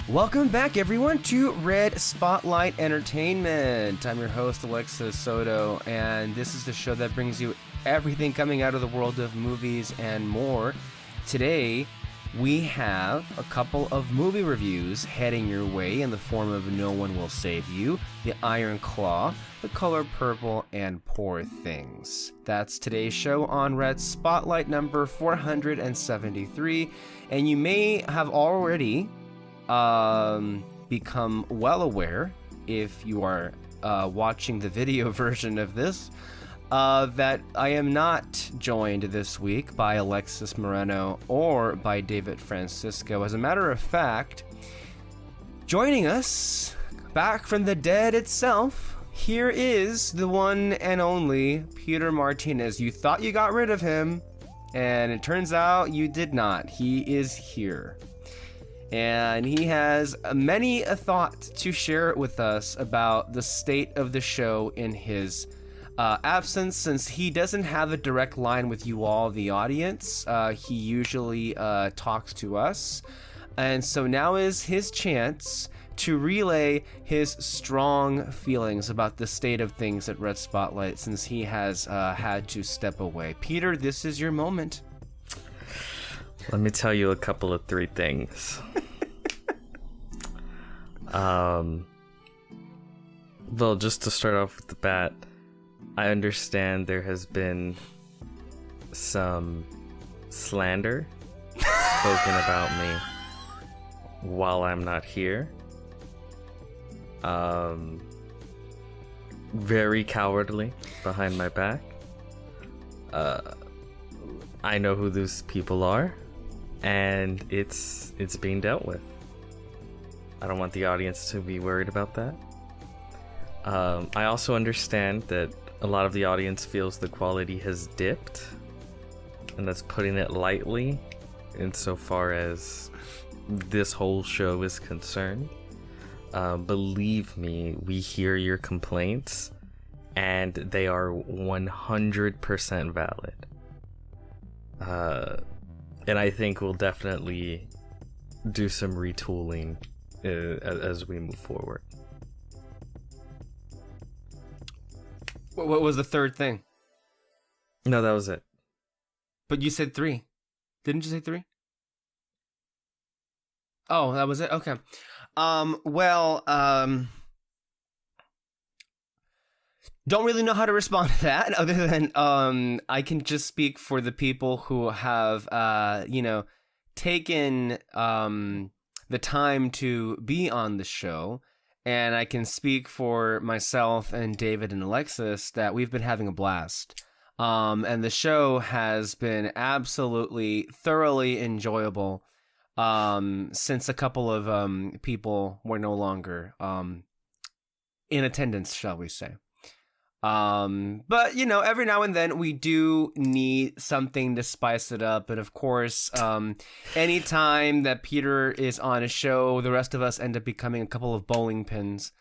Welcome back, everyone, to Red Spotlight Entertainment. I'm your host, Alexis Soto, and this is the show that brings you everything coming out of the world of movies and more. Today, we have a couple of movie reviews heading your way in the form of No One Will Save You, The Iron Claw, The Color Purple, and Poor Things. That's today's show on Red Spotlight number 473, and you may have already become well aware, if you are watching the video version of this, that I am not joined this week by Alexis Moreno or by David Francisco. As a matter of fact, joining us back from the dead itself, here is the one and only Peter Martinez. You thought you got rid of him, and it turns out you did not. He is here. And he has many a thought to share with us about the state of the show in his absence, since he doesn't have a direct line with you all, the audience. He usually talks to us. And so now is his chance to relay his strong feelings about the state of things at Red Spotlight, since he has had to step away. Peter, this is your moment. Let me tell you a couple of three things. Well, just to start off with the bat, I understand there has been some slander spoken about me while I'm not here. Very cowardly behind my back. I know who those people are, and it's being dealt with. I don't want the audience to be worried about that. I also understand that a lot of the audience feels the quality has dipped, and that's putting it lightly insofar as this whole show is concerned. Believe me, we hear your complaints, and they are 100% valid. And I think we'll definitely do some retooling as we move forward. What was the third thing? No, that was it. But you said 3. Didn't you say 3? Oh, that was it? Okay. Don't really know how to respond to that, other than I can just speak for the people who have taken the time to be on the show, and I can speak for myself and David and Alexis that we've been having a blast. And the show has been absolutely thoroughly enjoyable since a couple of people were no longer in attendance, shall we say. But every now and then we do need something to spice it up, and of course, anytime that Peter is on a show, the rest of us end up becoming a couple of bowling pins.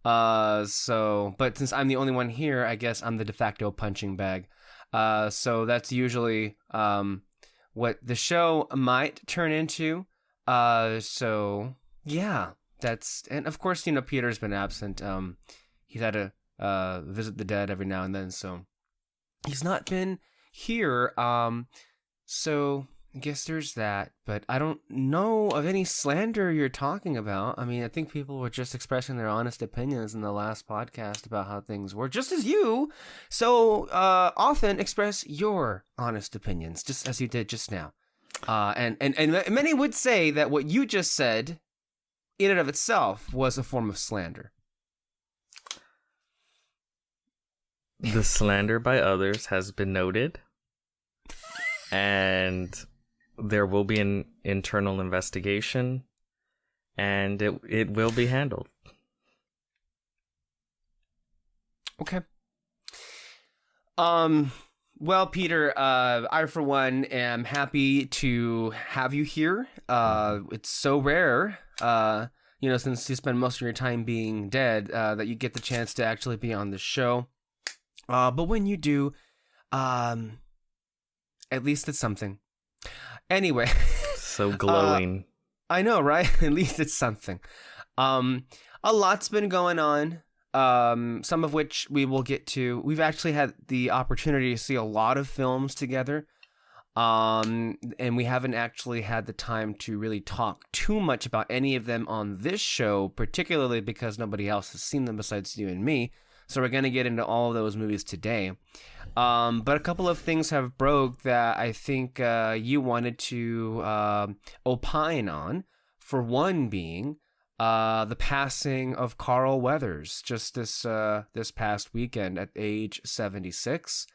But since I'm the only one here, I guess I'm the de facto punching bag. So that's usually what the show might turn into. So yeah, and of course, Peter's been absent. He's had to visit the dead every now and then, so he's not been here. So I guess there's that, but I don't know of any slander you're talking about. I mean, I think people were just expressing their honest opinions in the last podcast about how things were, just as you so often express your honest opinions, just as you did just now. And many would say that what you just said, in and of itself, was a form of slander. The slander by others has been noted, and there will be an internal investigation, and it will be handled. Okay. Well, Peter, I for one am happy to have you here. It's so rare, since you spend most of your time being dead, that you get the chance to actually be on the show. But when you do, at least it's something. Anyway. So glowing. I know, right? At least it's something. A lot's been going on. Some of which we will get to. We've actually had the opportunity to see a lot of films together. And we haven't actually had the time to really talk too much about any of them on this show, particularly because nobody else has seen them besides you and me. So we're going to get into all of those movies today. But a couple of things have broke that I think you wanted to opine on. For one being the passing of Carl Weathers just this past weekend at age 76.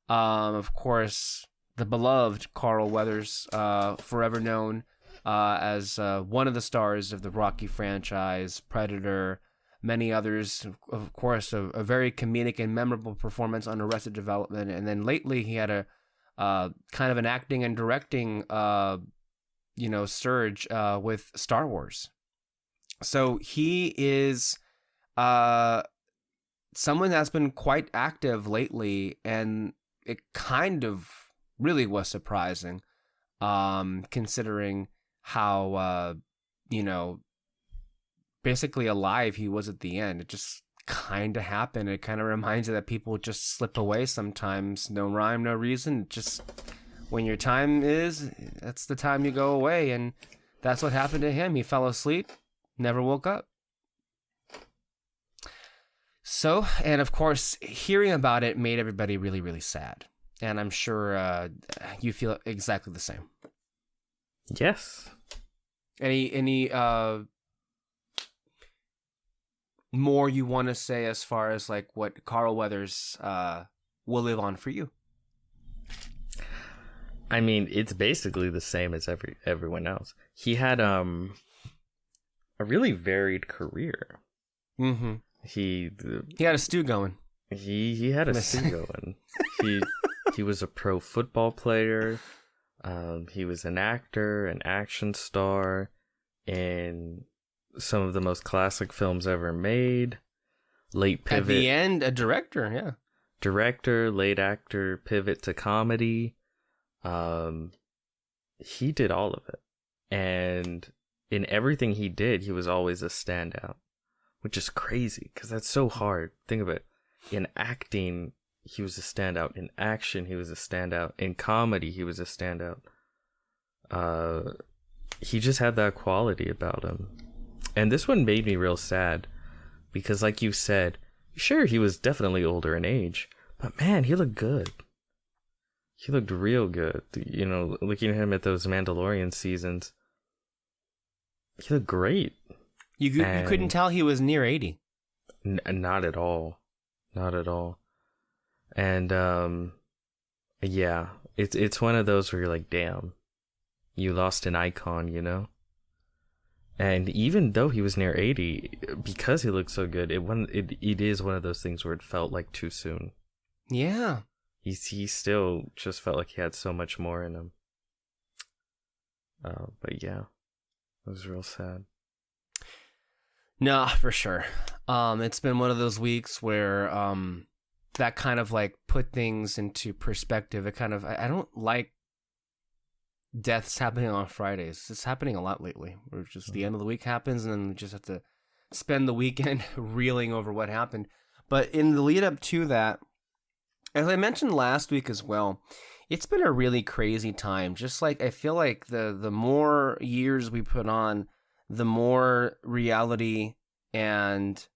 Of course, the beloved Carl Weathers, forever known as one of the stars of the Rocky franchise, Predator, many others. Of course, a very comedic and memorable performance on Arrested Development. And then lately he had a kind of an acting and directing surge with Star Wars. So he is someone that's been quite active lately, and it kind of really was surprising, considering how, basically alive he was at the end. It just kind of happened. It kind of reminds you that people just slip away sometimes. No rhyme, no reason. Just when your time is, that's the time you go away. And that's what happened to him. He fell asleep, never woke up. So, and of course, hearing about it made everybody really, really sad. And I'm sure you feel exactly the same. Yes. Any more you want to say as far as like what Carl Weathers will live on for you? I mean, it's basically the same as everyone else. He had a really varied career. Mm-hmm. He had a stew going. He had a stew going. He was a pro football player. He was an actor, an action star in some of the most classic films ever made. Late pivot. At the end, a director, yeah. Director, late actor, pivot to comedy. He did all of it. And in everything he did, he was always a standout, which is crazy because that's so hard. Think of it. In acting, he was a standout. In action, he was a standout. In comedy, he was a standout. He just had that quality about him. And this one made me real sad because, like you said, sure, he was definitely older in age, but man, he looked good. He looked real good. You know, looking at him at those Mandalorian seasons, he looked great. You couldn't tell he was near 80. Not at all. Not at all. And yeah, it's one of those where you're like, damn, you lost an icon, you know? And even though he was near 80, because he looked so good, it is one of those things where it felt like too soon. Yeah. He still just felt like he had so much more in him. But yeah, it was real sad. No, for sure. It's been one of those weeks where that kind of like put things into perspective. It kind of, I don't like deaths happening on Fridays. It's happening a lot lately, where just the end of the week happens and then we just have to spend the weekend reeling over what happened. But in the lead up to that, as I mentioned last week as well, it's been a really crazy time. Just like I feel like the more years we put on, the more reality and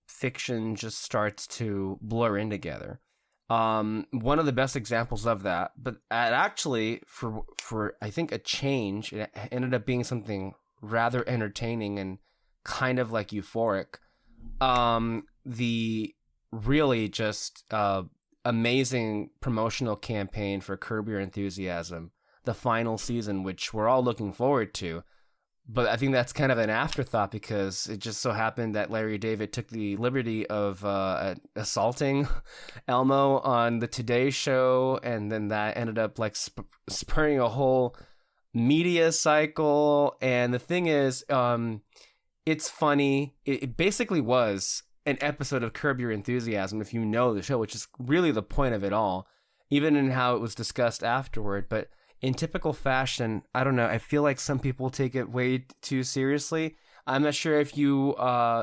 fiction just starts to blur in together. One of the best examples of that, but actually for I think a change, it ended up being something rather entertaining and kind of like euphoric. The really just amazing promotional campaign for Curb Your Enthusiasm, the final season, which we're all looking forward to. But I think that's kind of an afterthought because it just so happened that Larry David took the liberty of assaulting Elmo on the Today Show, and then that ended up like spurring a whole media cycle. And the thing is, it's funny. It basically was an episode of Curb Your Enthusiasm, if you know the show, which is really the point of it all, even in how it was discussed afterward. But in typical fashion, I don't know, I feel like some people take it way too seriously. I'm not sure if you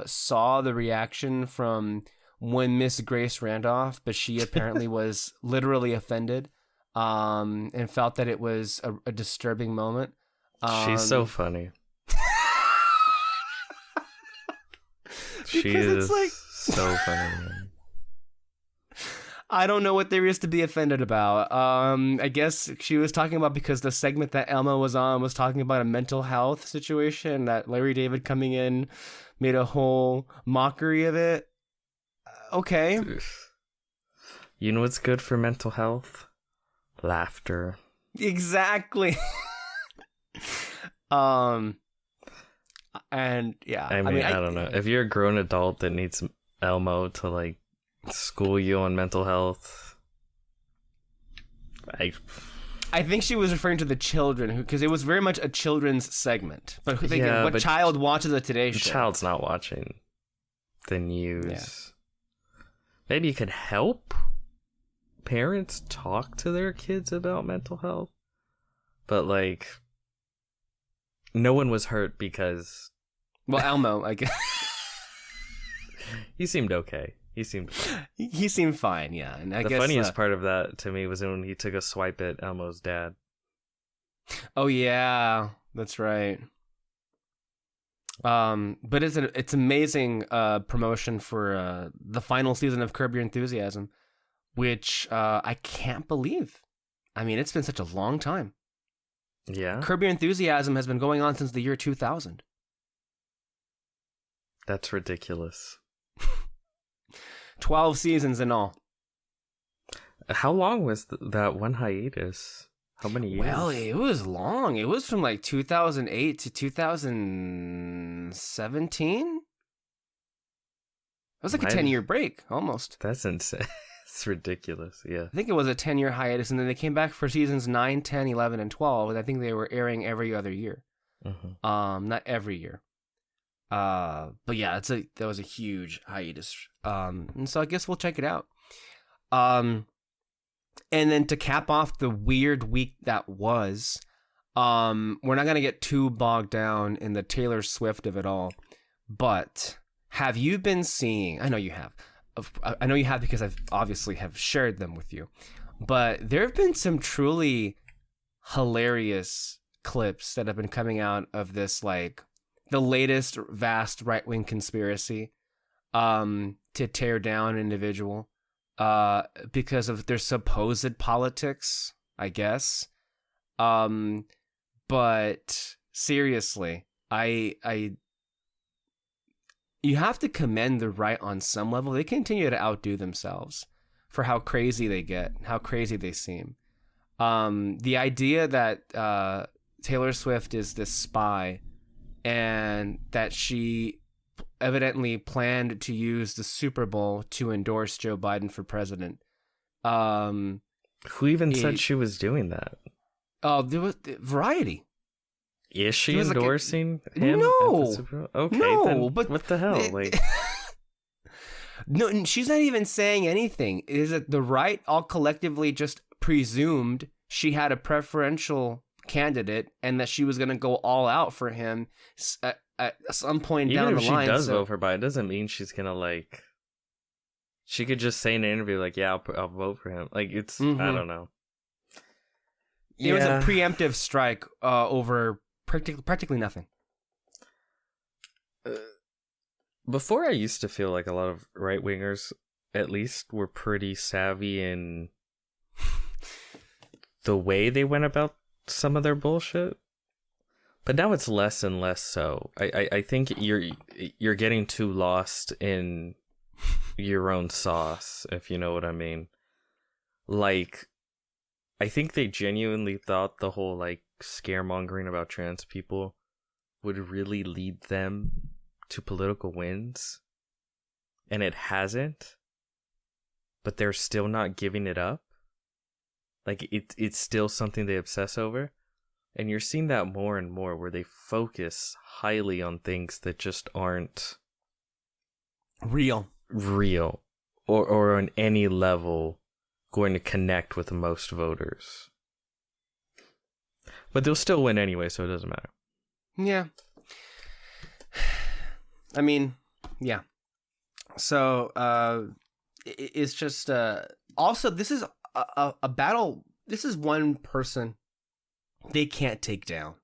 saw the reaction from when Miss Grace Randolph, but she apparently was literally offended and felt that it was a disturbing moment. She's so funny. She Because is like... so funny, man. I don't know what there is to be offended about. I guess she was talking about, because the segment that Elmo was on was talking about a mental health situation, that Larry David coming in made a whole mockery of it. Okay. You know what's good for mental health? Laughter. Exactly. And yeah, I mean, I don't know. If you're a grown adult that needs Elmo to like school you on mental health, I think she was referring to the children, because it was very much a children's segment. But yeah, what child watches a Today Show? The child's not watching the news. Yeah. Maybe you could help parents talk to their kids about mental health, but like, no one was hurt because... Well, Elmo, I guess. He seemed okay. He seemed fine. He seemed fine, yeah. And I the guess funniest part of that to me was when he took a swipe at Elmo's dad. Oh yeah, that's right. But it's amazing promotion for the final season of Curb Your Enthusiasm, which I can't believe. I mean, it's been such a long time. Yeah. Curb Your Enthusiasm has been going on since the year 2000. That's ridiculous. 12 seasons in all. How long was that one hiatus? How many years? Well, it was long. It was from like 2008 to 2017. It was like a 10-year break, almost. That's insane. It's ridiculous, yeah. I think it was a 10-year hiatus, and then they came back for seasons 9, 10, 11, and 12, and I think they were airing every other year. Mm-hmm. Not every year. But yeah, that was a huge hiatus. And so I guess we'll check it out. And then to cap off the weird week that was, we're not going to get too bogged down in the Taylor Swift of it all, but have you been seeing, I know you have because I've obviously have shared them with you, but there have been some truly hilarious clips that have been coming out of this, like the latest vast right-wing conspiracy, to tear down an individual. Because of their supposed politics, I guess. But seriously, you have to commend the right on some level. They continue to outdo themselves for how crazy they get, how crazy they seem. The idea that Taylor Swift is this spy and that she evidently planned to use the Super Bowl to endorse Joe Biden for president. Who even said she was doing that? Oh, there was Variety. Is she endorsing him? No. Okay, no, then but what the hell? Like, no, she's not even saying anything. Is it the right all collectively just presumed she had a preferential candidate and that she was going to go all out for him at some point even down the line. Even if she does vote for Biden, doesn't mean she's going to, like... She could just say in an interview, like, yeah, I'll vote for him. Like, it's... I don't know. It was a preemptive strike over practically nothing. Before, I used to feel like a lot of right-wingers, at least, were pretty savvy in the way they went about some of their bullshit. But now it's less and less so. I think you're getting too lost in your own sauce, if you know what I mean. Like, I think they genuinely thought the whole, like, scaremongering about trans people would really lead them to political wins. And it hasn't. But they're still not giving it up. Like, it's still something they obsess over. And you're seeing that more and more, where they focus highly on things that just aren't real, or on any level going to connect with most voters. But they'll still win anyway, so it doesn't matter. Yeah. I mean, yeah. So it's just also this is a battle. This is one person they can't take down.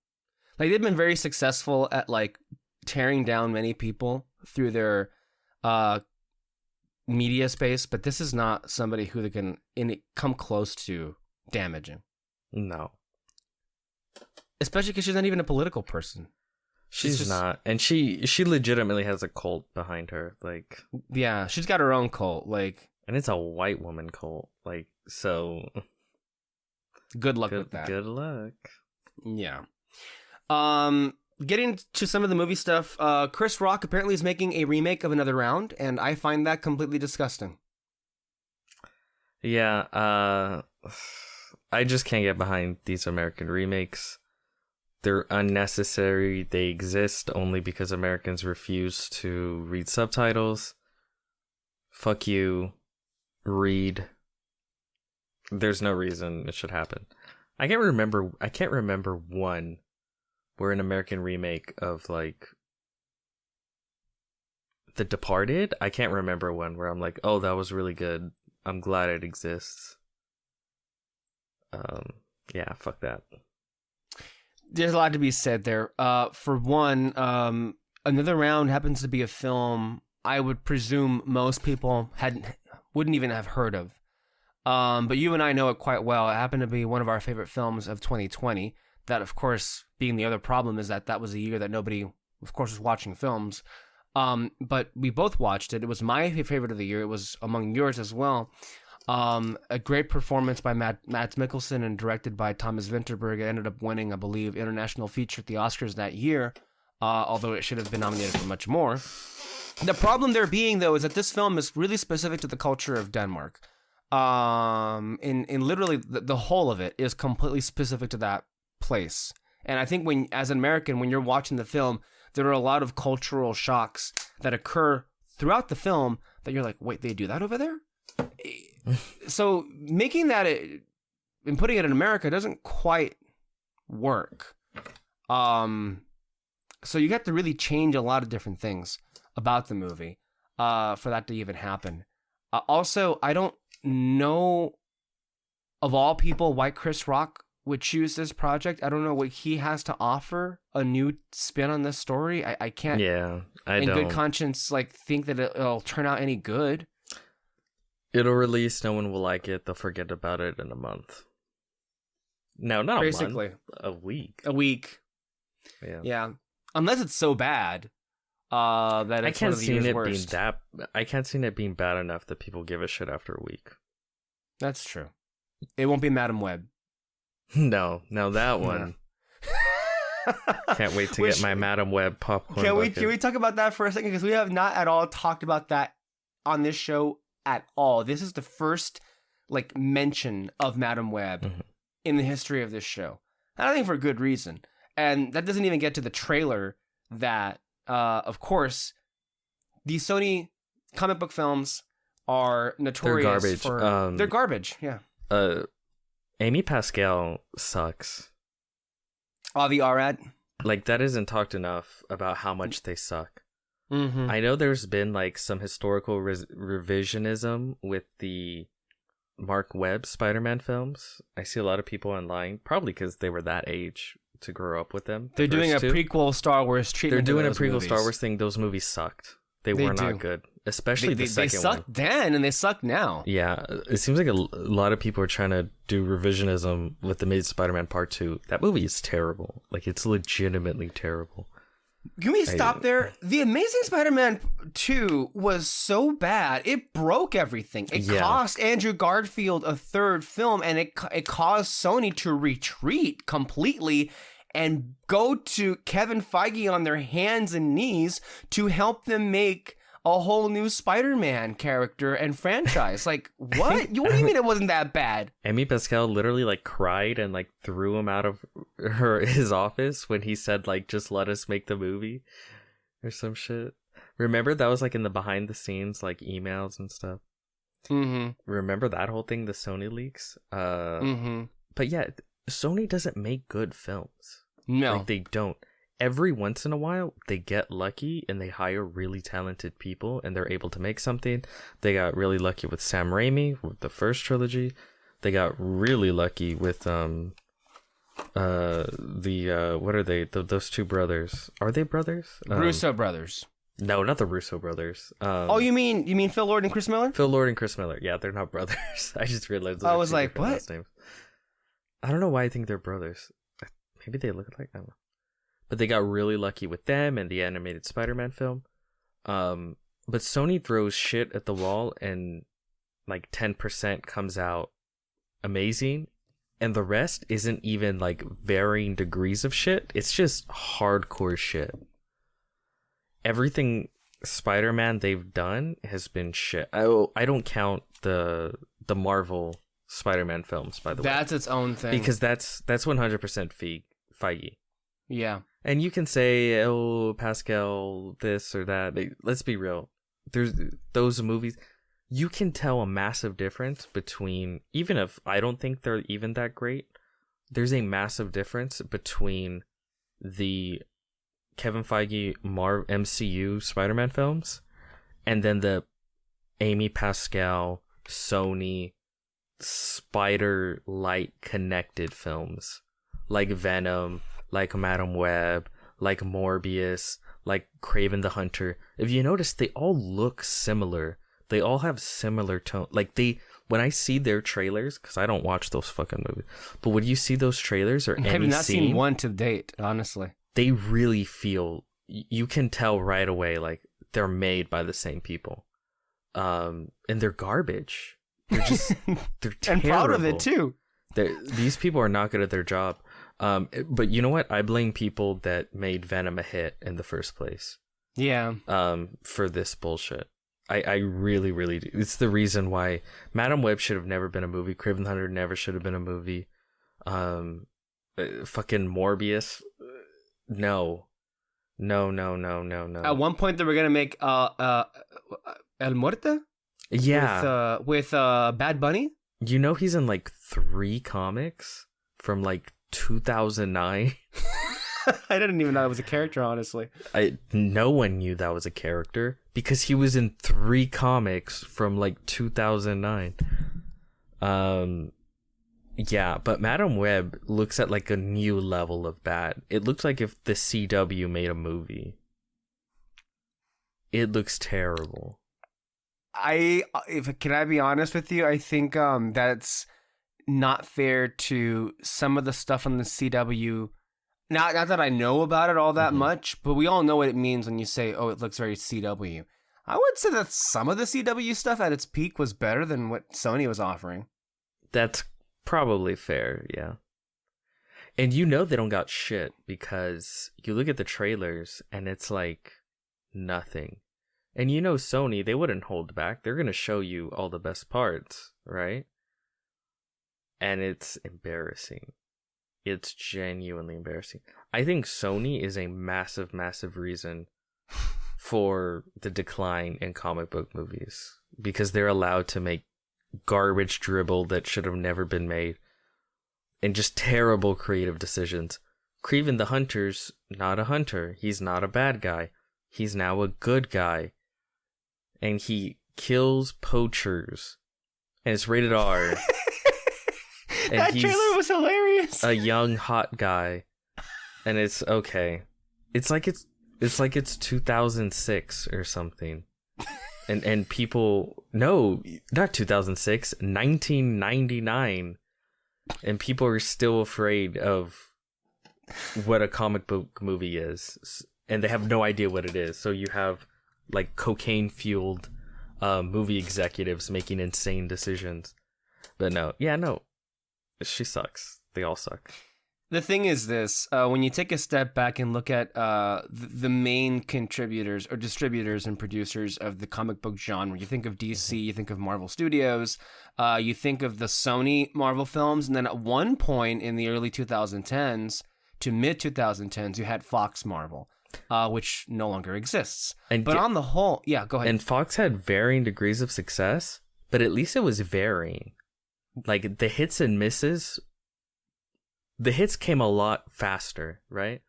Like they've been very successful at like tearing down many people through their media space, but this is not somebody who they can come close to damaging. No. Especially because she's not even a political person. She's not, and she legitimately has a cult behind her, like. Yeah, she's got her own cult, like. And it's a white woman cult, like, so. Good luck with that. Good luck. Yeah. Getting to some of the movie stuff, Chris Rock apparently is making a remake of Another Round, and I find that completely disgusting. Yeah, I just can't get behind these American remakes. They're unnecessary. They exist only because Americans refuse to read subtitles. Fuck you. Read. There's no reason it should happen. I can't remember one where an American remake of like The Departed. I can't remember one where I'm like, oh, that was really good. I'm glad it exists. Yeah, fuck that. There's a lot to be said there. For one, Another Round happens to be a film I would presume most people wouldn't even have heard of. But you and I know it quite well. It happened to be one of our favorite films of 2020. That, of course, being the other problem is that was a year that nobody, of course, was watching films. But we both watched it. It was my favorite of the year. It was among yours as well. A great performance by Mads Mikkelsen and directed by Thomas Vinterberg. It ended up winning, I believe, International Feature at the Oscars that year, although it should have been nominated for much more. The problem there being, though, is that this film is really specific to the culture of Denmark. In literally the whole of it is completely specific to that place. And I think as an American, when you're watching the film, there are a lot of cultural shocks that occur throughout the film that you're like, wait, they do that over there? So making that and putting it in America doesn't quite work. So you have to really change a lot of different things about the movie for that to even happen. Also, I don't know, of all people, why Chris Rock would choose this project. I don't know what he has to offer a new spin on this story. I can't, in good conscience, like think that it'll turn out any good. It'll release, no one will like it, they'll forget about it in a month. No, not basically a month, a week. A week. Yeah. Unless it's so bad that it's one of the year's worst. I can't see it being bad enough that people give a shit after a week. That's true. It won't be Madam Web. No, that one. Can't wait to get my Madam Web popcorn. Can we talk about that for a second? Because we have not at all talked about that on this show at all. This is the first mention of Madam Web in the history of this show. And I think for a good reason. And that doesn't even get to the trailer that, of course, these Sony comic book films are notorious for... They're garbage, yeah. Amy Pascal sucks. Avi Arad? That isn't talked enough about how much they suck. Mm-hmm. I know there's been some historical revisionism with the Mark Webb Spider-Man films. I see a lot of people online, probably because they were that age to grow up with them. They're doing a prequel Star Wars treatment. They're doing a prequel Star Wars thing. Those movies sucked. They were not good, especially the second one. They sucked then and they suck now. Yeah, it seems like a lot of people are trying to do revisionism with the Amazing Spider-Man Part 2. That movie is terrible. It's legitimately terrible. Can we stop there? The Amazing Spider-Man 2 was so bad, it broke everything. It cost Andrew Garfield a third film, and it caused Sony to retreat completely and go to Kevin Feige on their hands and knees to help them make a whole new Spider-Man character and franchise. What? What do you mean it wasn't that bad? Amy Pascal literally cried and threw him out of his office when he said just let us make the movie or some shit. Remember that was in the behind the scenes emails and stuff. Mm-hmm. Remember that whole thing, the Sony leaks? Mm-hmm. But yeah, Sony doesn't make good films. No. Like, they don't. Every once in a while, they get lucky and they hire really talented people and they're able to make something. They got really lucky with Sam Raimi with the first trilogy. They got really lucky with what are they? Those two brothers. Are they brothers? Russo brothers. No, not the Russo brothers. You mean Phil Lord and Chris Miller? Phil Lord and Chris Miller. Yeah, they're not brothers. I just realized. I was like, what? Names. I don't know why I think they're brothers. Maybe they look alike. I don't know. But they got really lucky with them and the animated Spider-Man film. But Sony throws shit at the wall and like 10% comes out amazing. And the rest isn't even like varying degrees of shit. It's just hardcore shit. Everything Spider-Man they've done has been shit. I don't count the Marvel Spider-Man films, by the way. That's its own thing. Because that's 100% Feige. Yeah. And you can say, oh, Pascal, this or that. Let's be real. There's those movies. You can tell a massive difference between, even if I don't think they're even that great, there's a massive difference between the Kevin Feige MCU Spider-Man films and then the Amy Pascal, Sony, Spider-Light connected films like Venom, like Madam Web, like Morbius, like Kraven the Hunter. If you notice, they all look similar. They all have similar tone. Like when I see their trailers, because I don't watch those fucking movies, but when you see those trailers or any scene, I have not seen one to date, honestly. They really feel, you can tell right away, like they're made by the same people. And they're garbage. They're just, they're terrible. And proud of it too. These people are not good at their job. But you know what? I blame people that made Venom a hit in the first place. Yeah. For this bullshit. I really, really do. It's the reason why Madam Web should have never been a movie. Kraven the Hunter never should have been a movie. Fucking Morbius. No. At one point, they were gonna make El Muerta. Yeah. With Bad Bunny. You know he's in like 3 comics from like 2009. I didn't even know it was a character, honestly. No one knew that was a character because he was in 3 comics from like 2009. Yeah, but Madam Web looks at like a new level of bad. It looks like if the CW made a movie. It looks terrible. Can I be honest with you? I think that's not fair to some of the stuff on the CW. Not that I know about it all that much, but we all know what it means when you say, "Oh, it looks very CW." I would say that some of the CW stuff at its peak was better than what Sony was offering. That's probably fair, yeah. And you know they don't got shit because you look at the trailers and it's like nothing. And you know Sony, they wouldn't hold back. They're going to show you all the best parts, right? And it's embarrassing. It's genuinely embarrassing. I think Sony is a massive, massive reason for the decline in comic book movies. Because they're allowed to make garbage dribble that should have never been made. And just terrible creative decisions. Kraven the Hunter's not a hunter. He's not a bad guy. He's now a good guy. And he kills poachers. And it's rated R. And that trailer was hilarious. A young hot guy. And it's okay. It's like it's 2006 or something. And people, no, not 2006, 1999. And people are still afraid of what a comic book movie is. And they have no idea what it is. So you have like cocaine-fueled movie executives making insane decisions. But no, she sucks. They all suck. The thing is this, when you take a step back and look at the main contributors or distributors and producers of the comic book genre, you think of DC, you think of Marvel Studios, you think of the Sony Marvel films, and then at one point in the early 2010s to mid-2010s, you had Fox Marvel, which no longer exists. But on the whole, yeah, go ahead. And Fox had varying degrees of success, but at least it was varying. Like, the hits and misses the hits came a lot faster, right?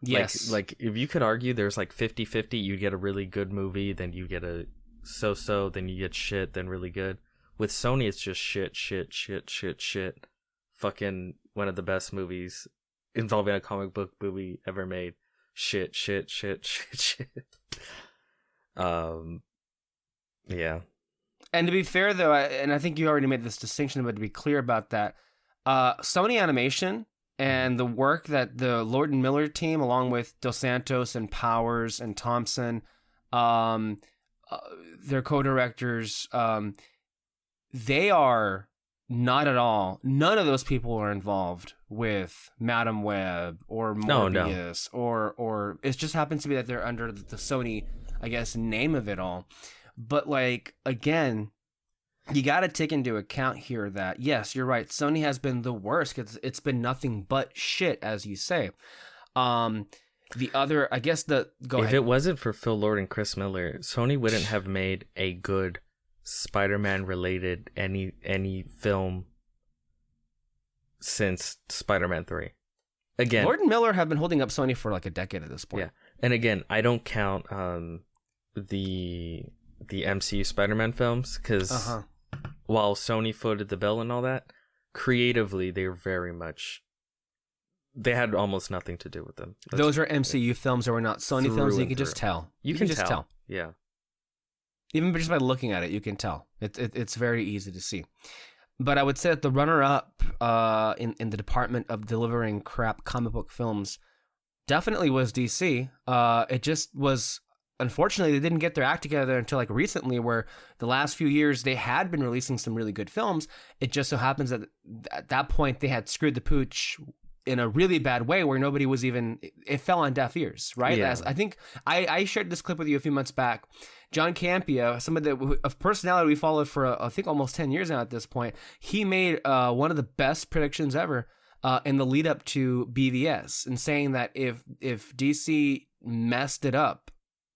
Yes. Like if you could argue there's like 50-50, you get a really good movie, then you get a so-so, then you get shit, then really good. With Sony, it's just shit. Fucking one of the best movies involving a comic book movie ever made. Shit. Yeah. And to be fair, though, and I think you already made this distinction, but to be clear about that, Sony Animation and the work that the Lord and Miller team, along with Dos Santos and Powers and Thompson, their co-directors, they are not at all. None of those people are involved with Madam Web or Morbius, or it just happens to be that they're under the Sony, I guess, name of it all. But like, again, you got to take into account here that, yes, you're right. Sony has been the worst because it's been nothing but shit, as you say. The other, I guess go ahead. If it wasn't for Phil Lord and Chris Miller, Sony wouldn't have made a good Spider-Man related any film since Spider-Man 3. Again, Lord and Miller have been holding up Sony for like a decade at this point. Yeah. And again, I don't count the MCU Spider-Man films because while Sony footed the bill and all that, creatively they were very much, they had almost nothing to do with them. Those are MCU films that were not Sony films. You can just tell. You can just tell. Yeah. Even just by looking at it, you can tell. It's very easy to see. But I would say that the runner-up in the department of delivering crap comic book films definitely was DC. It just was, unfortunately, they didn't get their act together until like recently, where the last few years they had been releasing some really good films. It just so happens that at that point they had screwed the pooch in a really bad way where nobody was even, it fell on deaf ears, right? Yeah. As I think I shared this clip with you a few months back. John Campea, somebody of personality we followed for I think almost 10 years now at this point, he made one of the best predictions ever in the lead up to BVS, and saying that if DC messed it up,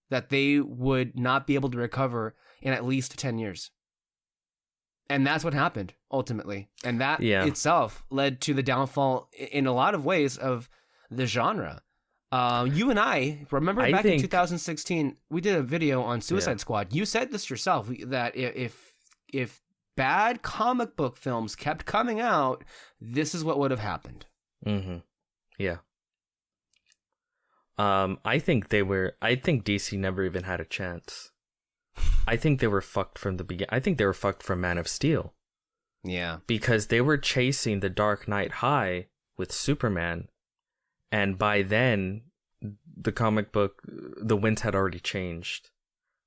that they would not be able to recover in at least 10 years. And that's what happened ultimately. And that itself led to the downfall in a lot of ways of the genre. You and I remember back in 2016, we did a video on Suicide Squad. You said this yourself, that if bad comic book films kept coming out, this is what would have happened. Mm-hmm. Yeah. I think DC never even had a chance. I think they were fucked from the beginning. I think they were fucked from Man of Steel. Yeah. Because they were chasing the Dark Knight high with Superman. And by then, the comic book, the winds had already changed.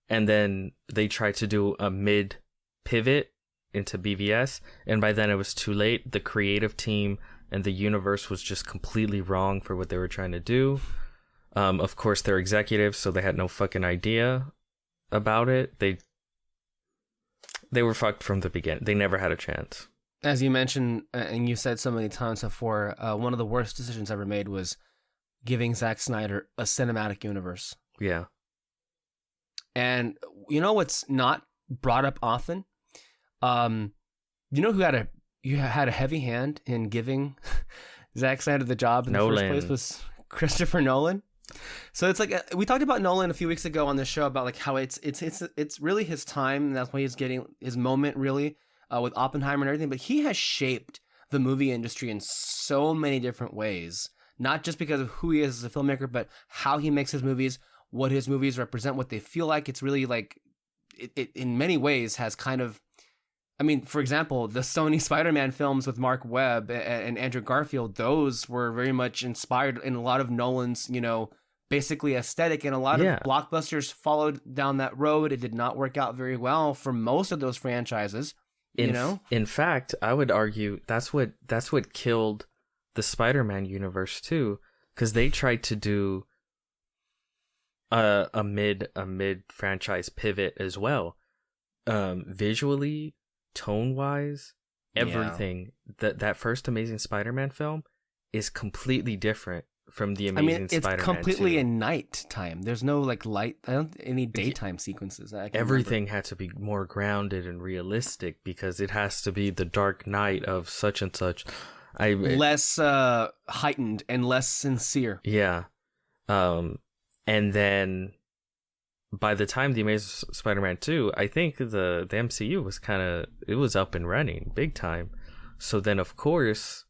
And then they tried to do a mid pivot into BVS. And by then it was too late. The creative team and the universe was just completely wrong for what they were trying to do. Of course, they're executives, so they had no fucking idea about it. They were fucked from the beginning. They never had a chance. As you mentioned, and you said so many times before, one of the worst decisions ever made was giving Zack Snyder a cinematic universe. Yeah. And you know what's not brought up often? You know who had a heavy hand in giving Zack Snyder the job in the first place was Christopher Nolan. So it's like we talked about Nolan a few weeks ago on this show about like how it's really his time, and that's why he's getting his moment really with Oppenheimer and everything. But he has shaped the movie industry in so many different ways, not just because of who he is as a filmmaker, but how he makes his movies, what his movies represent, what they feel like. It's really like it in many ways has kind of, I mean, for example, the Sony Spider-Man films with Mark Webb and Andrew Garfield, those were very much inspired in a lot of Nolan's, basically aesthetic, and a lot of blockbusters followed down that road. It did not work out very well for most of those franchises, In fact, I would argue that's what killed the Spider-Man universe too, because they tried to do a mid franchise pivot as well, visually, tone-wise, everything. That first Amazing Spider-Man film is completely different from the Amazing Spider-Man 2. It's completely in nighttime. There's no like light, any daytime sequences. Everything had to be more grounded and realistic because it has to be the Dark Knight of such and such. less heightened and less sincere. Yeah. And then by the time The Amazing Spider-Man 2, I think the MCU was it was up and running big time. So then, of course,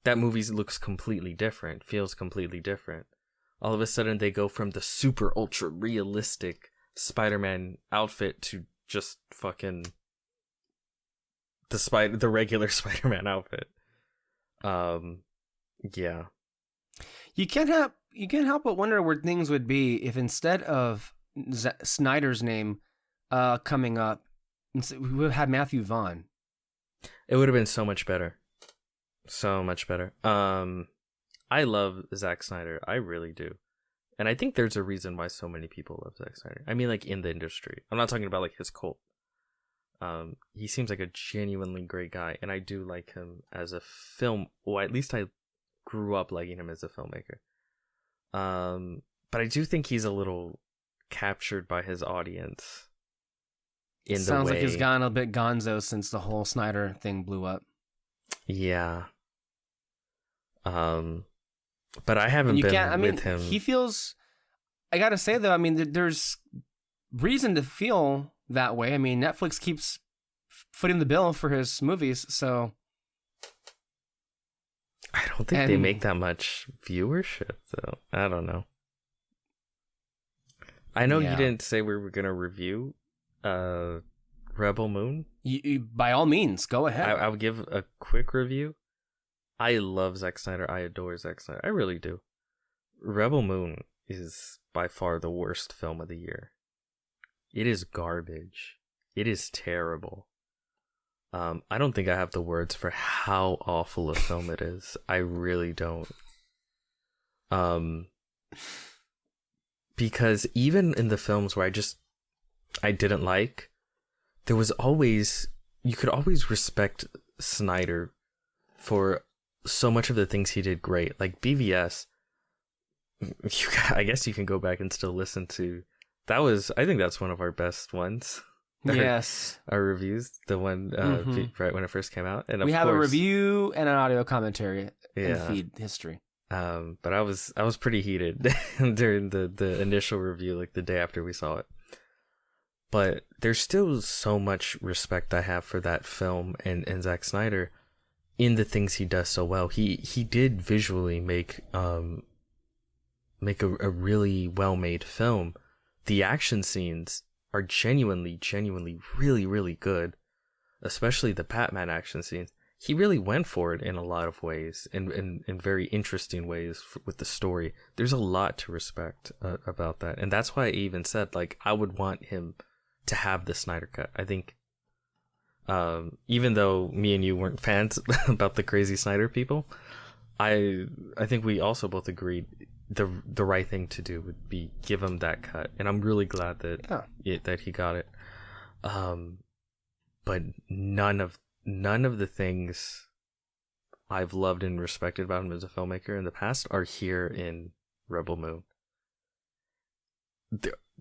that movie looks completely different, feels completely different. All of a sudden, they go from the super ultra realistic Spider-Man outfit to just fucking the regular Spider-Man outfit. Yeah. You can't help but wonder where things would be if instead of Snyder's name coming up, we would have had Matthew Vaughn. It would have been so much better. So much better. I love Zack Snyder. I really do. And I think there's a reason why so many people love Zack Snyder. I mean, like, in the industry. I'm not talking about, like, his cult. He seems like a genuinely great guy. And I do like him as a film... Well, at least I grew up liking him as a filmmaker. But I do think he's a little captured by his audience. Sounds like he's gotten a bit gonzo since the whole Snyder thing blew up. Yeah. But I haven't been with him. He feels... I gotta say, though, I mean, there's reason to feel that way. I mean, Netflix keeps footing the bill for his movies, so... I don't think they make that much viewership, though. I don't know. I know you didn't say we were going to review Rebel Moon. You, by all means, go ahead. I'll give a quick review. I love Zack Snyder. I adore Zack Snyder. I really do. Rebel Moon is by far the worst film of the year. It is garbage. It is terrible. I don't think I have the words for how awful a film it is. I really don't. Because even in the films where I didn't like, there was always, you could always respect Snyder for so much of the things he did great. Like BVS, I guess you can go back and still listen to. I think that's one of our best ones. Yes. Our reviews, the one right when it first came out. And we have a review and an audio commentary and feed history. But I was pretty heated during the initial review, like the day after we saw it. But there's still so much respect I have for that film and Zack Snyder in the things he does so well. He did visually make a really well-made film. The action scenes are genuinely really, really good, especially the Batman action scenes. He really went for it in a lot of ways, in very interesting ways with the story. There's a lot to respect about that. And that's why I even said, like, I would want him to have the Snyder Cut. I think, even though me and you weren't fans about the crazy Snyder people, I think we also both agreed the right thing to do would be give him that cut. And I'm really glad that he got it. But none of the things I've loved and respected about him as a filmmaker in the past are here in Rebel Moon.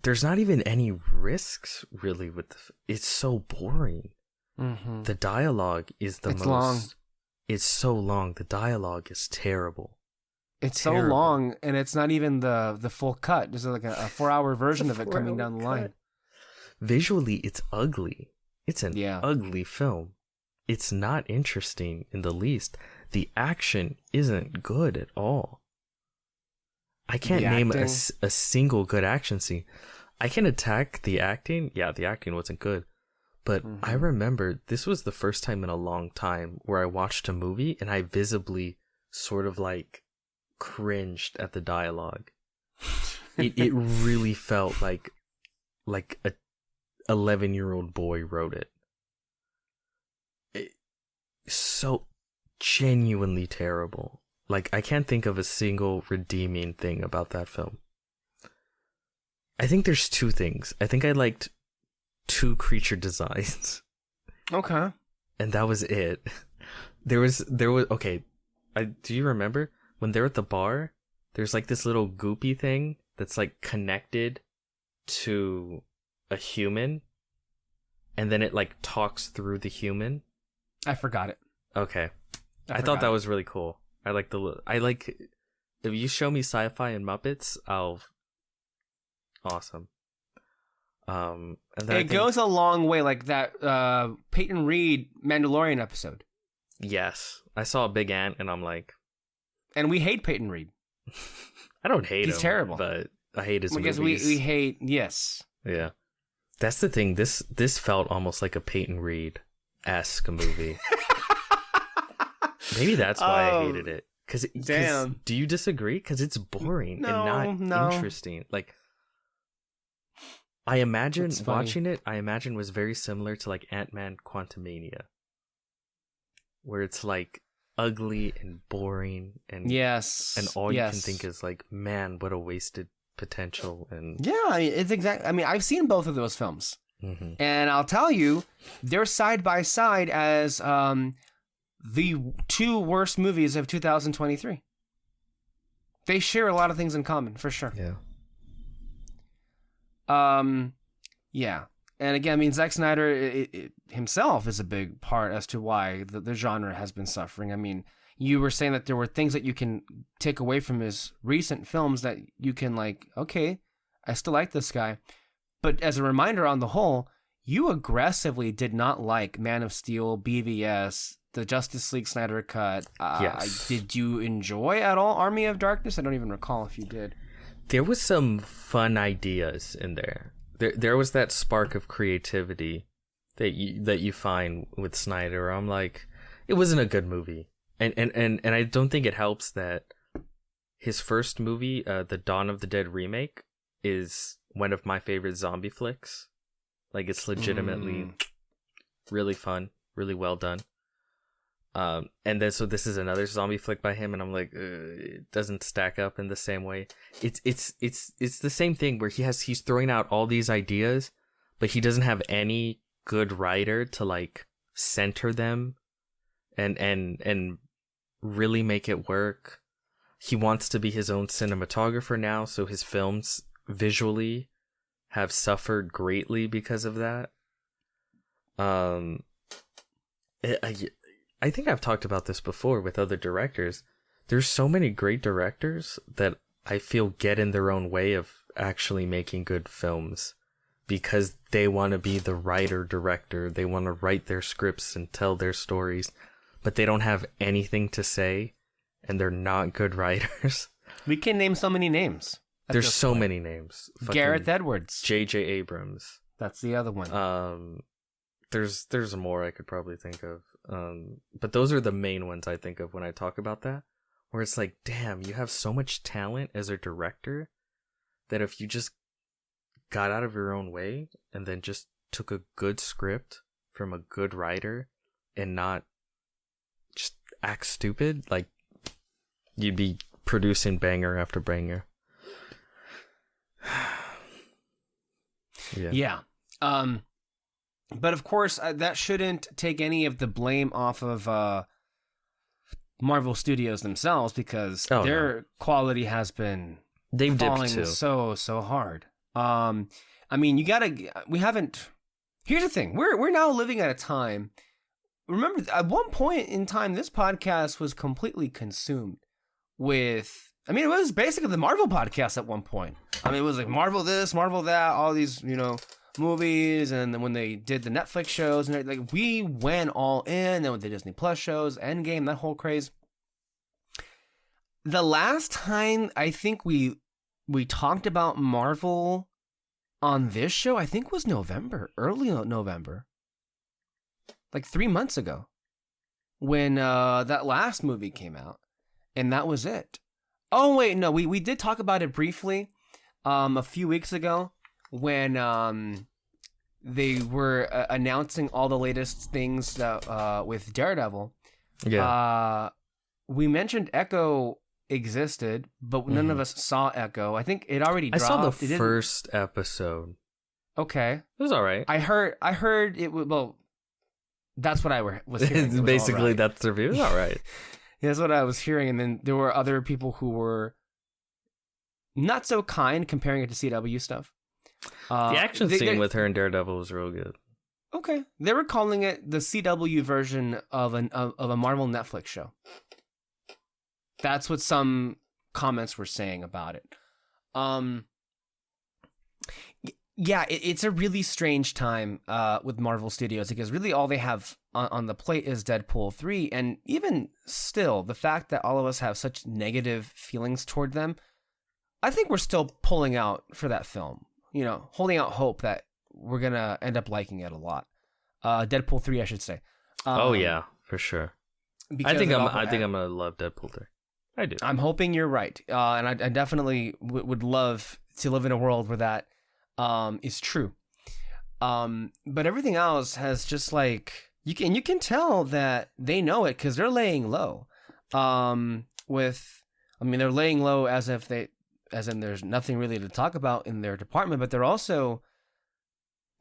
There's not even any risks really with it's so boring. Mm-hmm. The dialogue is long. It's so long. The dialogue is terrible. It's terrible. So long, and it's not even the full cut. There's like a 4-hour version of it coming down the line. Visually, it's ugly. It's an ugly film. It's not interesting in the least. The action isn't good at all. I can't name a single good action scene. I can attack the acting. Yeah, the acting wasn't good. But I remember this was the first time in a long time where I watched a movie and I visibly sort of like cringed at the dialogue. It really felt like a 11-year-old boy wrote it. So genuinely terrible. Like, I can't think of a single redeeming thing about that film. I think there's two things. I think I liked 2 creature designs. Okay. And that was it. There was okay. Do you remember when they're at the bar? There's like this little goopy thing that's like connected to a human, and then it like talks through the human. I forgot it. Okay. I thought that was really cool. I like if you show me sci-fi and Muppets, awesome. And then it goes a long way, like that Peyton Reed Mandalorian episode. Yes, I saw a big ant, and I'm like, and we hate Peyton Reed. I don't hate him. He's terrible, but I hate his movies. Because we hate, yes. Yeah, that's the thing. This felt almost like a Peyton Reed-esque movie. Maybe that's why I hated it. Damn. Do you disagree? Because it's boring and not interesting. Like, I imagine watching it. I imagine was very similar to like Ant-Man Quantumania, where it's like ugly and boring and all you can think is like, man, what a wasted potential. And yeah, I mean, it's exactly. I mean, I've seen both of those films, and I'll tell you, they're side by side as the two worst movies of 2023. They share a lot of things in common, for sure. Yeah. Yeah. And again, I mean, Zack Snyder himself is a big part as to why the genre has been suffering. I mean, you were saying that there were things that you can take away from his recent films that you can like, okay, I still like this guy. But as a reminder on the whole, you aggressively did not like Man of Steel, BVS, the Justice League Snyder Cut. Yes. Did you enjoy at all Army of Darkness? I don't even recall if you did. There was some fun ideas in there. There was that spark of creativity that you find with Snyder. I'm like, it wasn't a good movie, and I don't think it helps that his first movie, the Dawn of the Dead remake, is one of my favorite zombie flicks. Like, it's legitimately really fun, really well done. And then so this is another zombie flick by him, and I'm like, it doesn't stack up in the same way. It's the same thing where he's throwing out all these ideas, but he doesn't have any good writer to like center them and really make it work. He wants to be his own cinematographer now, so his films visually have suffered greatly because of that. I think I've talked about this before with other directors. There's so many great directors that I feel get in their own way of actually making good films because they want to be the writer-director. They want to write their scripts and tell their stories, but they don't have anything to say, and they're not good writers. We can name so many names. There's so many names. Gareth Edwards. J.J. Abrams. That's the other one. There's more I could probably think of. But those are the main ones I think of when I talk about that, where it's like, damn, you have so much talent as a director that if you just got out of your own way and then just took a good script from a good writer and not just act stupid, like, you'd be producing banger after banger. Yeah. But of course, that shouldn't take any of the blame off of Marvel Studios themselves, because their quality has been falling so hard. I mean, we haven't. Here's the thing: we're now living at a time. Remember, at one point in time, this podcast was completely consumed with. I mean, it was basically the Marvel podcast at one point. I mean, it was like Marvel this, Marvel that, all these, movies, and then when they did the Netflix shows, and like we went all in, then with the Disney Plus shows, Endgame, that whole craze. The last time I think we talked about Marvel on this show, I think was early November, like 3 months ago, when that last movie came out, and that was it. Oh wait, no, we did talk about it briefly a few weeks ago, when they were announcing all the latest things that, with Daredevil. Yeah. We mentioned Echo existed, but none of us saw Echo. I think it already dropped. I saw the first episode. Okay. It was all right. I heard it was, well, that's what I was hearing. Basically, that's the review. It was all right. That's what I was hearing, and then there were other people who were not so kind comparing it to CW stuff. The action scene with her and Daredevil was real good. Okay. They were calling it the CW version of a Marvel Netflix show. That's what some comments were saying about it. Yeah, it's a really strange time with Marvel Studios because really all they have on the plate is Deadpool 3. And even still, the fact that all of us have such negative feelings toward them, I think we're still pulling out for that film. You know, holding out hope that we're going to end up liking it a lot. Deadpool 3, I should say. Oh, yeah, for sure. I think I'm going to love Deadpool 3. I do. I'm hoping you're right. And I definitely would love to live in a world where that is true. But everything else has just like you can tell that they know it because they're laying low. They're laying low as in there's nothing really to talk about in their department, but they're also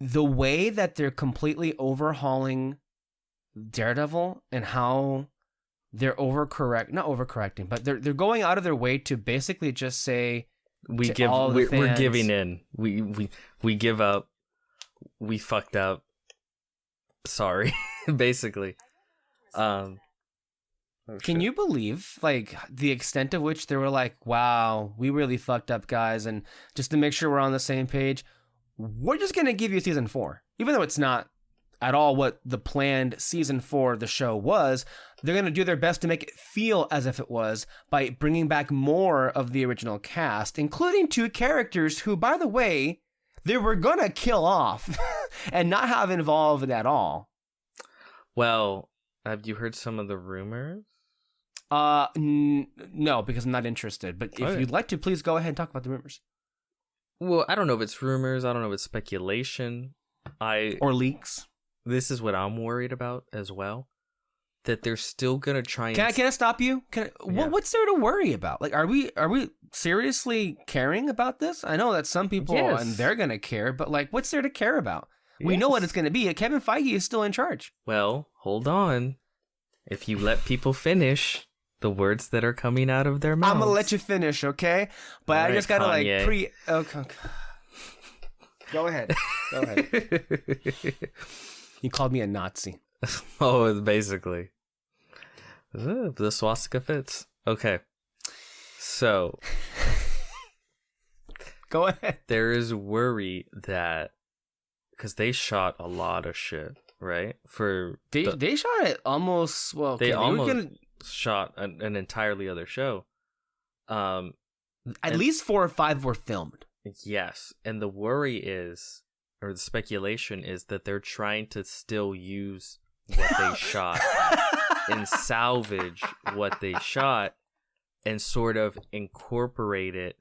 the way that they're completely overhauling Daredevil and how they're not overcorrecting, but they're going out of their way to basically just say we're giving in. We give up. We fucked up. Sorry, basically. Can you believe like the extent of which they were like, "Wow, we really fucked up, guys," and just to make sure we're on the same page, we're just gonna give you season 4, even though it's not at all what the planned season 4 of the show was. They're going to do their best to make it feel as if it was by bringing back more of the original cast, including 2 characters who, by the way, they were going to kill off and not have involved at all. Well, have you heard some of the rumors? No, because I'm not interested. But if you'd like to, please go ahead and talk about the rumors. Well, I don't know if it's rumors. I don't know if it's speculation. Or leaks. This is what I'm worried about as well. That they're still gonna try and... Can I stop you? What's there to worry about? Like, are we seriously caring about this? I know that some people and they're gonna care, but like, what's there to care about? Yes. We know what it's gonna be. Kevin Feige is still in charge. Well, hold on. If you let people finish the words that are coming out of their mouths, I'm gonna let you finish, okay? But I just gotta Kanye. Okay. Go ahead. You called me a Nazi. Oh, basically. The swastika fits. Okay. So. Go ahead. There is worry that. Because they shot a lot of shit, right? They shot it almost. Well, they almost shot an entirely other show. At least 4 or 5 were filmed. Yes. And the worry is. Or the speculation is that they're trying to still use what they shot and salvage what they shot and sort of incorporate it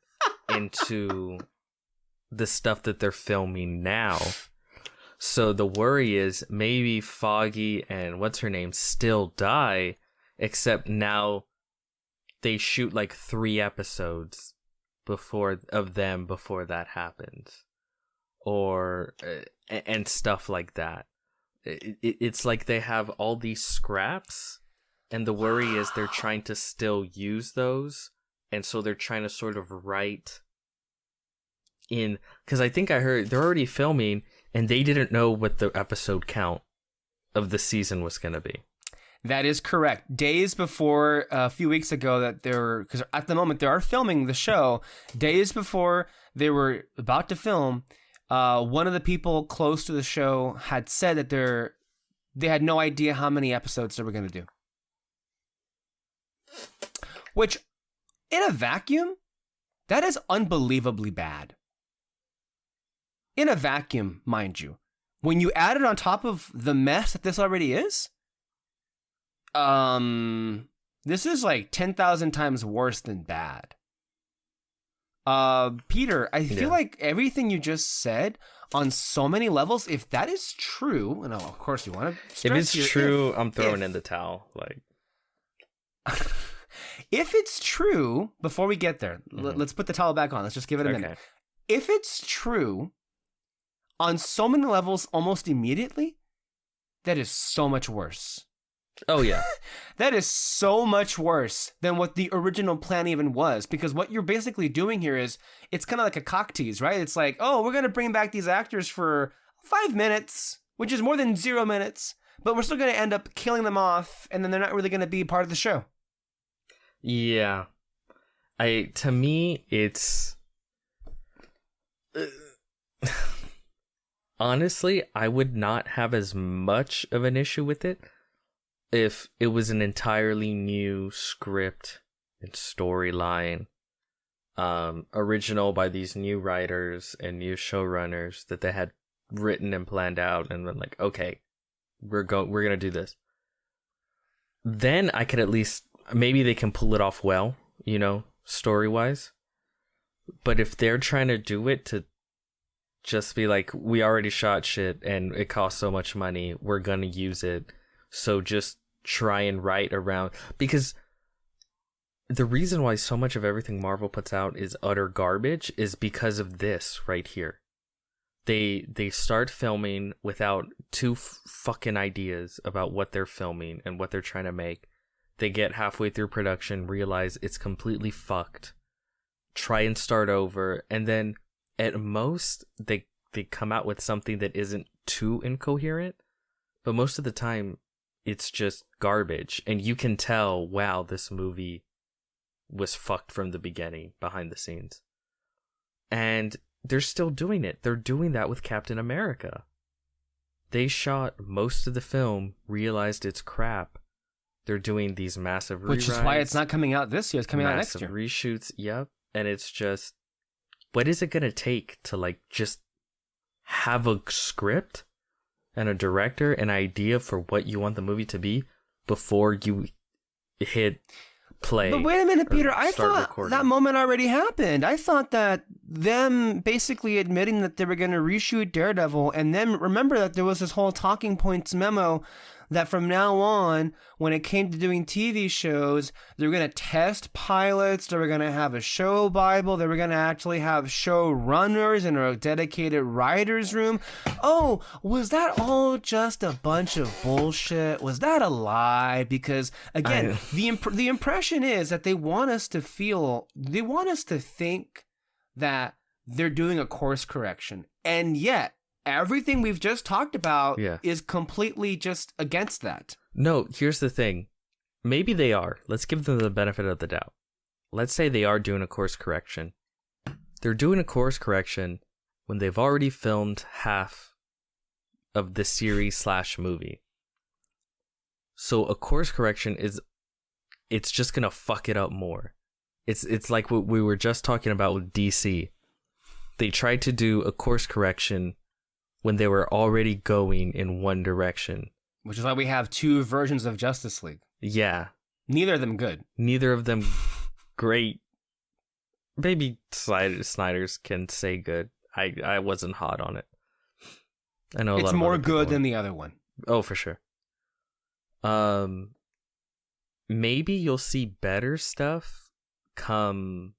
into the stuff that they're filming now. So the worry is maybe Foggy and what's her name still die, except now they shoot like 3 episodes before that happens. Or and stuff like that. It's like they have all these scraps, and the worry is they're trying to still use those, and so they're trying to sort of write in. Because I think I heard they're already filming, and they didn't know what the episode count of the season was going to be. That is correct. Days before, a few weeks ago, that they were, because at the moment they are filming the show, days before they were about to film. One of the people close to the show had said that they had no idea how many episodes they were going to do. Which, in a vacuum, that is unbelievably bad. In a vacuum, mind you. When you add it on top of the mess that this already is, this is like 10,000 times worse than bad. Peter, I feel like everything you just said on so many levels, if that is true, and of course you want to stress if it's true, I'm throwing in the towel. Like, if it's true, before we get there, let's put the towel back on. Let's just give it a minute. If it's true, on so many levels, almost immediately, that is so much worse. Oh, yeah. That is so much worse than what the original plan even was. Because what you're basically doing here is, it's kind of like a cock tease, right? It's like, oh, we're going to bring back these actors for 5 minutes. which is more than 0 minutes, but we're still going to end up killing them off, and then they're not really going to be part of the show. Yeah. To me, it's... Honestly, I would not have as much of an issue with it if it was an entirely new script and storyline, original by these new writers and new showrunners that they had written and planned out, and then like, okay, we're gonna do this. Then I could at least, maybe they can pull it off well, story wise. But if they're trying to do it to just be like, we already shot shit and it costs so much money, we're gonna use it, so just try and write around, because the reason why so much of everything Marvel puts out is utter garbage is because of this right here. They start filming without two fucking ideas about what they're filming and what they're trying to make. They get halfway through production, realize it's completely fucked, try and start over, and then at most they come out with something that isn't too incoherent, but most of the time it's just garbage, and you can tell, wow, this movie was fucked from the beginning behind the scenes. And they're still doing it. They're doing that with Captain America. They shot most of the film, realized it's crap. They're doing these massive rewrites. Which is why it's not coming out this year. It's coming out next year. Massive reshoots, yep. And it's just, what is it going to take to like just have a script and a director, an idea for what you want the movie to be before you hit play? But wait a minute, Peter. I thought that moment already happened. I thought that them basically admitting that they were going to reshoot Daredevil, and then remember that there was this whole talking points memo that from now on, when it came to doing TV shows, they were going to test pilots, they were going to have a show Bible, they were going to actually have show runners in a dedicated writer's room. Oh, was that all just a bunch of bullshit? Was that a lie? Because, again, the impression is that they want us to think that they're doing a course correction. And yet, everything we've just talked about is completely just against that. No, here's the thing. Maybe they are. Let's give them the benefit of the doubt. Let's say they are doing a course correction. They're doing a course correction when they've already filmed half of the series/movie. So a course correction it's just going to fuck it up more. It's like what we were just talking about with DC. They tried to do a course correction when they were already going in one direction. Which is why we have two versions of Justice League. Yeah. Neither of them good. Neither of them great. Maybe Snyder's can say good. I wasn't hot on it. I know it's more good than the other one. Oh, for sure. Maybe you'll see better stuff come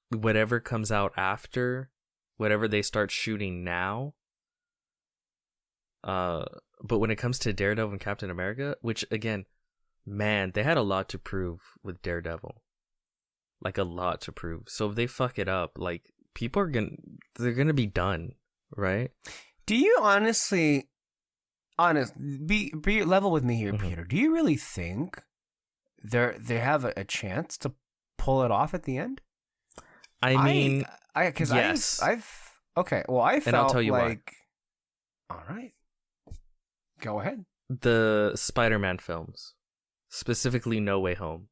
whatever comes out after, whatever they start shooting now. But when it comes to Daredevil and Captain America, which again, man, they had a lot to prove with Daredevil. Like a lot to prove. So if they fuck it up, like they're gonna be done, right? Do you be level with me here, Peter? Do you really think they have a chance to pull it off at the end? I mean, yes. I felt and I'll tell you like, why. All right. Go ahead. The Spider-Man films, specifically No Way Home.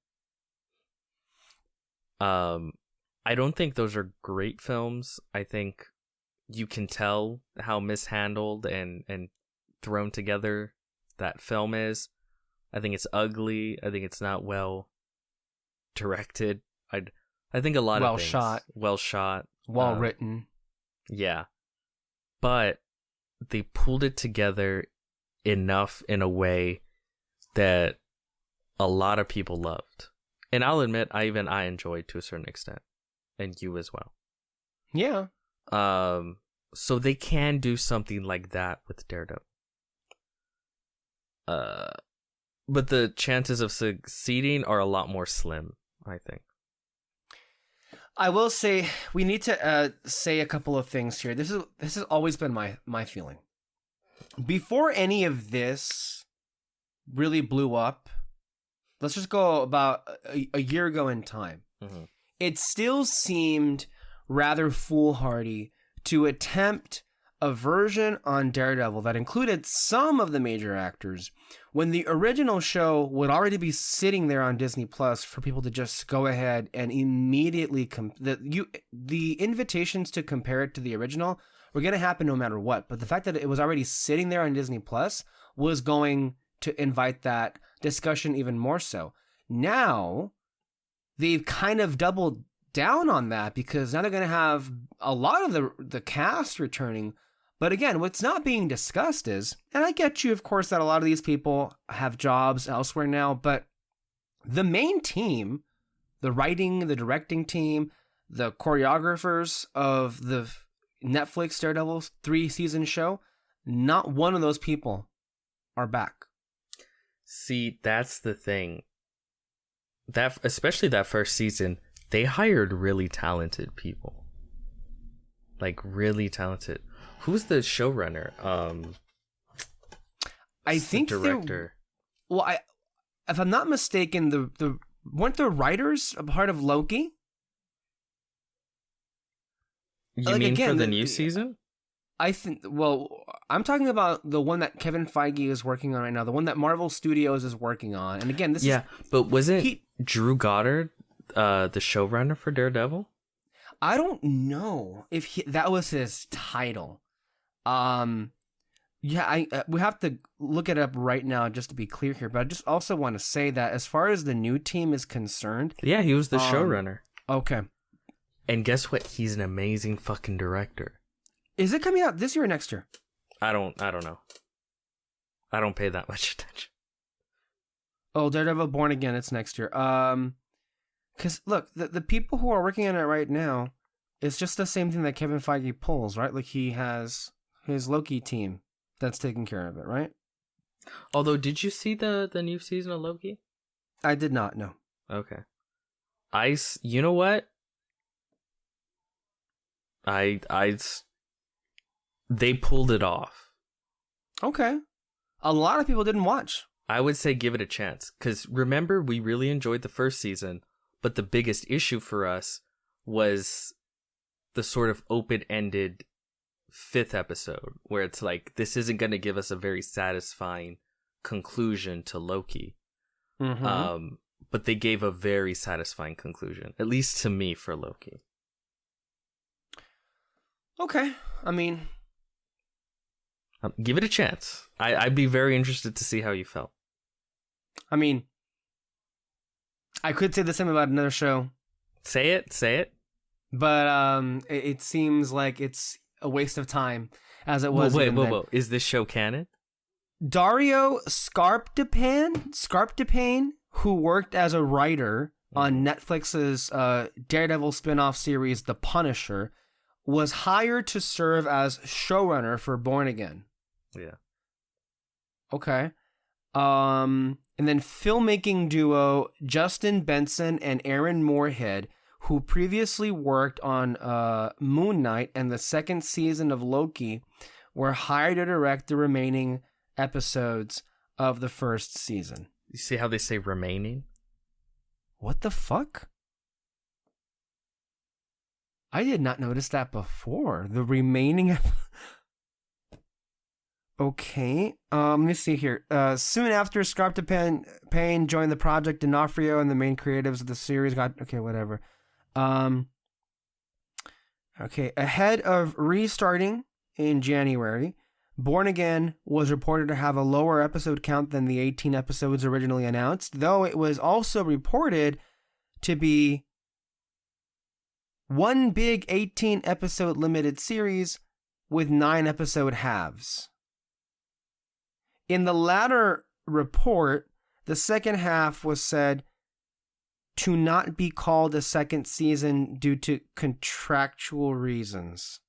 I don't think those are great films. I think you can tell how mishandled and thrown together that film is. I think it's ugly. I think it's not well directed. I think a lot of things. Well shot. Well written. Yeah. But they pulled it together enough in a way that a lot of people loved. And I'll admit, I enjoyed to a certain extent. And you as well. Yeah. So they can do something like that with Daredevil. But the chances of succeeding are a lot more slim, I think. I will say we need to say a couple of things here. This has always been my feeling. before any of this really blew up, let's just go about a year ago in time. Mm-hmm. It still seemed rather foolhardy to attempt a version on Daredevil that included some of the major actors when the original show would already be sitting there on Disney Plus for people to just go ahead and immediately the invitations to compare it to the original were going to happen no matter what. But the fact that it was already sitting there on Disney Plus was going to invite that discussion even more so. Now they've kind of doubled down on that because now they're going to have a lot of the cast returning. But again, what's not being discussed is, and I get you, of course, that a lot of these people have jobs elsewhere now, but the main team, the writing, the directing team, the choreographers of the Netflix Daredevil 3-season show, not one of those people are back. See, that's the thing. That, especially that first season, they hired really talented people. Like, really talented. Who's the showrunner? I think the director. Well, if I'm not mistaken, weren't the writers a part of Loki? You mean again, for the new season? I think. Well, I'm talking about the one that Kevin Feige is working on right now, the one that Marvel Studios is working on. And again, this is but wasn't Drew Goddard the showrunner for Daredevil? I don't know if that was his title. We have to look it up right now just to be clear here. But I just also want to say that as far as the new team is concerned, yeah, he was the showrunner. Okay. And guess what? He's an amazing fucking director. Is it coming out this year or next year? I don't know. I don't pay that much attention. Oh, Daredevil Born Again, it's next year. Because look, the people who are working on it right now, it's just the same thing that Kevin Feige pulls, right? Like he has his Loki team that's taking care of it, right? Although, did you see the new season of Loki? I did not, no. Okay. You know what? They pulled it off. Okay. A lot of people didn't watch. I would say give it a chance. Because remember, we really enjoyed the first season, but the biggest issue for us was the sort of open-ended 5th episode, where it's like, this isn't going to give us a very satisfying conclusion to Loki. Mm-hmm. But they gave a very satisfying conclusion, at least to me, for Loki. Okay. I mean, give it a chance. I'd be very interested to see how you felt. I mean, I could say the same about another show. Say it. But it seems like it's a waste of time, as it was. Wait. Is this show canon? Dario Scarpdepane, who worked as a writer on Netflix's Daredevil spin-off series The Punisher, was hired to serve as showrunner for Born Again. Yeah. Okay. And then filmmaking duo Justin Benson and Aaron Moorhead, who previously worked on Moon Knight and the 2nd season of Loki, were hired to direct the remaining episodes of the 1st season. You see how they say remaining? What the fuck? I did not notice that before. The remaining... Okay. Let me see here. Soon after Scarpdepane joined the project, D'Onofrio and the main creatives of the series got... Okay, whatever. Okay. Ahead of restarting in January, Born Again was reported to have a lower episode count than the 18 episodes originally announced, though it was also reported to be one big 18-episode limited series with 9-episode halves. In the latter report, the second half was said to not be called a 2nd season due to contractual reasons.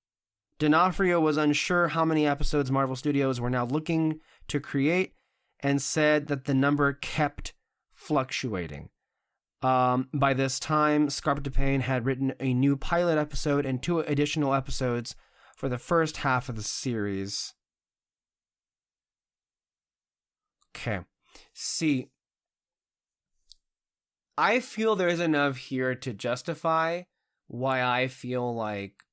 D'Onofrio was unsure how many episodes Marvel Studios were now looking to create and said that the number kept fluctuating. By this time, Scarpdepane had written a new pilot episode and 2 additional episodes for the first half of the series. Okay. See, I feel there's enough here to justify why I feel like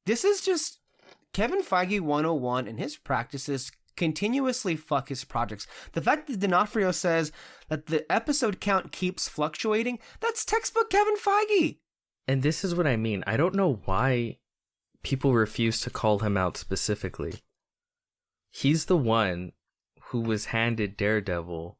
this is just Kevin Feige 101, and his practices continuously fuck his projects. The fact that D'Onofrio says that the episode count keeps fluctuating, that's textbook Kevin Feige. And this is what I mean. I don't know why people refuse to call him out specifically. He's the one who was handed Daredevil,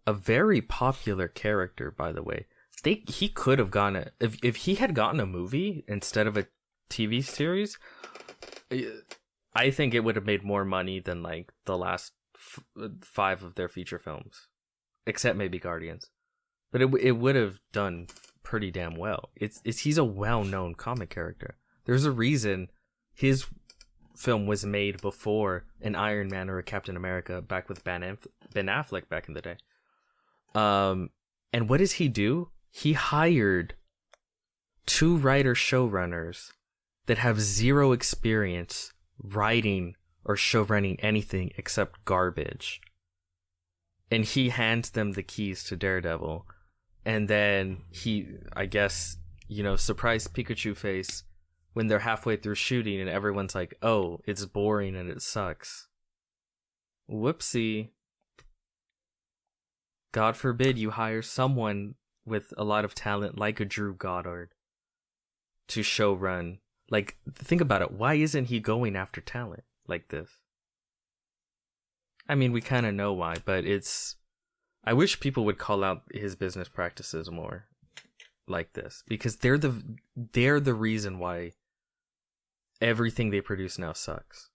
a very popular character, by the way. He could have gotten if he had gotten a movie instead of a TV series, I think it would have made more money than like the last 5 of their feature films, except maybe Guardians. But it would have done pretty damn well. He's a well-known comic character. There's a reason his film was made before an Iron Man or a Captain America, back with Ben Affleck back in the day. And what does he do? He hired 2 writer-showrunners that have 0 experience writing or showrunning anything except garbage. And he hands them the keys to Daredevil. And then he, I guess, surprise Pikachu face when they're halfway through shooting and everyone's like, oh, it's boring and it sucks. Whoopsie. God forbid you hire someone with a lot of talent like a Drew Goddard to showrun. Like, think about it. Why isn't he going after talent like this? I mean, we kind of know why, but I wish people would call out his business practices more like this, because they're the reason why everything they produce now sucks.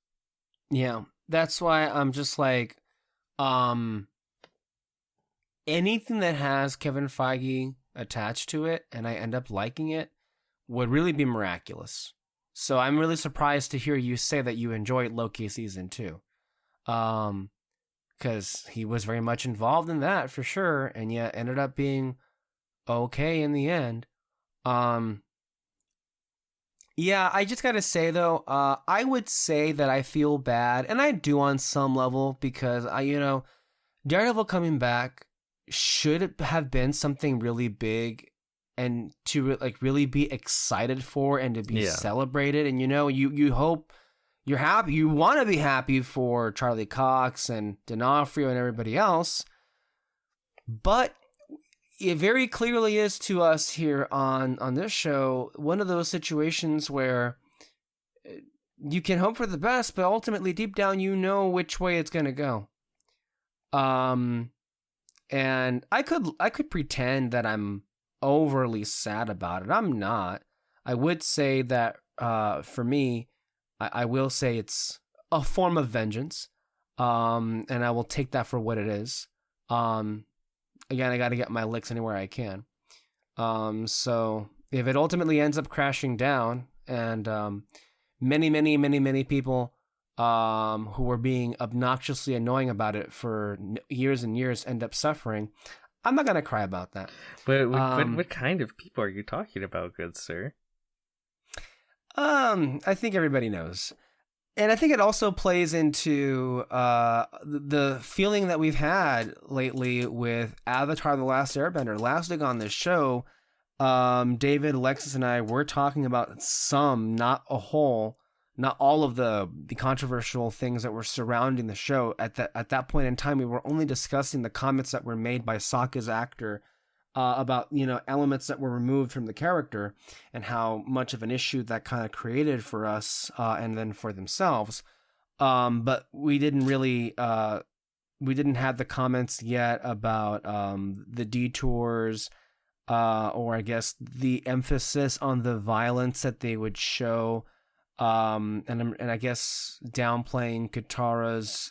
Yeah, that's why I'm just like, anything that has Kevin Feige attached to it and I end up liking it would really be miraculous. So I'm really surprised to hear you say that you enjoyed Loki season 2. Because he was very much involved in that for sure, and yet ended up being okay in the end. Yeah, I just gotta say though, I would say that I feel bad, and I do on some level, because Daredevil coming back should have been something really big and to really be excited for and to be celebrated. And you hope, you're happy, you want to be happy for Charlie Cox and D'Onofrio and everybody else, but it very clearly is to us here on this show one of those situations where you can hope for the best, but ultimately deep down which way it's going to go. And I could pretend that I'm overly sad about it. I'm not. I would say that for me, I will say it's a form of vengeance, and I will take that for what it is. Again, I got to get my licks anywhere I can. So if it ultimately ends up crashing down, and many people who were being obnoxiously annoying about it for years and years end up suffering, I'm not gonna cry about that. But what kind of people are you talking about, good sir? I think everybody knows. And I think it also plays into the feeling that we've had lately with Avatar: The Last Airbender. Last week on this show, David, Alexis, and I were talking about some, not a whole, not all of the controversial things that were surrounding the show. At that point in time, we were only discussing the comments that were made by Sokka's actor about elements that were removed from the character and how much of an issue that kind of created for us and then for themselves. But we didn't really we didn't have the comments yet about the detours or I guess the emphasis on the violence that they would show. And I guess downplaying Katara's,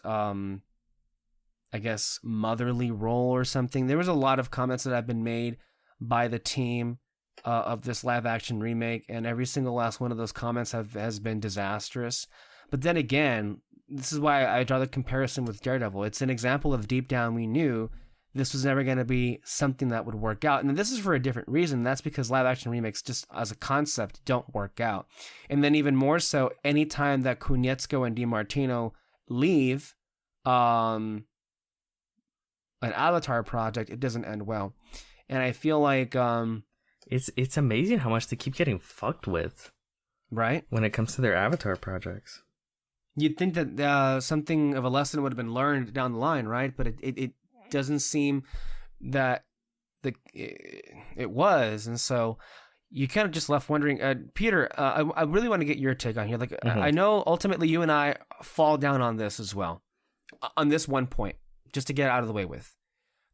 I guess, motherly role or something. There was a lot of comments that have been made by the team of this live action remake, and every single last one of those comments has been disastrous. But then again, this is why I draw the comparison with Daredevil. It's an example of deep down we knew this was never going to be something that would work out. And this is for a different reason. That's because live action remakes, just as a concept, don't work out. And then even more so, anytime that Konietzko and DiMartino leave an Avatar project, it doesn't end well. And I feel like it's amazing how much they keep getting fucked with, right? when it comes to their Avatar projects. You'd think that something of a lesson would have been learned down the line, right? But it doesn't seem that it was, and so you kind of just left wondering. Peter, I really want to get your take on here. Like, I know ultimately you and I fall down on this as well, on this one point, just to get out of the way with.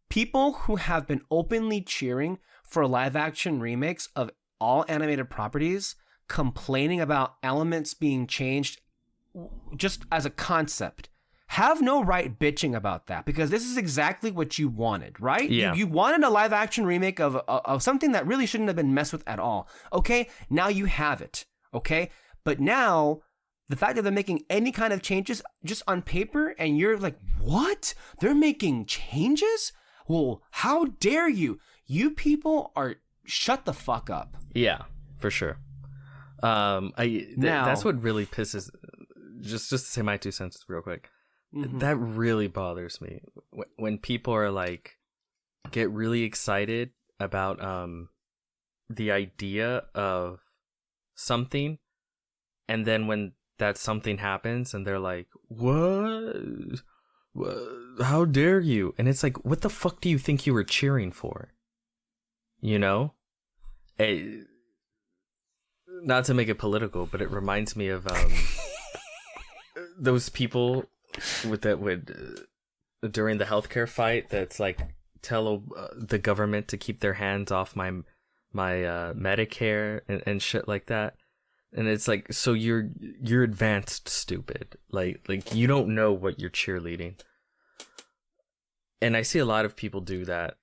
People who have been openly cheering for live-action remakes of all animated properties, complaining about elements being changed just as a concept, have no right bitching about that, because this is exactly what you wanted, right? Yeah. You wanted a live-action remake of something that really shouldn't have been messed with at all. Okay, now you have it, okay? But now, the fact that they're making any kind of changes just on paper, and you're like, what? They're making changes? Well, how dare you? You people are... Shut the fuck up. Yeah, for sure. That's what really pisses... Just to say my 2 cents real quick. Mm-hmm. That really bothers me. When people are like... get really excited about the idea of something, and then when that something happens and they're like, what? How dare you? And it's like, what the fuck do you think you were cheering for? You know? Not to make it political, but it reminds me of those people during the healthcare fight that's like, tell the government to keep their hands off my Medicare and shit like that. And it's like, so you're advanced stupid. Like you don't know what you're cheerleading. And I see a lot of people do that.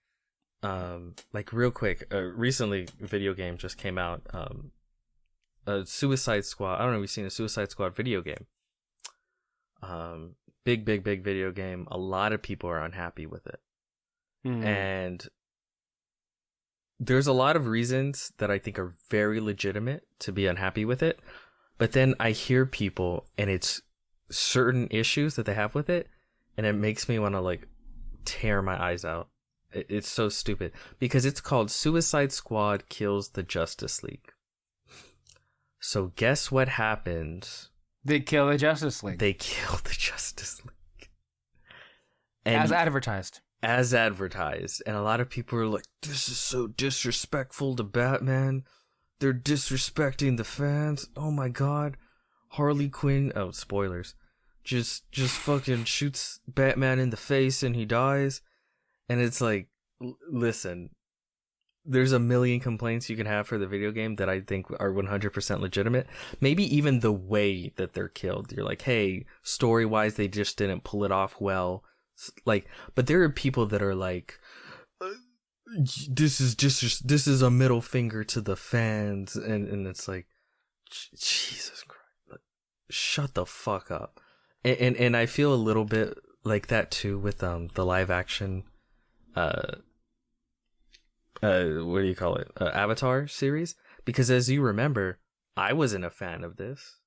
Like real quick, recently a video game just came out. A Suicide Squad. I don't know if you've seen a Suicide Squad video game. Big video game. A lot of people are unhappy with it. Mm-hmm. And there's a lot of reasons that I think are very legitimate to be unhappy with it. But then I hear people, and it's certain issues that they have with it, and it makes me want to like tear my eyes out. It's so stupid, because it's called Suicide Squad Kills the Justice League. So guess what happens? They kill the Justice League. They kill the Justice League. And as advertised. And a lot of people are like, this is so disrespectful to Batman. They're disrespecting the fans. Oh my god. Harley Quinn, oh, spoilers, just fucking shoots Batman in the face and he dies. And it's like, listen, there's a million complaints you can have for the video game that I think are 100% legitimate. Maybe even the way that they're killed. You're like, hey, story-wise, they just didn't pull it off well. Like, but there are people that are like, this is a middle finger to the fans, and it's like, Jesus Christ, like, shut the fuck up. And I feel a little bit like that too with the live action what do you call it, Avatar series, because as you remember, I wasn't a fan of this.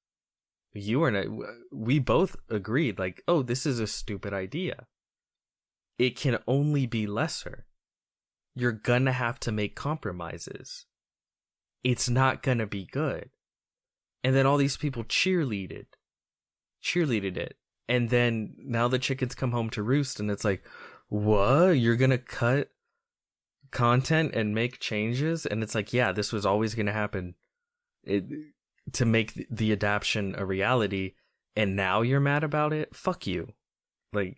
You weren't. We both agreed like, oh, this is a stupid idea. It can only be lesser. You're gonna have to make compromises. It's not gonna be good. And then all these people cheerleaded it. And then now the chickens come home to roost, and it's like, what? You're gonna cut content and make changes? And it's like, yeah, this was always gonna happen. To make the adaptation a reality, and now you're mad about it? Fuck you. Like,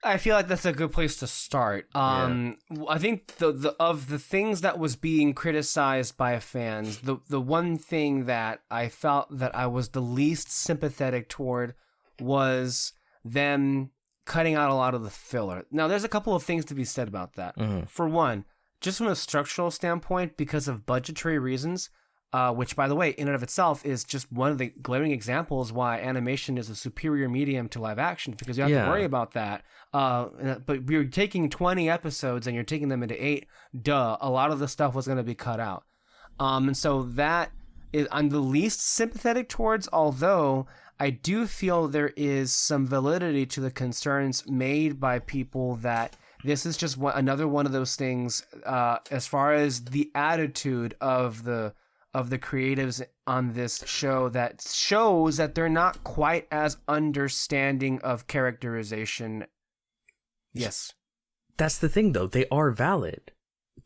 I feel like that's a good place to start. I think of the things that was being criticized by fans, the one thing that I felt that I was the least sympathetic toward was them cutting out a lot of the filler. Now, there's a couple of things to be said about that. Mm-hmm. For one, just from a structural standpoint, because of budgetary reasons, which, by the way, in and of itself is just one of the glaring examples why animation is a superior medium to live action, because you have to worry about that. But you're taking 20 episodes and you're taking them into 8. A lot of the stuff was going to be cut out. And so that I'm the least sympathetic towards, although I do feel there is some validity to the concerns made by people that this is just another one of those things as far as the attitude of the creatives on this show that shows that they're not quite as understanding of characterization. Yes. That's the thing, though. They are valid.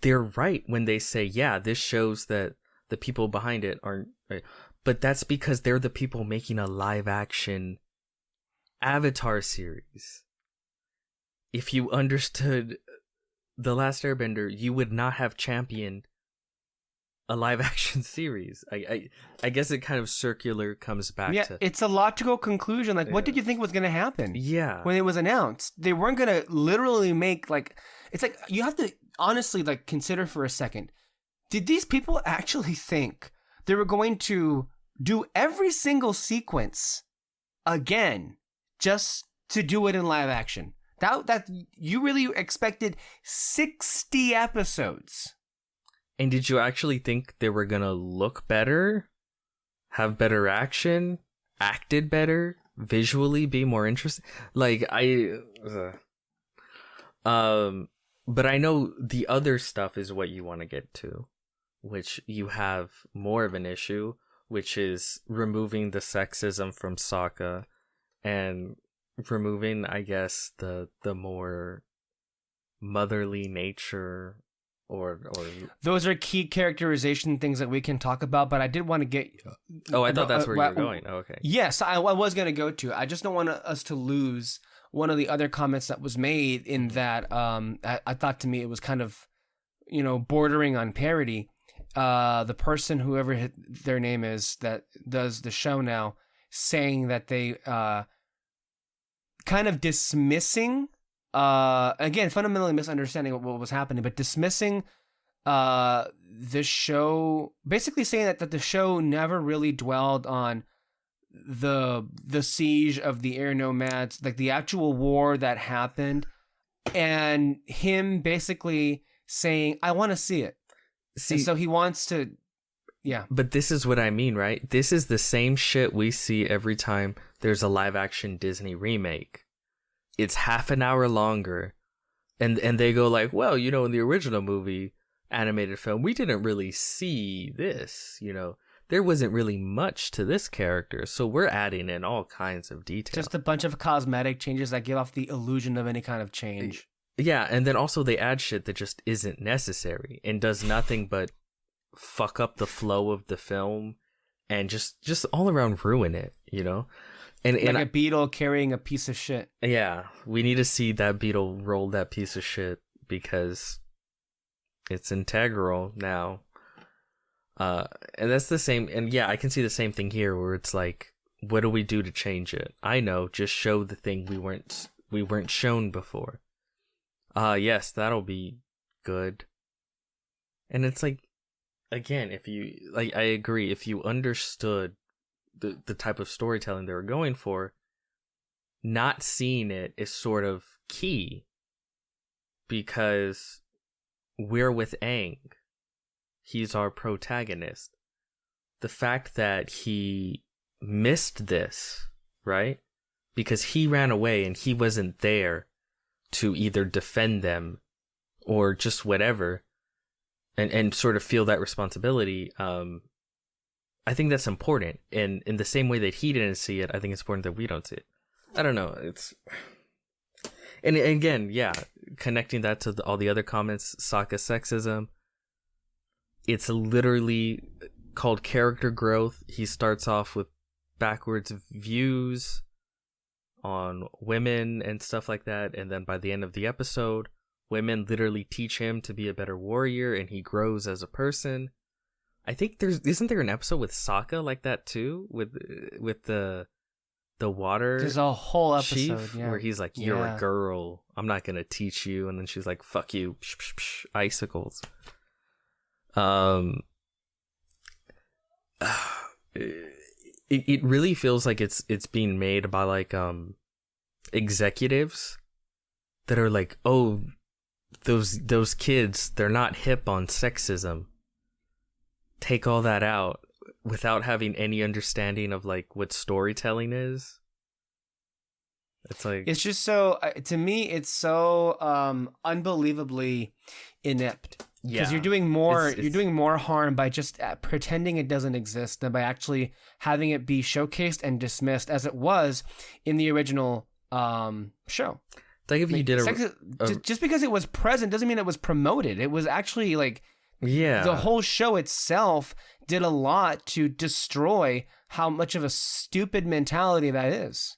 They're right when they say, yeah, this shows that the people behind it aren't right. But that's because they're the people making a live action Avatar series. If you understood The Last Airbender, you would not have championed a live action series. I guess it kind of circular comes back to... it's a logical conclusion. Like, what did you think was going to happen? Yeah. When it was announced, they weren't going to literally make, like... It's like, you have to honestly, like, consider for a second. Did these people actually think they were going to do every single sequence again just to do it in live action? That you really expected 60 episodes. And did you actually think they were gonna look better, have better action, acted better, visually be more interesting? Like, but I know the other stuff is what you want to get to, which you have more of an issue, which is removing the sexism from Sokka and removing, I guess, the more motherly nature or those are key characterization things that we can talk about, but I did want to get... Oh, I thought that's where you were going. Oh, okay. Yes, I was going to go to. I just don't want us to lose one of the other comments that was made in that I thought to me it was kind of, bordering on parody. The person, whoever their name is, that does the show now, saying that they kind of dismissing, again, fundamentally misunderstanding what was happening, but dismissing the show, basically saying that the show never really dwelled on the siege of the air nomads, like the actual war that happened, and him basically saying, I want to see it. See, and so he wants to, yeah. But this is what I mean, right? This is the same shit we see every time there's a live action Disney remake. It's half an hour longer, and they go like, well, in the original movie, animated film, we didn't really see this, there wasn't really much to this character, so we're adding in all kinds of detail. Just a bunch of cosmetic changes that give off the illusion of any kind of change. Yeah, and then also they add shit that just isn't necessary and does nothing but fuck up the flow of the film and just all around ruin it, And like a beetle carrying a piece of shit. Yeah, we need to see that beetle roll that piece of shit because it's integral now. And that's the same, and yeah, I can see the same thing here where it's like, what do we do to change it? I know, just show the thing we weren't shown before. Yes, that'll be good. And it's like, again, if you, like, I agree, if you understood the type of storytelling they were going for, not seeing it is sort of key because we're with Aang. He's our protagonist. The fact that he missed this, right? Because he ran away and he wasn't there to either defend them or just whatever and sort of feel that responsibility. I think that's important. And in the same way that he didn't see it, I think it's important that we don't see it. I don't know. And again, yeah, connecting that to all the other comments, Sokka sexism, it's literally called character growth. He starts off with backwards views on women and stuff like that, and then by the end of the episode, women literally teach him to be a better warrior, and he grows as a person. I think isn't there an episode with Sokka like that too, with the water. There's a whole episode, chief, yeah, where he's like, "You're a girl. I'm not gonna teach you," and then she's like, "Fuck you, psh, psh, psh, icicles." It really feels like it's being made by like executives that are like, oh, those kids, they're not hip on sexism. Take all that out. without having any understanding of like what storytelling is. It's like it's just so to me it's so unbelievably inept. Because you're doing more harm by just pretending it doesn't exist than by actually having it be showcased and dismissed as it was in the original show. Like if you did just because it was present doesn't mean it was promoted. It was actually like the whole show itself did a lot to destroy how much of a stupid mentality that is.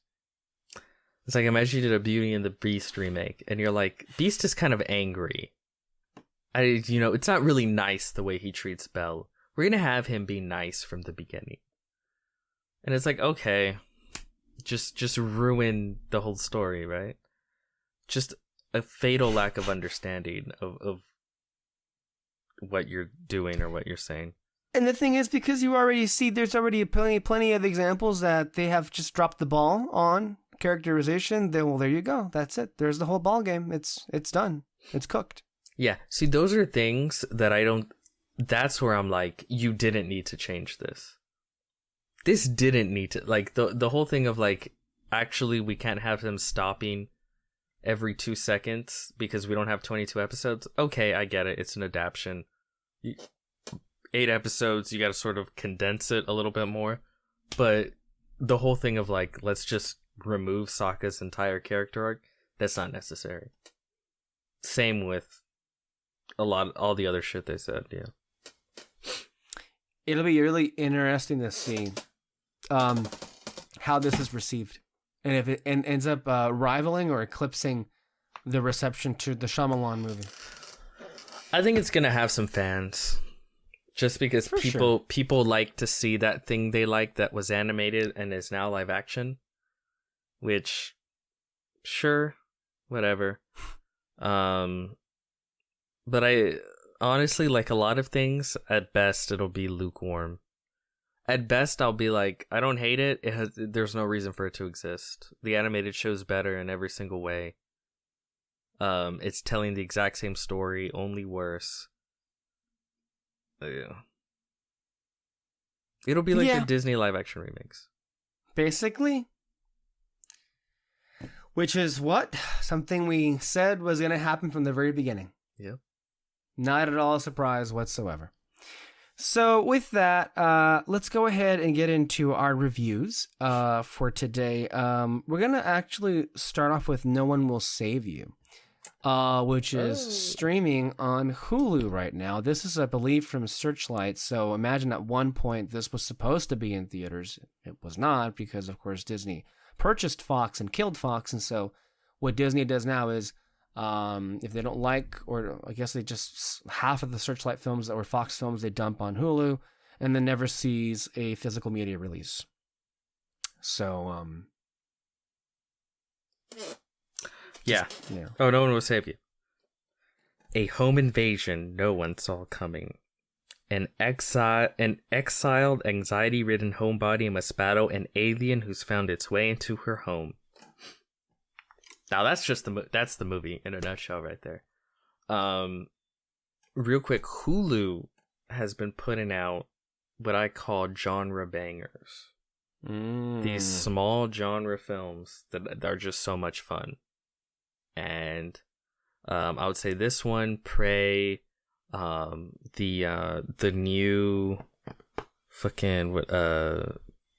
It's like imagine you did a Beauty and the Beast remake, and you're like, Beast is kind of angry. It's not really nice the way he treats Belle. We're gonna have him be nice from the beginning, and it's like, okay, just ruin the whole story, right? Just a fatal lack of understanding of what you're doing or what you're saying. And the thing is, because you already see, there's already plenty of examples that they have just dropped the ball on characterization. Then, well, there you go. That's it. There's the whole ball game. It's done. It's cooked. Yeah. See, those are things that I don't. That's where I'm like, you didn't need to change this. This didn't need to, like, the whole thing of like, actually, we can't have them stopping every 2 seconds because we don't have 22 episodes. Okay, I get it. It's an adaptation. 8 episodes, you got to sort of condense it a little bit more. But the whole thing of like, let's just remove Sokka's entire character arc, that's not necessary. Same with all the other shit they said. Yeah, it'll be really interesting to see how this is received, and if it ends up rivaling or eclipsing the reception to the Shyamalan movie. I think it's gonna have some fans, just because people like to see that thing they like that was animated and is now live action. Which, sure, whatever. But I honestly, like a lot of things, at best it'll be lukewarm. At best, I'll be like, I don't hate it. There's no reason for it to exist. The animated show's better in every single way. It's telling the exact same story, only worse. Yeah. It'll be like the Disney live action remakes. Basically. Which is what? Something we said was going to happen from the very beginning. Yep. Not at all a surprise whatsoever. So with that, let's go ahead and get into our reviews for today. We're going to actually start off with No One Will Save You, which is streaming on Hulu right now. This is, I believe, from Searchlight. So imagine at one point this was supposed to be in theaters. It was not because, of course, Disney purchased Fox and killed Fox. And so what Disney does now is if they don't like, or I guess they just, half of the Searchlight films that were Fox films, they dump on Hulu and then never sees a physical media release. So, yeah. Oh, No One Will Save You. A home invasion no one saw coming. An exiled, anxiety-ridden homebody must battle an alien who's found its way into her home. Now that's just that's the movie in a nutshell right there. Real quick, Hulu has been putting out what I call genre bangers. These small genre films that are just so much fun. And I would say this one, Prey, the new fucking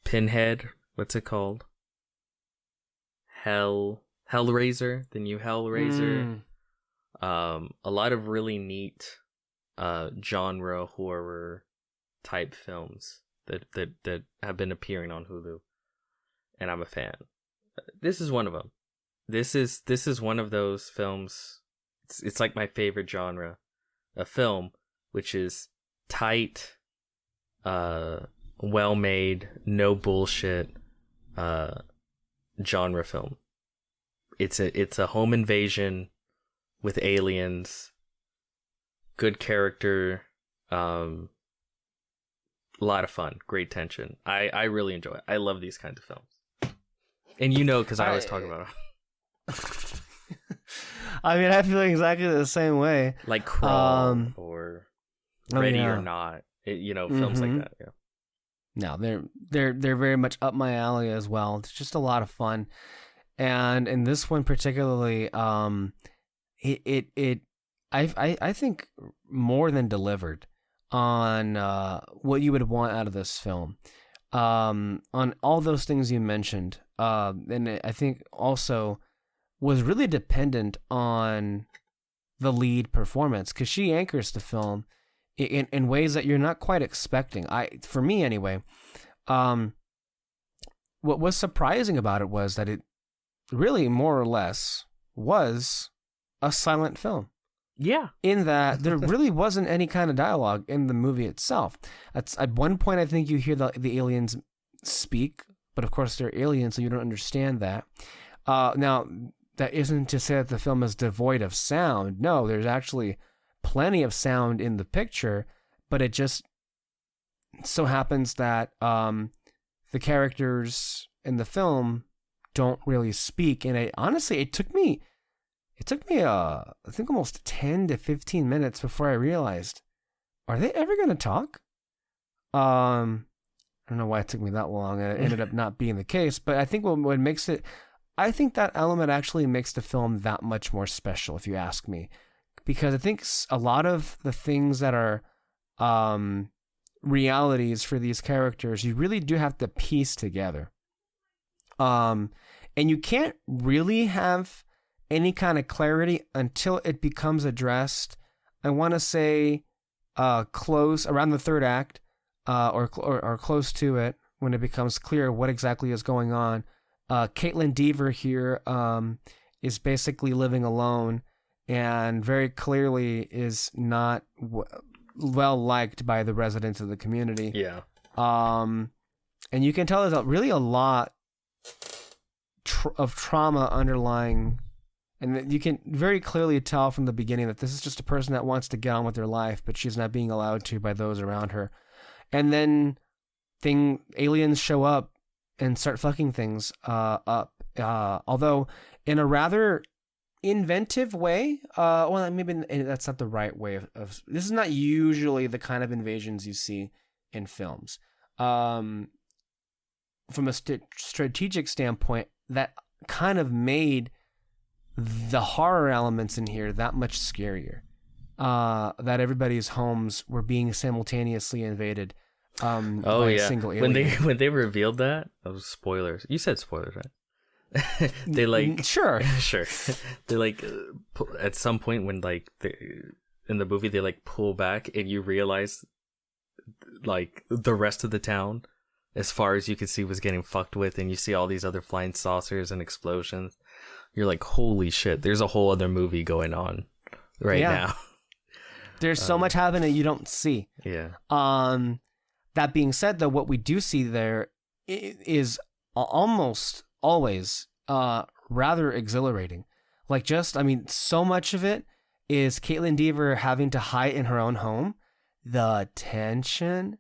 Pinhead, what's it called? Hellraiser, the new Hellraiser. A lot of really neat genre horror type films that have been appearing on Hulu, and I'm a fan. This is one of them. This is one of those films. It's like my favorite genre, a film which is tight, well made, no bullshit, genre film. It's a home invasion with aliens, good character, a lot of fun, great tension. I really enjoy it. I love these kinds of films, and because I always talk about them. I mean, I feel exactly the same way. Like Crawl or Ready or Not, films like that. Yeah. No, they're very much up my alley as well. It's just a lot of fun, and in this one particularly, I think more than delivered on what you would want out of this film, on all those things you mentioned, and I think also was really dependent on the lead performance because she anchors the film in ways that you're not quite expecting. For me anyway, what was surprising about it was that it really more or less was a silent film. Yeah. In that there really wasn't any kind of dialogue in the movie itself. At one point, I think you hear the aliens speak, but of course they're aliens, so you don't understand that. Now, that isn't to say that the film is devoid of sound. No, there's actually plenty of sound in the picture, but it just so happens that the characters in the film don't really speak. And honestly, it took me I think almost 10 to 15 minutes before I realized, are they ever going to talk? I don't know why it took me that long, and it ended up not being the case, but I think what makes it, I think that element actually makes the film that much more special, if you ask me. Because I think a lot of the things that are realities for these characters, you really do have to piece together. And you can't really have any kind of clarity until it becomes addressed, I want to say, close around the third act, or close to it, when it becomes clear what exactly is going on. Caitlin Dever here is basically living alone, and very clearly is not well liked by the residents of the community. Yeah. And you can tell there's really a lot of trauma underlying, and you can very clearly tell from the beginning that this is just a person that wants to get on with their life, but she's not being allowed to by those around her. And then aliens show up and start fucking things up. Although in a rather inventive way. Well, maybe that's not the right way of. This is not usually the kind of invasions you see in films. From a strategic standpoint, that kind of made the horror elements in here that much scarier. That everybody's homes were being simultaneously invaded. By a single alien. When they revealed that was spoilers. You said spoilers, right? They like sure. They like at some point when like in the movie they like pull back and you realize like the rest of the town, as far as you could see, was getting fucked with, and you see all these other flying saucers and explosions. You're like, holy shit! There's a whole other movie going on now. There's so much happening you don't see. Yeah. That being said, though, what we do see there is almost always rather exhilarating. Like, so much of it is Caitlin Dever having to hide in her own home, the tension,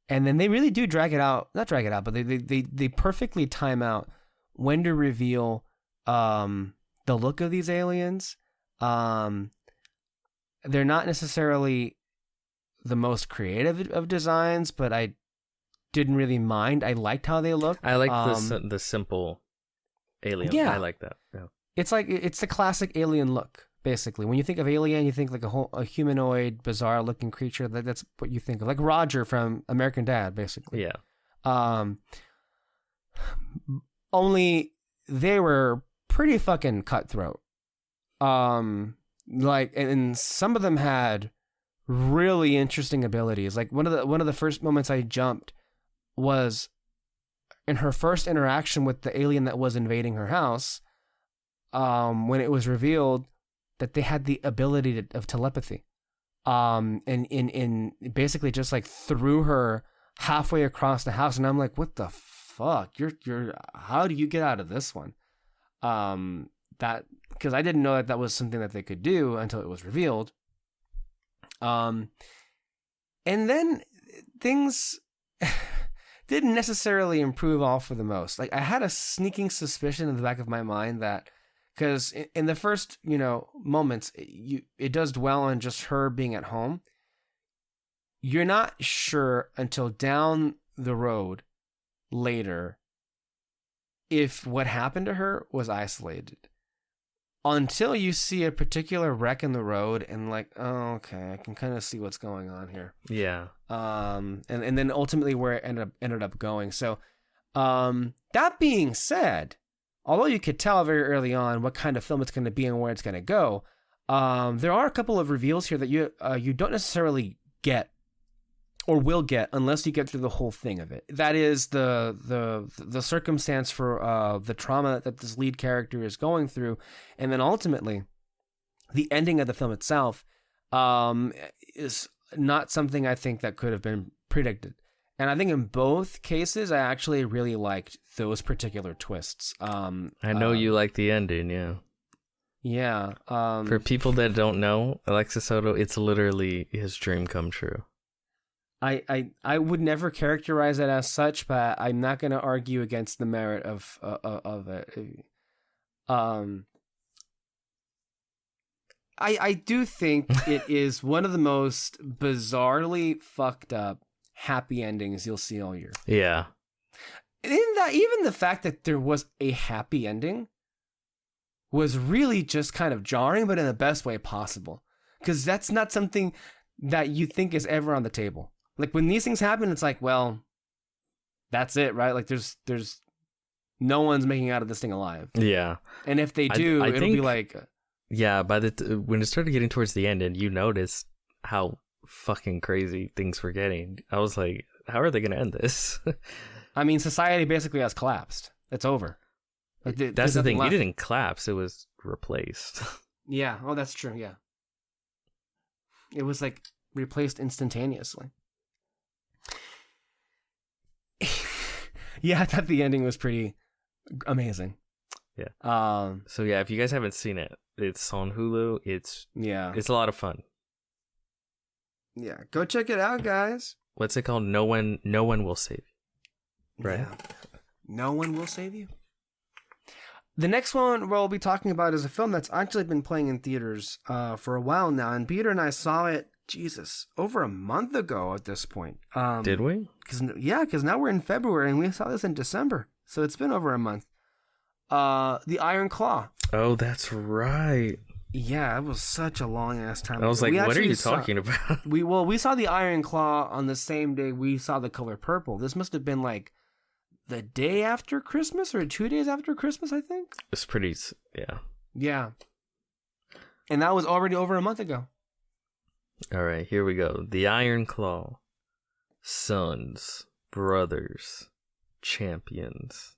and then they really do not drag it out, but they perfectly time out when to reveal the look of these aliens. They're not necessarily the most creative of designs, but I didn't really mind. I liked how they looked. I like the simple alien. Yeah. I like that. Yeah. It's the classic alien look, basically. When you think of alien, you think like a humanoid, bizarre looking creature. That's what you think of, like Roger from American Dad, basically. Yeah. Only they were pretty fucking cutthroat. And some of them had really interesting abilities. Like one of the first moments I jumped was in her first interaction with the alien that was invading her house, when it was revealed that they had the ability of telepathy, and in basically just like threw her halfway across the house, and I'm like, what the fuck? You're how do you get out of this one? That because I didn't know that was something that they could do until it was revealed. And then things didn't necessarily improve all for the most. Like, I had a sneaking suspicion in the back of my mind that, because in the first, moments, it does dwell on just her being at home. You're not sure until down the road later if what happened to her was isolated. Until you see a particular wreck in the road and like, oh, okay, I can kind of see what's going on here. Yeah. And then ultimately where it ended up going. So, that being said, although you could tell very early on what kind of film it's going to be and where it's going to go, there are a couple of reveals here that you don't necessarily get or will get unless you get through the whole thing of it. That is the circumstance for the trauma that this lead character is going through, and then ultimately the ending of the film itself is not something I think that could have been predicted. And I think in both cases, I actually really liked those particular twists. I know you like the ending, yeah. Yeah. For people that don't know, Alexis Soto, it's literally his dream come true. I would never characterize it as such, but I'm not going to argue against the merit of it. I do think it is one of the most bizarrely fucked up happy endings you'll see all year. Yeah. Even the fact that there was a happy ending was really just kind of jarring, but in the best way possible. Because that's not something that you think is ever on the table. Like when these things happen, it's like, well, that's it, right? Like there's no one's making out of this thing alive. Yeah. And if they do, it'll be like... Yeah, when it started getting towards the end and you noticed how fucking crazy things were getting, I was like, how are they going to end this? I mean, society basically has collapsed. It's over. Like, that's the thing. It didn't collapse. It was replaced. Yeah. Oh, that's true. Yeah. It was like replaced instantaneously. Yeah, I thought the ending was pretty amazing. Yeah. So yeah, if you guys haven't seen it, it's on Hulu. It's a lot of fun. Yeah, go check it out, guys. What's it called? No one will save you. Right? Yeah. No one will save you. The next one we'll be talking about is a film that's actually been playing in theaters for a while now, and Peter and I saw it, over a month ago at this point. Did we? Because now we're in February, and we saw this in December, so it's been over a month. The Iron Claw. Oh, that's right. Yeah, it was such a long ass time. I was like, what are you talking about? We saw the Iron Claw on the same day we saw The Color Purple. This must have been like the day after Christmas or 2 days after Christmas, I think. It's pretty, yeah. Yeah. And that was already over a month ago. All right, here we go. The Iron Claw. Sons, brothers, champions.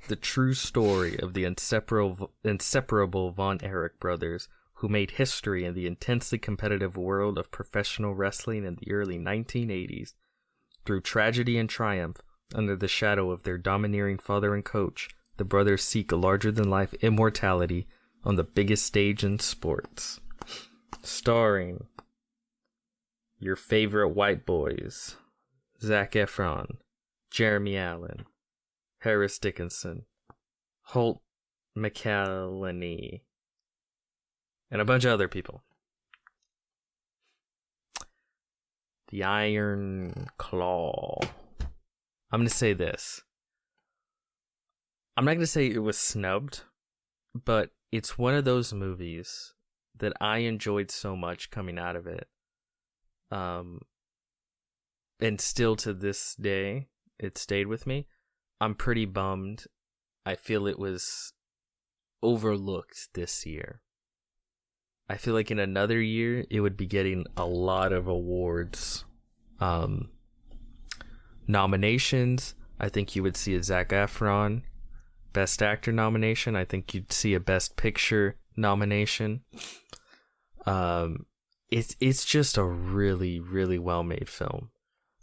The true story of the inseparable Von Erich brothers who made history in the intensely competitive world of professional wrestling in the early 1980s. Through tragedy and triumph, under the shadow of their domineering father and coach, the brothers seek a larger-than-life immortality on the biggest stage in sports. Starring your favorite white boys, Zac Efron, Jeremy Allen, Harris Dickinson, Holt McCallany, and a bunch of other people. The Iron Claw. I'm going to say this. I'm not going to say it was snubbed, but it's one of those movies that I enjoyed so much coming out of it. And still to this day, it stayed with me. I'm pretty bummed. I feel it was overlooked this year. I feel like in another year, it would be getting a lot of awards. Nominations. I think you would see a Zac Efron Best Actor nomination. I think you'd see a Best Picture nomination. It's just a really, really well-made film.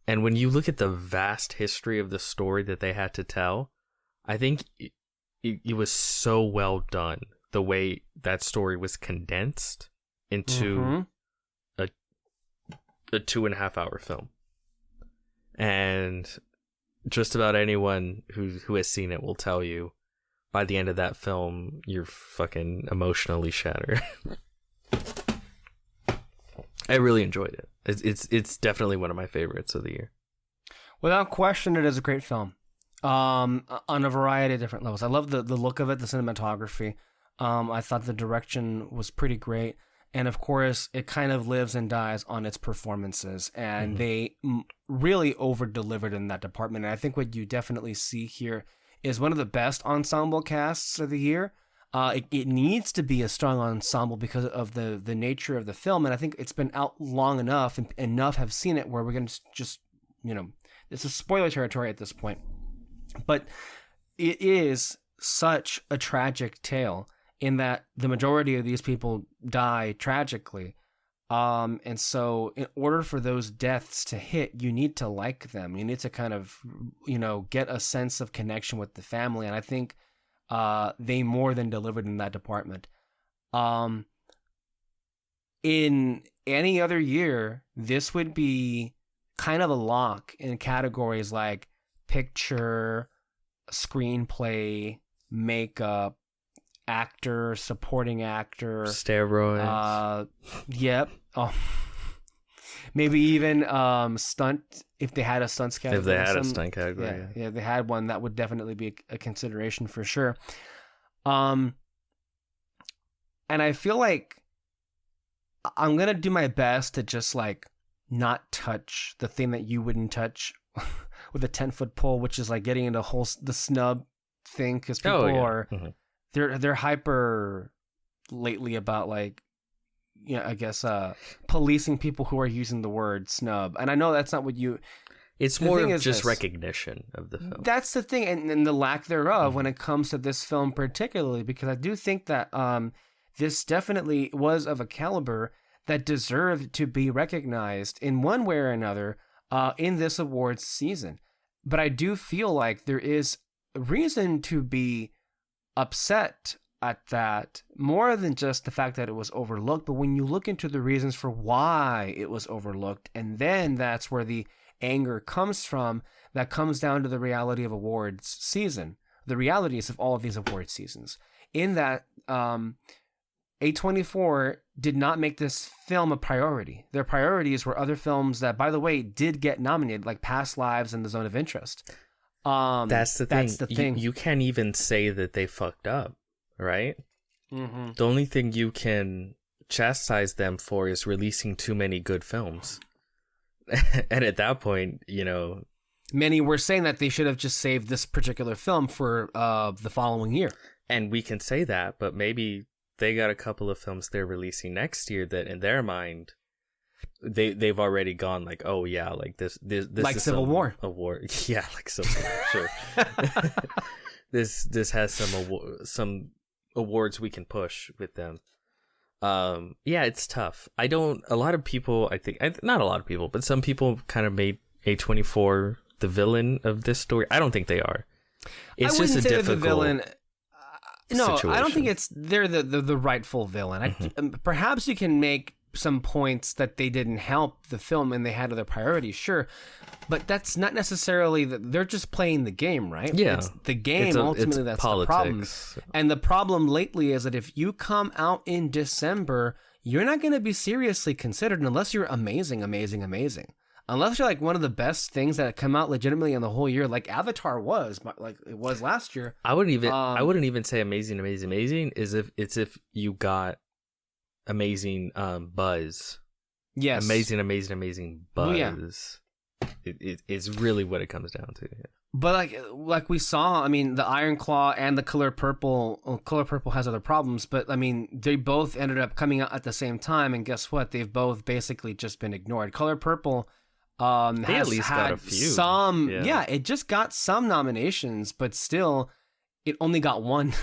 And when you look at the vast history of the story that they had to tell, I think it was so well done, the way that story was condensed into a 2.5 hour film. And just about anyone who has seen it will tell you, by the end of that film, you're fucking emotionally shattered. I really enjoyed it. It's definitely one of my favorites of the year. Without question, it is a great film. On a variety of different levels. I love the look of it, the cinematography. I thought the direction was pretty great. And of course, it kind of lives and dies on its performances. And they really over-delivered in that department. And I think what you definitely see here is one of the best ensemble casts of the year. It needs to be a strong ensemble because of the nature of the film. And I think it's been out long enough and enough have seen it where we're going to just, it's a spoiler territory at this point. But it is such a tragic tale in that the majority of these people die tragically. And so in order for those deaths to hit, you need to like them. You need to kind of, get a sense of connection with the family. And I think they more than delivered in that department. In any other year, this would be kind of a lock in categories like picture, screenplay, makeup, actor, supporting actor, steroids. Yep. Oh, maybe even stunt if they had a stunts category. If they had a stunt category, yeah, if they had one, that would definitely be a consideration for sure. And I feel like I'm gonna do my best to just like not touch the thing that you wouldn't touch with a 10-foot pole, which is like getting into the snub thing, because people are they're hyper lately about like I guess policing people who are using the word snub. And I know that's not what you. It's more of just recognition of the film. That's the thing, and the lack thereof when it comes to this film particularly, because I do think that this definitely was of a caliber that deserved to be recognized in one way or another in this awards season. But I do feel like there is reason to be upset at that, more than just the fact that it was overlooked. But when you look into the reasons for why it was overlooked, and then that's where the anger comes from, that comes down to the reality of awards season, the realities of all of these awards seasons, in that A24 did not make this film a priority. Their priorities were other films that, by the way, did get nominated, like Past Lives and The Zone of Interest. That's the thing. You can't even say that they fucked up, right? Mm-hmm. The only thing you can chastise them for is releasing too many good films. And at that point, many were saying that they should have just saved this particular film for the following year. And we can say that, but maybe they got a couple of films they're releasing next year that in their mind they've already gone like, oh yeah, like this like is Civil War award. Yeah, like Civil War, sure. this has some awards we can push with them. Yeah, it's tough. A lot of people, I think, not a lot of people, but some people kind of made A24 the villain of this story. I don't think they are. It's just a difficult the villain. No, situation. I don't think they're the rightful villain. Perhaps you can make some points that they didn't help the film and they had other priorities, sure, but that's not necessarily that. They're just playing the game, right? Yeah, it's the game. Ultimately, that's politics. The problem. And the problem lately is that if you come out in December, you're not going to be seriously considered unless you're amazing. Unless you're like one of the best things that come out legitimately in the whole year, like Avatar was, like it was last year. I wouldn't even say amazing. Is if you got amazing buzz. Yes, amazing buzz. Well, yeah. It's really what it comes down to. Yeah. But like we saw, I mean, the Iron Claw and the Color Purple. Well, Color Purple has other problems, but I mean, they both ended up coming out at the same time, and guess what? They've both basically just been ignored. Color Purple has at least had got a few. Some, yeah, it just got some nominations, but still, it only got one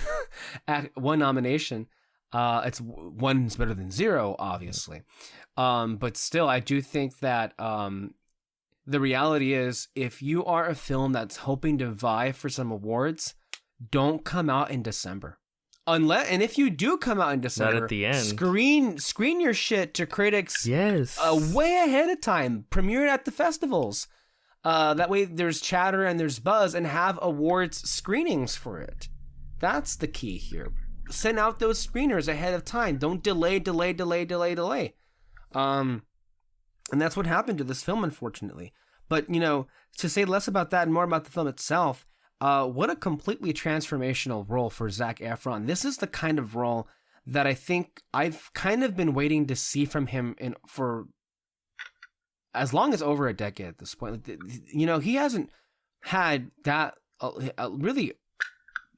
nomination. It's one's better than zero, obviously, but still, I do think that the reality is, if you are a film that's hoping to vie for some awards, don't come out in December. And if you do come out in December, not at the end. Screen your shit to critics. Yes, way ahead of time. Premiere it at the festivals. That way, there's chatter and there's buzz, and have awards screenings for it. That's the key here. Send out those screeners ahead of time. Don't delay. And that's what happened to this film, unfortunately. But, you know, to say less about that and more about the film itself, what a completely transformational role for Zac Efron. This is the kind of role that I think I've kind of been waiting to see from him for as long as over a decade at this point. You know, he hasn't had that really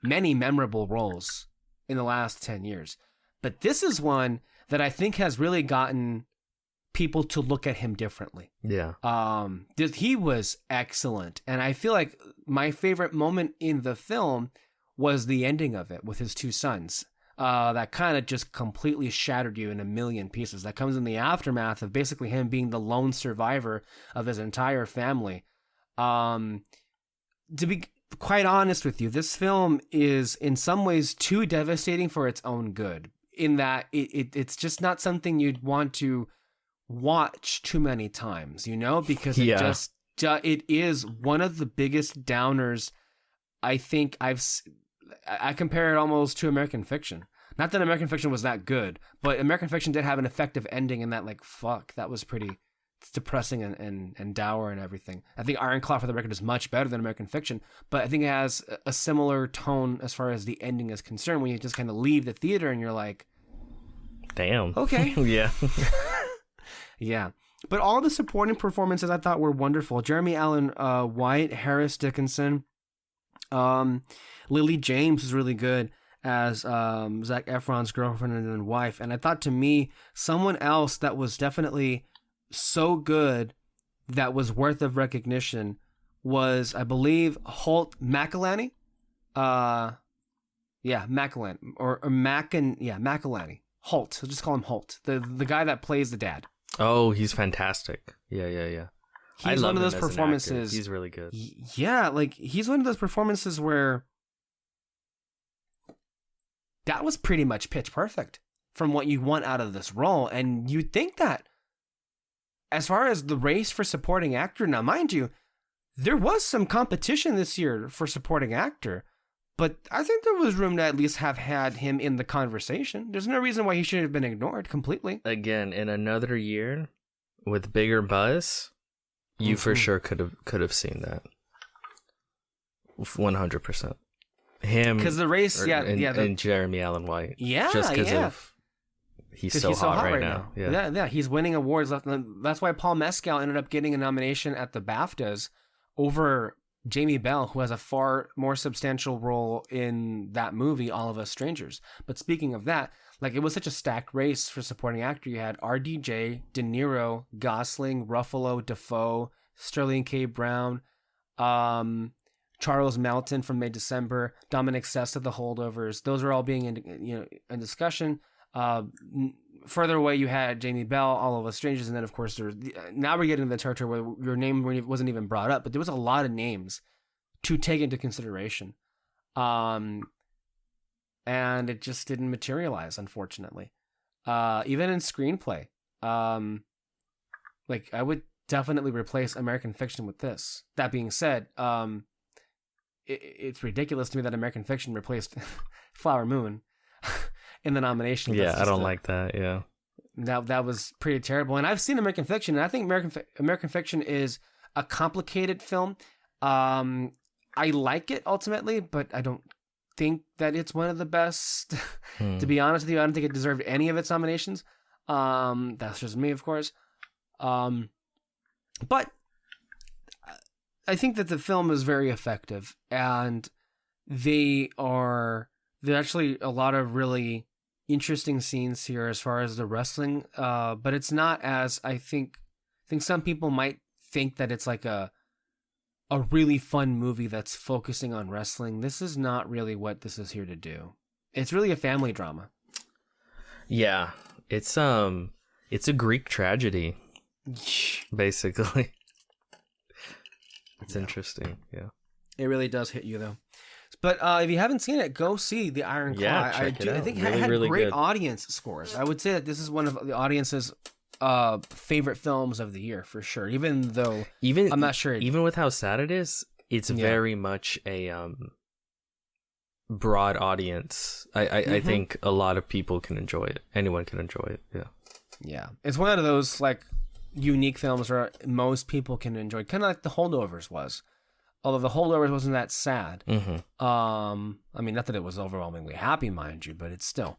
many memorable roles in the last 10 years. But this is one that I think has really gotten people to look at him differently. Yeah. He was excellent. And I feel like my favorite moment in the film was the ending of it with his two sons. That kind of just completely shattered you in a million pieces. That comes in the aftermath of basically him being the lone survivor of his entire family. To be quite honest with you, this film is in some ways too devastating for its own good, in that it's just not something you'd want to watch too many times, you know, because it is one of the biggest downers I think I compare it almost to American Fiction. Not that American Fiction was that good, but American Fiction did have an effective ending in that, like, fuck, that was pretty depressing and dour and everything. I think Iron Claw, for the record, is much better than American Fiction, but I think it has a similar tone as far as the ending is concerned, when you just kind of leave the theater and you're like, damn. Okay. Yeah. Yeah. But all the supporting performances I thought were wonderful. Jeremy Allen White, Harris Dickinson, Lily James was really good as Zac Efron's girlfriend and then wife. And I thought, to me, someone else that was definitely so good that was worth of recognition was, I believe, Holt McElhenney. McElhenney. McElhenney. Holt. So just call him Holt. The guy that plays the dad. Oh, he's fantastic. Yeah. He's one of those performances. He's really good. Yeah, like, he's one of those performances where that was pretty much pitch perfect from what you want out of this role. And you'd think that as far as the race for supporting actor, now mind you, there was some competition this year for supporting actor, but I think there was room to at least have had him in the conversation. There's no reason why he should have been ignored completely. Again, in another year with bigger buzz, you for sure could have seen that. 100%. Him, because the race, and Jeremy Allen White, just because of he's so hot right now. Yeah, he's winning awards. That's why Paul Mescal ended up getting a nomination at the BAFTAs over Jamie Bell, who has a far more substantial role in that movie, All of Us Strangers. But speaking of that, like, it was such a stacked race for supporting actor. You had RDJ, De Niro, Gosling, Ruffalo, Dafoe, Sterling K. Brown, Charles Melton from May December, Dominic Sessa, The Holdovers. Those are all being in discussion. Further away, you had Jamie Bell, All of Us Strangers, and then, of course, now we're getting to the territory where your name wasn't even brought up, but there was a lot of names to take into consideration. And it just didn't materialize, unfortunately. Even in screenplay. Like, I would definitely replace American Fiction with this. That being said, it's ridiculous to me that American Fiction replaced Flower Moon in the nomination. Yeah, I don't like that. Yeah, that was pretty terrible. And I've seen American Fiction, and I think American Fiction is a complicated film. I like it ultimately, but I don't think that it's one of the best. To be honest with you, I don't think it deserved any of its nominations. That's just me, of course. But I think that the film is very effective, and there are actually a lot of really interesting scenes here as far as the wrestling, but it's not as I think some people might think that it's like a really fun movie that's focusing on wrestling. This is not really what this is here to do. It's really a family drama. Yeah, it's a Greek tragedy, basically. It's interesting, yeah. It really does hit you, though. But if you haven't seen it, go see The Iron Claw. Yeah, check it out. I think really, it had really great good audience scores. I would say that this is one of the audience's favorite films of the year, for sure. Even though I'm not sure. Even with how sad it is, it's very much a broad audience. I think a lot of people can enjoy it. Anyone can enjoy it, yeah. Yeah. It's one of those, like, unique films where most people can enjoy, kind of like The Holdovers was. Although The Holdovers wasn't that sad. Mm-hmm. I mean, not that it was overwhelmingly happy, mind you, but it's still.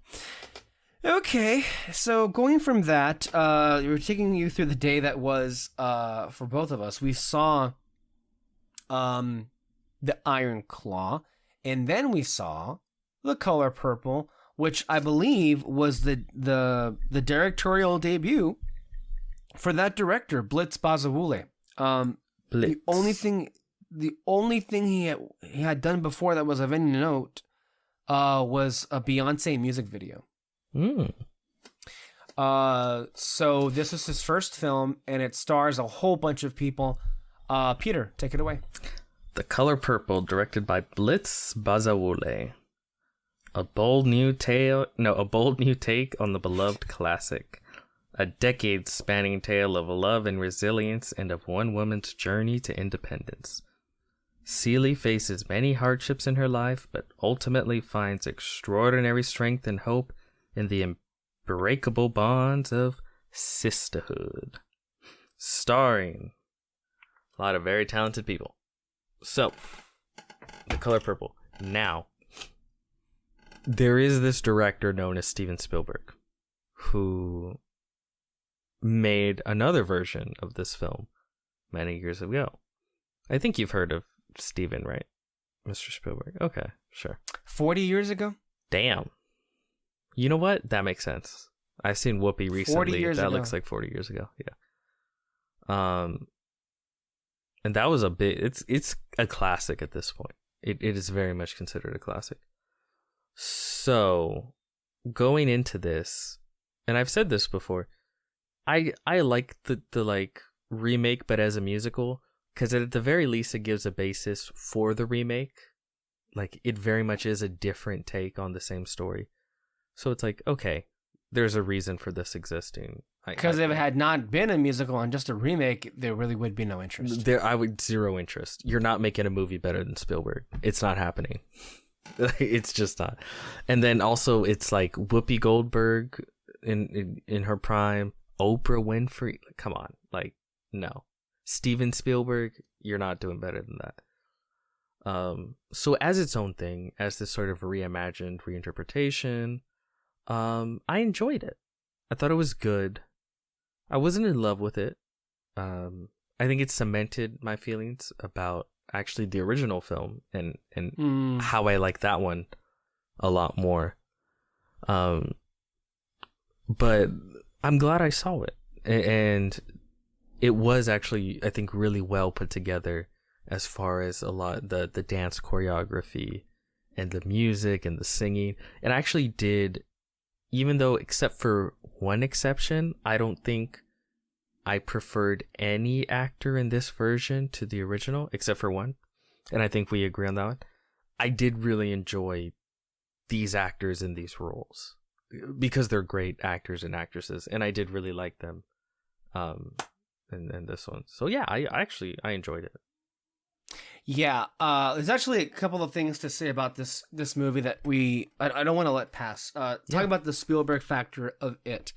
Okay, so going from that, we're taking you through the day that was for both of us. We saw The Iron Claw, and then we saw The Color Purple, which I believe was the directorial debut for that director, Blitz Bazawule. Blitz. The only thing he had done before that was of any note was a Beyonce music video. So this is his first film, and it stars a whole bunch of people. Peter, take it away. The Color Purple, directed by Blitz Bazawule. A bold new take on the beloved classic. A decade-spanning tale of love and resilience, and of one woman's journey to independence. Celie faces many hardships in her life, but ultimately finds extraordinary strength and hope in the unbreakable bonds of sisterhood. Starring a lot of very talented people. So, The Color Purple. Now, there is this director known as Steven Spielberg, who made another version of this film many years ago. I think you've heard of Steven, right? Mr. Spielberg. Okay, sure. 40 years ago? Damn. You know what? That makes sense. I've seen Whoopi recently. 40 years that ago. looks like 40 years ago. Yeah. And that was a bit. It's a classic at this point. It is very much considered a classic. So, going into this, and I've said this before, I like the like remake, but as a musical, because at the very least it gives a basis for the remake. Like, it very much is a different take on the same story. So it's like, okay, there's a reason for this existing. Because if it had not been a musical and just a remake, there really would be no interest. I would zero interest. You're not making a movie better than Spielberg. It's not happening. It's just not. And then also it's like Whoopi Goldberg in her prime, Oprah Winfrey. Come on, like, no. Steven Spielberg, you're not doing better than that. So as its own thing, as this sort of reimagined reinterpretation, I enjoyed it. I thought it was good. I wasn't in love with it. I think it cemented my feelings about actually the original film and how I like that one a lot more. But I'm glad I saw it. And it was actually, I think, really well put together as far as a lot the dance choreography and the music and the singing. And I actually did, even though except for one exception, I don't think I preferred any actor in this version to the original, except for one. And I think we agree on that one. I did really enjoy these actors in these roles because they're great actors and actresses, and I did really like them in this one. So yeah, I enjoyed it. Yeah, there's actually a couple of things to say about this movie that I don't want to let pass. Talk about the Spielberg factor of it.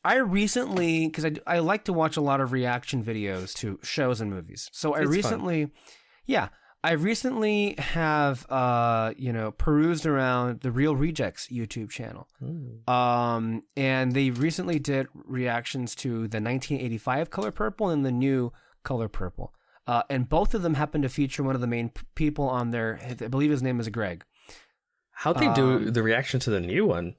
I recently, because I like to watch a lot of reaction videos to shows and movies. So I recently have perused around the Real Rejects YouTube channel. And they recently did reactions to the 1985 Color Purple and the new Color Purple. And both of them happen to feature one of the main people on there. I believe his name is Greg. How'd they do the reaction to the new one?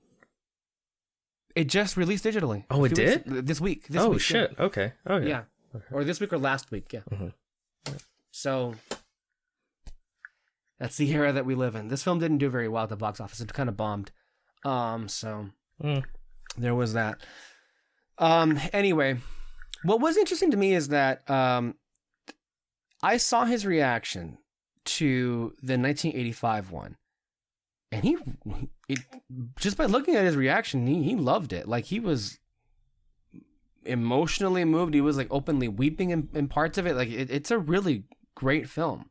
It just released digitally. Oh, it did? This week. Oh, shit. Yeah. Okay. Oh, yeah. Yeah. Okay. Or this week or last week. Yeah. Mm-hmm. So that's the era that we live in. This film didn't do very well at the box office. It kind of bombed. There was that. Anyway, what was interesting to me is that I saw his reaction to the 1985 one. And just by looking at his reaction, he loved it. Like, he was emotionally moved. He was like openly weeping in parts of it. Like, it's a really great film.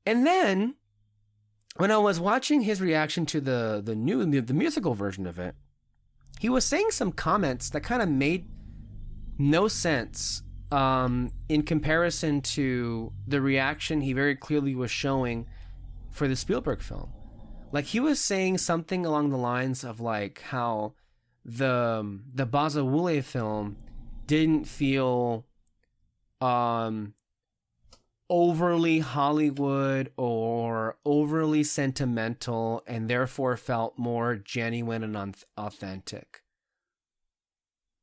And then when I was watching his reaction to the musical version of it, he was saying some comments that kind of made no sense in comparison to the reaction he very clearly was showing for the Spielberg film. Like, he was saying something along the lines of like how the Bazawule film didn't feel overly Hollywood or overly sentimental, and therefore felt more genuine and authentic.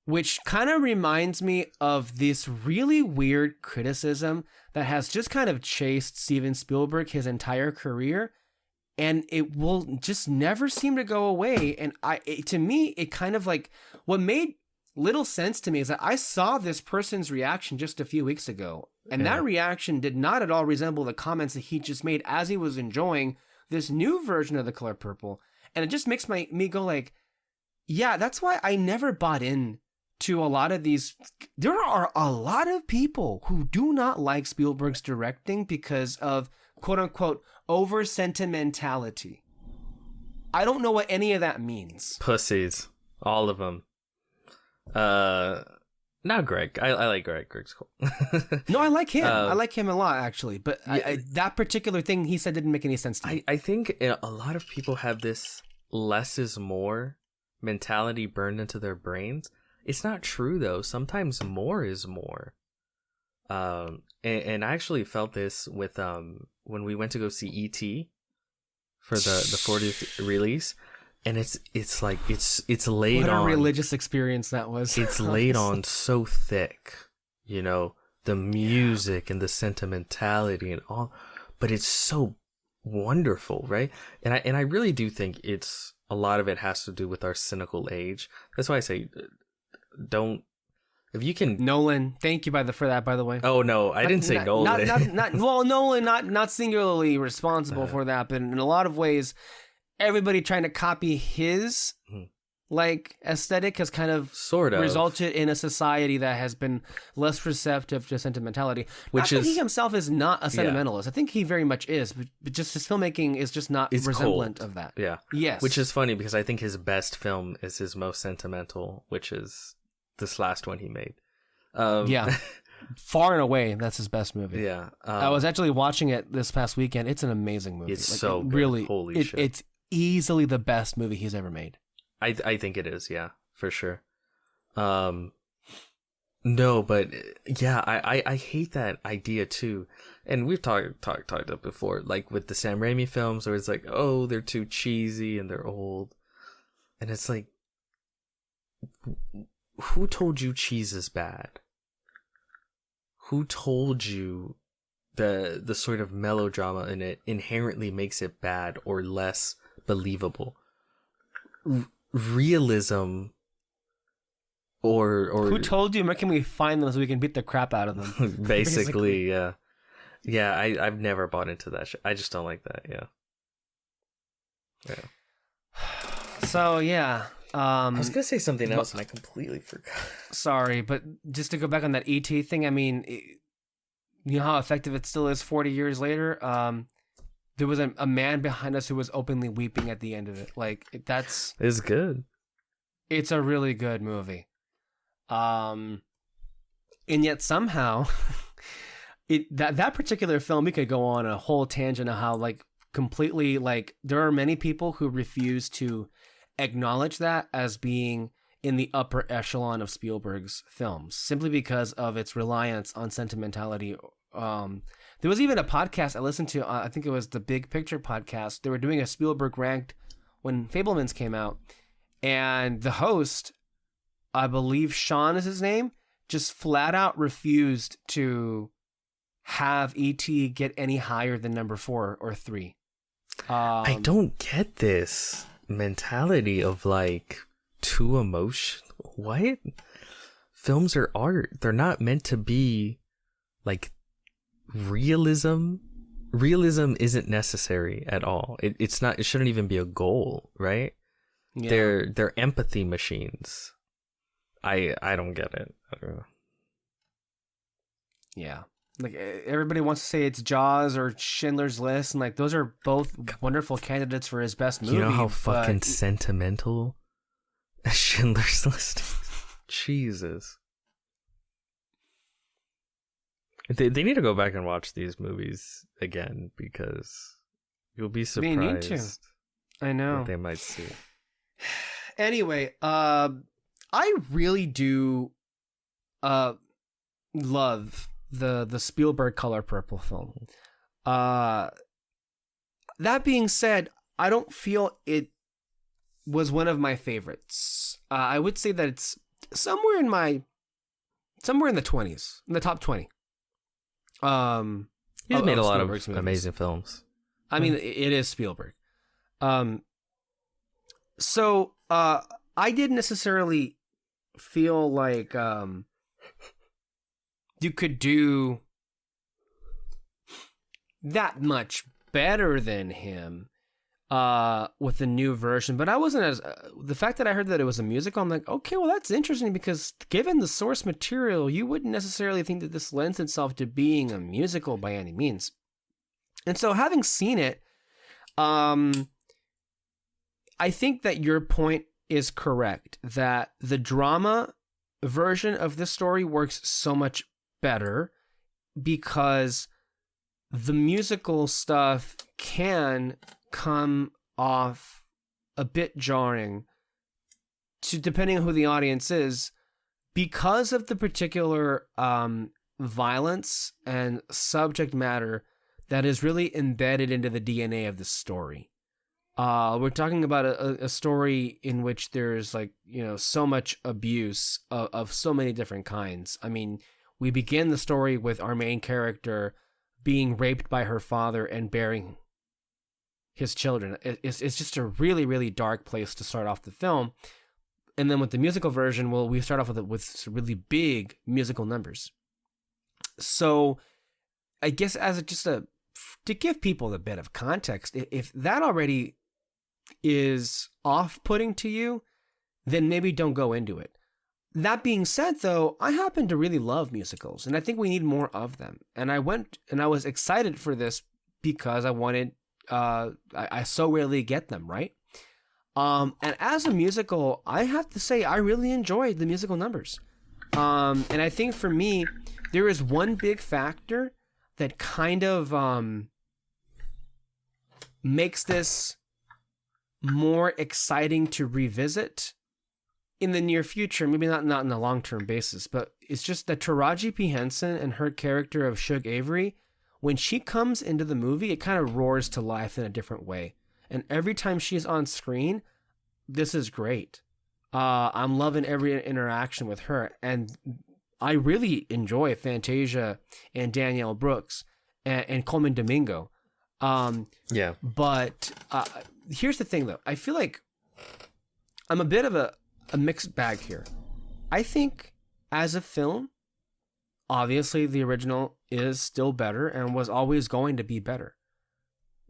Which kind of reminds me of this really weird criticism that has just kind of chased Steven Spielberg his entire career, and it will just never seem to go away. And to me, it kind of like, what made little sense to me is that I saw this person's reaction just a few weeks ago, and that reaction did not at all resemble the comments that he just made as he was enjoying this new version of The Color Purple. And it just makes me go like, yeah, that's why I never bought in to a lot of these. There are a lot of people who do not like Spielberg's directing because of quote unquote over sentimentality. I don't know what any of that means. Pussies, all of them. Now Greg, I like Greg. Greg's cool. No, I like him. I like him a lot, actually. But that particular thing he said didn't make any sense to me. I think a lot of people have this less is more mentality burned into their brains. It's not true, though. Sometimes more is more. And I actually felt this with when we went to go see E.T. for the 40th release. And it's like it's laid on. What a religious experience that was. It's laid on so thick, you know, the music and the sentimentality and all, but it's so wonderful, right? And I really do think it's a lot of it has to do with our cynical age. That's why I say, don't, if you can. Nolan, thank you for that, by the way. Oh no, I didn't say Nolan. Nolan, not singularly responsible for that, but in a lot of ways, everybody trying to copy his like aesthetic has kind of resulted in a society that has been less receptive to sentimentality. Which is, he himself is not a sentimentalist. I think he very much is, but just his filmmaking is just not resemblant of that. Yeah. Yes. Which is funny because I think his best film is his most sentimental, which is this last one he made. Yeah. Far and away, that's his best movie. Yeah. I was actually watching it this past weekend. It's an amazing movie. It's like, so good. Really, holy shit. It's easily the best movie he's ever made. I think it is, yeah, for sure. No, but yeah, I hate that idea too. And we've talked about before, like with the Sam Raimi films, where it's like, oh, they're too cheesy and they're old. And it's like, who told you cheese is bad? Who told you the sort of melodrama in it inherently makes it bad or less believable? Realism or who told you? Where can we find them so we can beat the crap out of them? Basically, yeah. I've never bought into that shit. I just don't like that. Yeah. So yeah. I was gonna say something else and I completely forgot. Sorry, but just to go back on that ET thing, I mean, you know how effective it still is 40 years later. There was a man behind us who was openly weeping at the end of it. Like, it's good. It's a really good movie. And yet somehow that particular film, we could go on a whole tangent of how like completely like there are many people who refuse to acknowledge that as being in the upper echelon of Spielberg's films simply because of its reliance on sentimentality. There was even a podcast I listened to, I think it was the Big Picture podcast. They were doing a Spielberg ranked when Fabelmans came out. And the host, I believe Sean is his name, just flat out refused to have E.T. get any higher than number 4 or 3. I don't get this mentality of like too emotional. What? Films are art. They're not meant to be like realism isn't necessary at all. It's not. It shouldn't even be a goal, right? Yeah. They're empathy machines. I don't get it. I don't know. Yeah, like everybody wants to say it's Jaws or Schindler's List, and like those are both wonderful candidates for his best movie. You know how fucking sentimental Schindler's List. Jesus. They need to go back and watch these movies again because you'll be surprised. They need to. I know. What they might see. Anyway, I really do love the Spielberg Color Purple film. That being said, I don't feel it was one of my favorites. I would say that it's somewhere in the 20s, in the top 20. He's made a lot of amazing films. I mean, it is Spielberg. So I didn't necessarily feel like you could do that much better than him with the new version, but I wasn't as the fact that I heard that it was a musical, I'm like, okay, well, that's interesting because given the source material, you wouldn't necessarily think that this lends itself to being a musical by any means. And so having seen it, I think that your point is correct, that the drama version of this story works so much better because the musical stuff can come off a bit jarring to depending on who the audience is because of the particular violence and subject matter that is really embedded into the DNA of the story. We're talking about a story in which there's so much abuse of so many different kinds. I mean, we begin the story with our main character being raped by her father and bearing his children. It's just a really, really dark place to start off the film. And then with the musical version, well, we start off with really big musical numbers. So I guess as to give people a bit of context, if that already is off-putting to you, then maybe don't go into it. That being said, though, I happen to really love musicals, and I think we need more of them. And I went and I was excited for this because I wanted, I so rarely get them, right? And as a musical, I have to say I really enjoyed the musical numbers. And I think for me, there is one big factor that kind of makes this more exciting to revisit in the near future, maybe not on a long-term basis, but it's just that Taraji P. Henson and her character of Shug Avery, when she comes into the movie, it kind of roars to life in a different way. And every time she's on screen, this is great. I'm loving every interaction with her. And I really enjoy Fantasia and Danielle Brooks and Coleman Domingo. Yeah. But here's the thing, though. I feel like I'm a bit of a mixed bag here. I think as a film, obviously the original is still better and was always going to be better.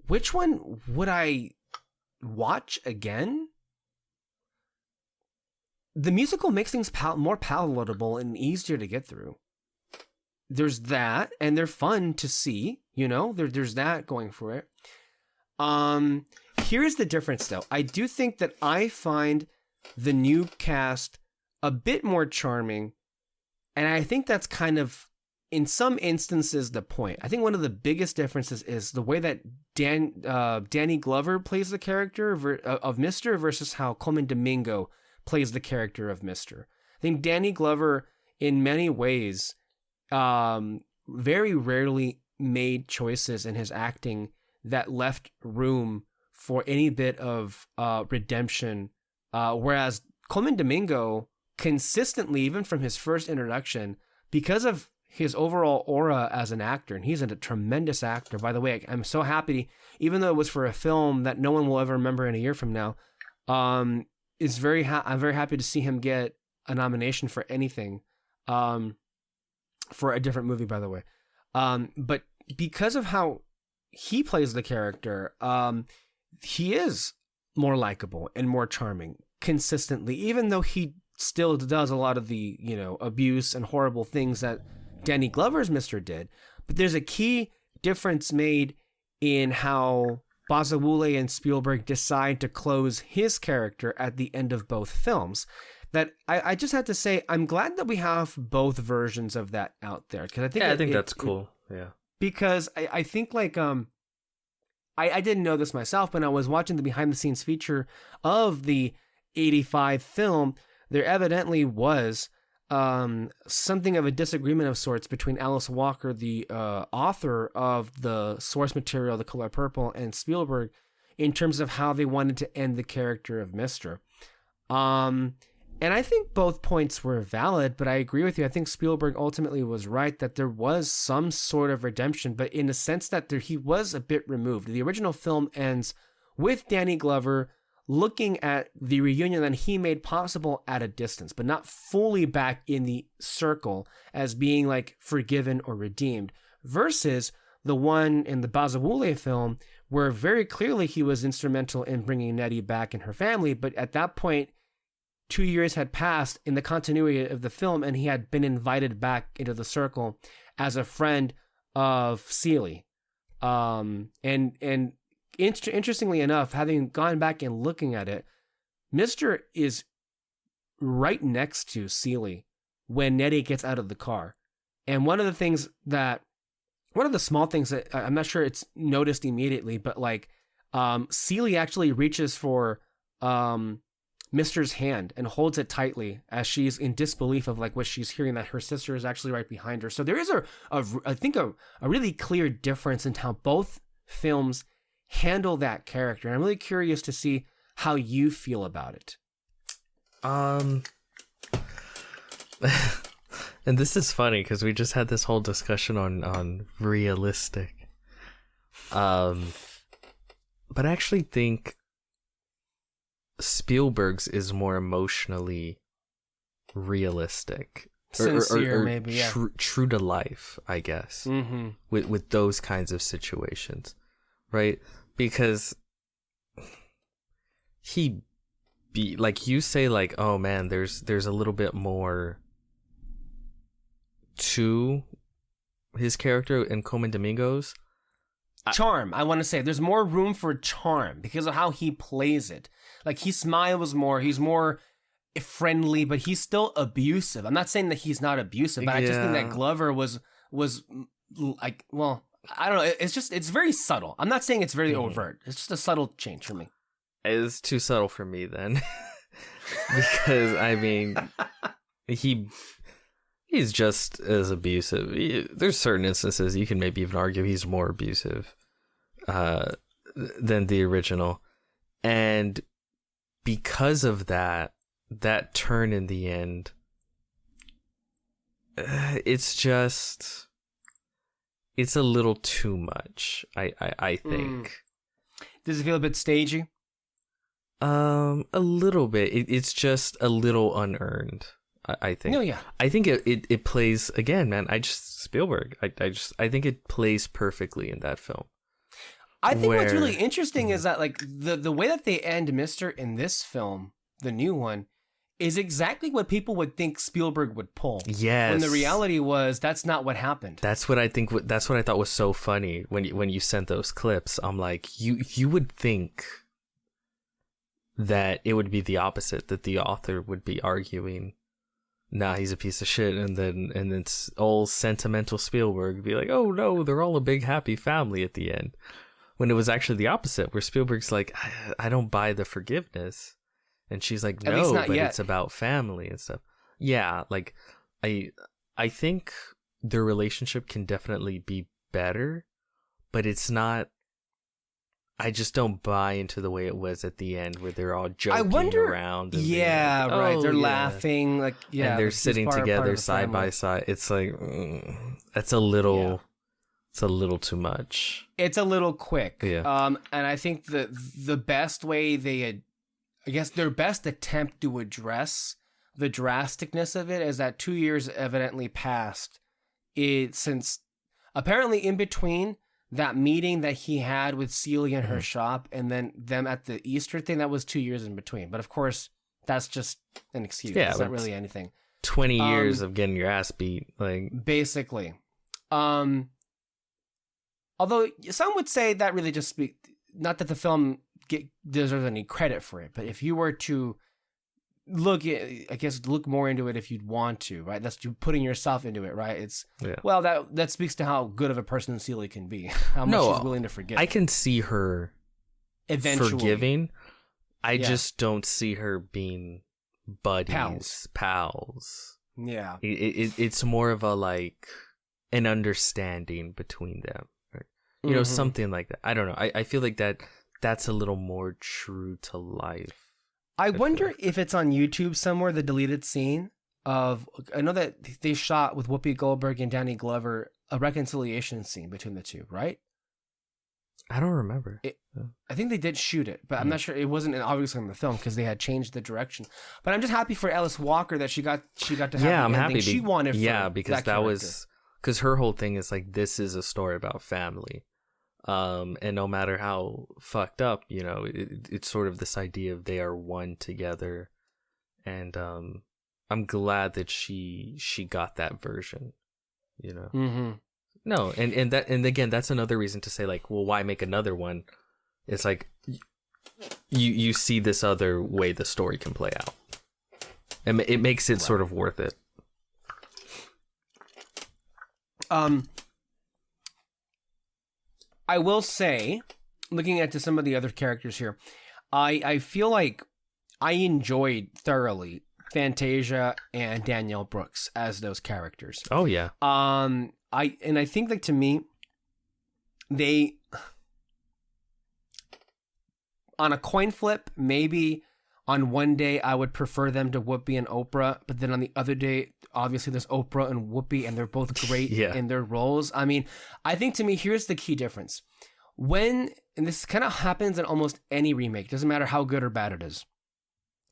Which one would I watch again? The musical makes things more palatable and easier to get through. There's that, and they're fun to see, there's that going for it. Here's the difference, though. I do think that I find the new cast a bit more charming, and I think that's kind of, in some instances, the point. I think one of the biggest differences is the way that Danny Glover plays the character of Mr. versus how Coleman Domingo plays the character of Mr. I think Danny Glover, in many ways, very rarely made choices in his acting that left room for any bit of redemption, whereas Coleman Domingo consistently, even from his first introduction, because of his overall aura as an actor, and he's a tremendous actor. By the way, I'm so happy, even though it was for a film that no one will ever remember in a year from now, I'm very happy to see him get a nomination for anything, for a different movie, by the way. But because of how he plays the character, he is more likable and more charming consistently, even though he still does a lot of the, abuse and horrible things that Danny Glover's Mr. did. But there's a key difference made in how Basawule and Spielberg decide to close his character at the end of both films. That I just have to say, I'm glad that we have both versions of that out there, because I think that's cool. Yeah, because I think like I didn't know this myself, but when I was watching the behind the scenes feature of the 85 film, there evidently was something of a disagreement of sorts between Alice Walker, the author of the source material, The Color Purple, and Spielberg, in terms of how they wanted to end the character of Mr. And I think both points were valid, but I agree with you. I think Spielberg ultimately was right that there was some sort of redemption, but in the sense that he was a bit removed. The original film ends with Danny Glover looking at the reunion that he made possible at a distance, but not fully back in the circle as being like forgiven or redeemed, versus the one in the Basawule film where very clearly he was instrumental in bringing Nettie back and her family, but at that point, 2 years had passed in the continuity of the film, and he had been invited back into the circle as a friend of Seeley. Interestingly enough, having gone back and looking at it, Mr. is right next to Seeley when Nettie gets out of the car. And one of the small things that I'm not sure it's noticed immediately, but like Seeley actually reaches for Mr.'s hand and holds it tightly as she's in disbelief of like what she's hearing, that her sister is actually right behind her. So there is I think a really clear difference in how both films handle that character. And I'm really curious to see how you feel about it. And this is funny because we just had this whole discussion on realistic. But I actually think Spielberg's is more emotionally realistic, sincere, maybe, yeah. True to life, I guess. Mm-hmm. With those kinds of situations, right? Because like you say, like, oh man, there's a little bit more to his character in Comen Domingos. Charm. I want to say there's more room for charm because of how he plays it. Like, he smiles more. He's more friendly, but he's still abusive. I'm not saying that he's not abusive, but I just think that Glover was like, well, I don't know. It's very subtle. I'm not saying it's very overt. It's just a subtle change for me. It's too subtle for me then. Because, I mean, he's just as abusive. There's certain instances you can maybe even argue he's more abusive than the original. And because of that turn in the end, it's a little too much, I think. Does it feel a bit stagey? A little bit. It's just a little unearned, I think. No, yeah. I think it plays, again, man, Spielberg. I think it plays perfectly in that film. I think what's really interesting is that, like, the way that they end Mr. in this film, the new one, is exactly what people would think Spielberg would pull. Yes. When the reality was that's not what happened. That's what I thought was so funny when you sent those clips. I'm like, you would think that it would be the opposite, that the author would be arguing, nah, he's a piece of shit, and then it's all sentimental Spielberg be like, oh no, they're all a big happy family at the end. When it was actually the opposite, where Spielberg's like, I don't buy the forgiveness. And she's like, no, but yet. It's about family and stuff. Yeah, like, I think their relationship can definitely be better, but it's not, I just don't buy into the way it was at the end, where they're all joking around. And yeah, like, right. They're laughing, like, yeah. And they're sitting together side by side. It's like, that's a little... Yeah. It's a little too much. It's a little quick. Yeah. And I think the best way their best attempt to address the drasticness of it is that 2 years evidently passed since apparently in between that meeting that he had with Celia in her shop and then them at the Easter thing, that was 2 years in between. But of course, that's just an excuse. Yeah, it's not really anything. 20 years of getting your ass beat. Like, basically. Although some would say that really just not that the film deserves any credit for it, but if you were to look more into it if you'd want to, right? That's you putting yourself into it, right? Well, that speaks to how good of a person Celie can be, how much she's willing to forgive. I can see her eventually forgiving. I just don't see her being buddies, pals. Yeah, it's more of a like an understanding between them, right? You know, something like that. I don't know. I feel like that's a little more true to life. I wonder if it's on YouTube somewhere, the deleted scene of, I know that they shot with Whoopi Goldberg and Danny Glover a reconciliation scene between the two, right? I don't remember. I think they did shoot it, but I'm not sure. It wasn't obviously in the film because they had changed the direction. But I'm just happy for Alice Walker that she got to have the I'm ending happy she wanted. Because that was because her whole thing is like, this is a story about family. And no matter how fucked up, you know, it's sort of this idea of they are one together, and I'm glad that she got that version, you know. No, and again, that's another reason to say like, well, why make another one? It's like you see this other way the story can play out, and it makes it sort of worth it. I will say, looking at some of the other characters here, I feel like I enjoyed thoroughly Fantasia and Danielle Brooks as those characters. Oh yeah. I think like to me, they on a coin flip, maybe on one day I would prefer them to Whoopi and Oprah, but then on the other day, obviously there's Oprah and Whoopi, and they're both great in their roles. I mean, I think to me, here's the key difference. And this kind of happens in almost any remake, doesn't matter how good or bad it is.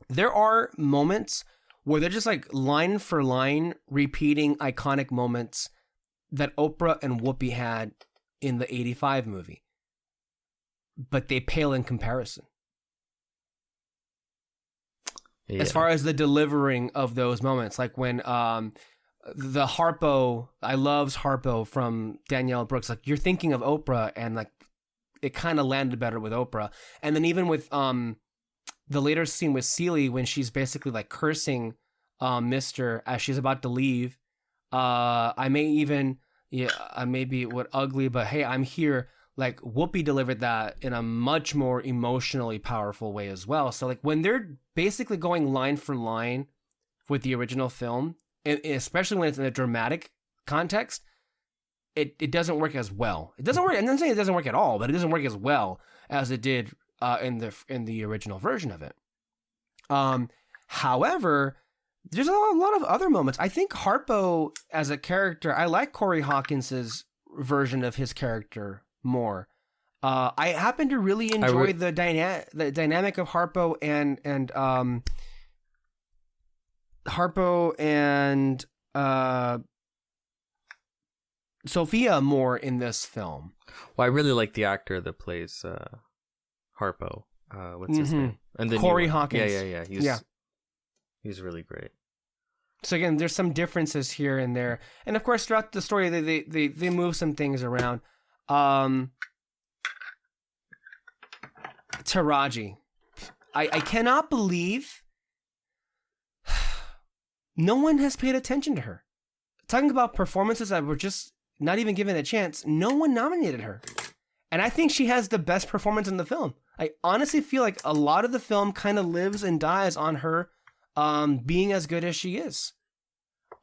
There are moments where they're just like line for line repeating iconic moments that Oprah and Whoopi had in the 85 movie, but they pale in comparison. Yeah. As far as the delivering of those moments, like when the Harpo, I loves Harpo from Danielle Brooks, like you're thinking of Oprah, and like it kind of landed better with Oprah. And then even with the later scene with Celie, when she's basically like cursing Mister as she's about to leave, I may be ugly, but hey, I'm here. Like Whoopi delivered that in a much more emotionally powerful way as well. So like when they're basically going line for line with the original film, and especially when it's in a dramatic context, it doesn't work as well. It doesn't work. I'm not saying it doesn't work at all, but it doesn't work as well as it did in the original version of it. However, there's a lot of other moments. I think Harpo as a character, I like Corey Hawkins's version of his character more. I happen to really enjoy the dynamic of Harpo and Sophia more in this film. Well, I really like the actor that plays Harpo. What's his name? And then Corey Hawkins. Yeah. He's really great. So again, there's some differences here and there, and of course, throughout the story, they move some things around. Taraji, I cannot believe no one has paid attention to her. Talking about performances that were just not even given a chance, no one nominated her. And I think she has the best performance in the film. I honestly feel like a lot of the film kind of lives and dies on her being as good as she is.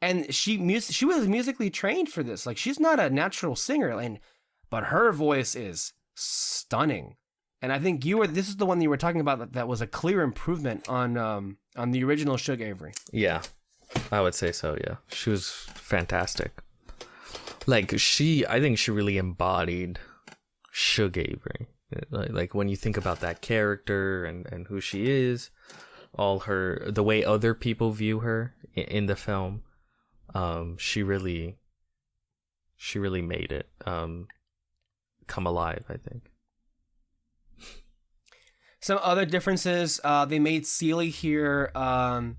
And she was musically trained for this. Like, she's not a natural singer, but her voice is stunning. And I think this is the one that you were talking about that was a clear improvement on the original Shug Avery. Yeah, I would say so, yeah. She was fantastic. Like, I think she really embodied Shug Avery. Like when you think about that character and who she is, the way other people view her in the film, she really made it come alive, I think. Some other differences, they made Celie here, I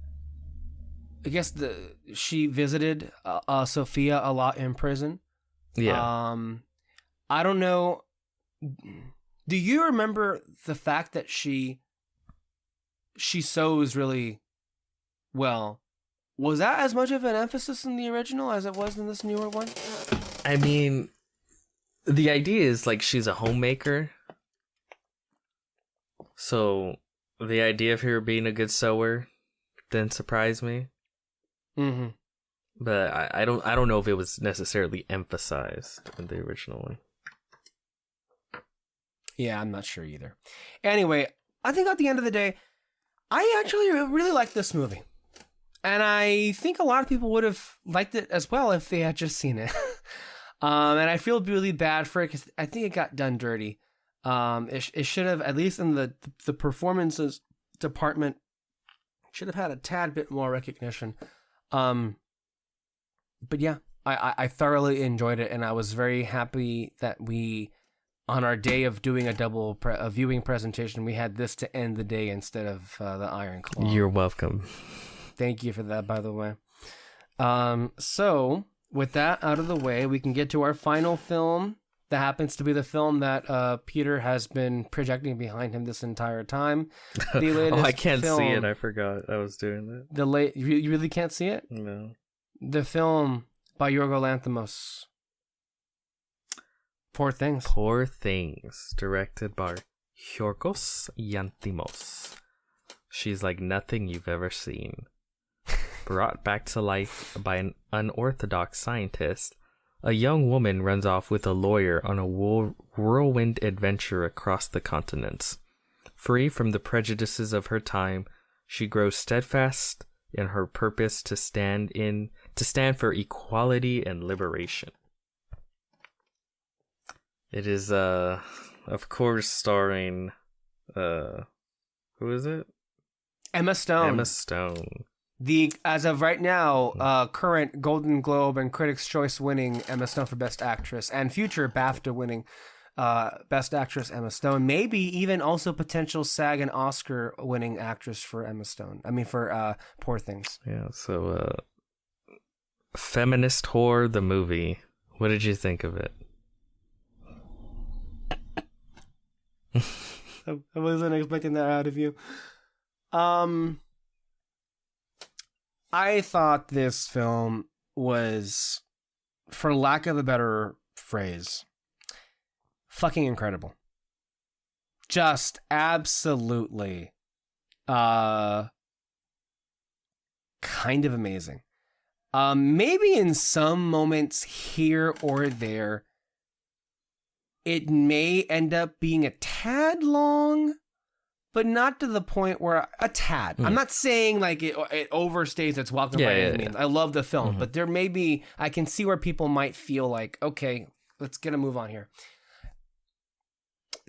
guess she visited Sophia a lot in prison. Yeah. I don't know. Do you remember the fact that she sews really well? Was that as much of an emphasis in the original as it was in this newer one? I mean, the idea is like she's a homemaker. So the idea of her being a good sewer didn't surprise me. Mm-hmm. But I don't know if it was necessarily emphasized in the original one. Yeah, I'm not sure either. Anyway, I think at the end of the day, I actually really like this movie. And I think a lot of people would have liked it as well if they had just seen it. And I feel really bad for it because I think it got done dirty. It should have, at least in the performances department, should have had a tad bit more recognition. But yeah, I thoroughly enjoyed it, and I was very happy that we, on our day of doing a viewing presentation, we had this to end the day instead of the Iron Claw. You're welcome. Thank you for that, by the way. So, with that out of the way, we can get to our final film. That happens to be the film that Peter has been projecting behind him this entire time. The latest I can't film, see it. I forgot I was doing that. You really can't see it? No. The film by Yorgo Lanthimos. Poor Things. Poor Things, directed by Yorgos Lanthimos. She's like nothing you've ever seen. Brought back to life by an unorthodox scientist, a young woman runs off with a lawyer on a whirlwind adventure across the continents. Free from the prejudices of her time, she grows steadfast in her purpose to stand for equality and liberation. It is, of course, starring, who is it? Emma Stone. Emma Stone. As of right now, current Golden Globe and Critics' Choice winning Emma Stone for Best Actress, and future BAFTA winning Best Actress Emma Stone. Maybe even also potential SAG and Oscar winning actress for Emma Stone. I mean, for Poor Things. Yeah, so, Feminist Whore, the movie. What did you think of it? I wasn't expecting that out of you. I thought this film was, for lack of a better phrase, fucking incredible. Just absolutely kind of amazing. Maybe in some moments here or there, it may end up being a tad long, but not to the point where a tad. I'm not saying like it overstays its welcome by any means. I love the film, but there may be, I can see where people might feel like, okay, let's get a move on here.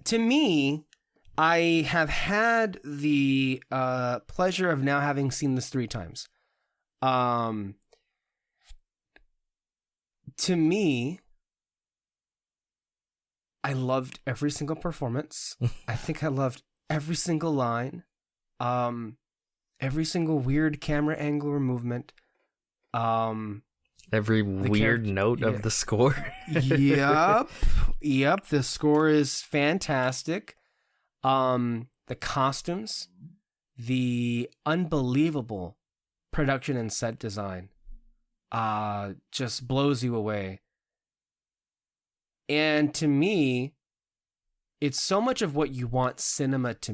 To me, I have had the pleasure of now having seen this 3 times. To me, I loved every single performance. I think I loved every single line, every single weird camera angle or movement, every weird note of the score. Yep. The score is fantastic. The costumes, the unbelievable production and set design, just blows you away. And to me, it's so much of what you want cinema to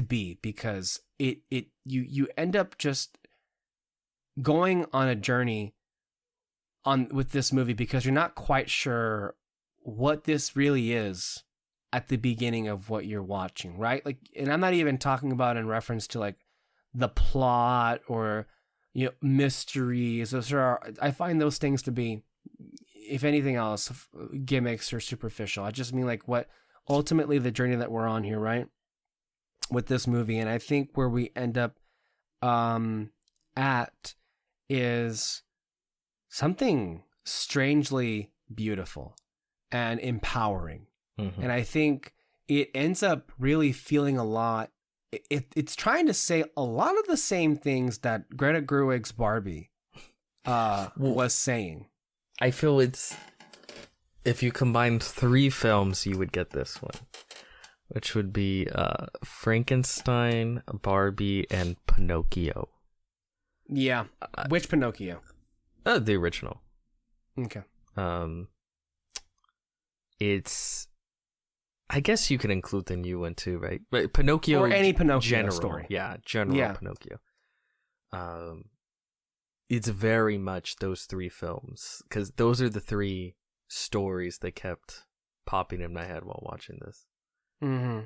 be, because you end up just going on a journey with this movie because you're not quite sure what this really is at the beginning of what you're watching, right? Like, and I'm not even talking about in reference to like the plot or, you know, mysteries. I find those things to be, if anything else, gimmicks or superficial. I just mean like what ultimately the journey that we're on here, right? With this movie. And I think where we end up at is something strangely beautiful and empowering. And I think it ends up really feeling a lot. It's trying to say a lot of the same things that Greta Gerwig's Barbie was saying. I feel it's, if you combined 3 films, you would get this one. which would be Frankenstein, Barbie, and Pinocchio. Yeah. Which Pinocchio? The original. Okay. It's, I guess you can include the new one too, right? But Pinocchio, or any Pinocchio general story. Yeah, general Pinocchio. It's very much those three films, because those are the three stories that kept popping in my head while watching this. Yeah.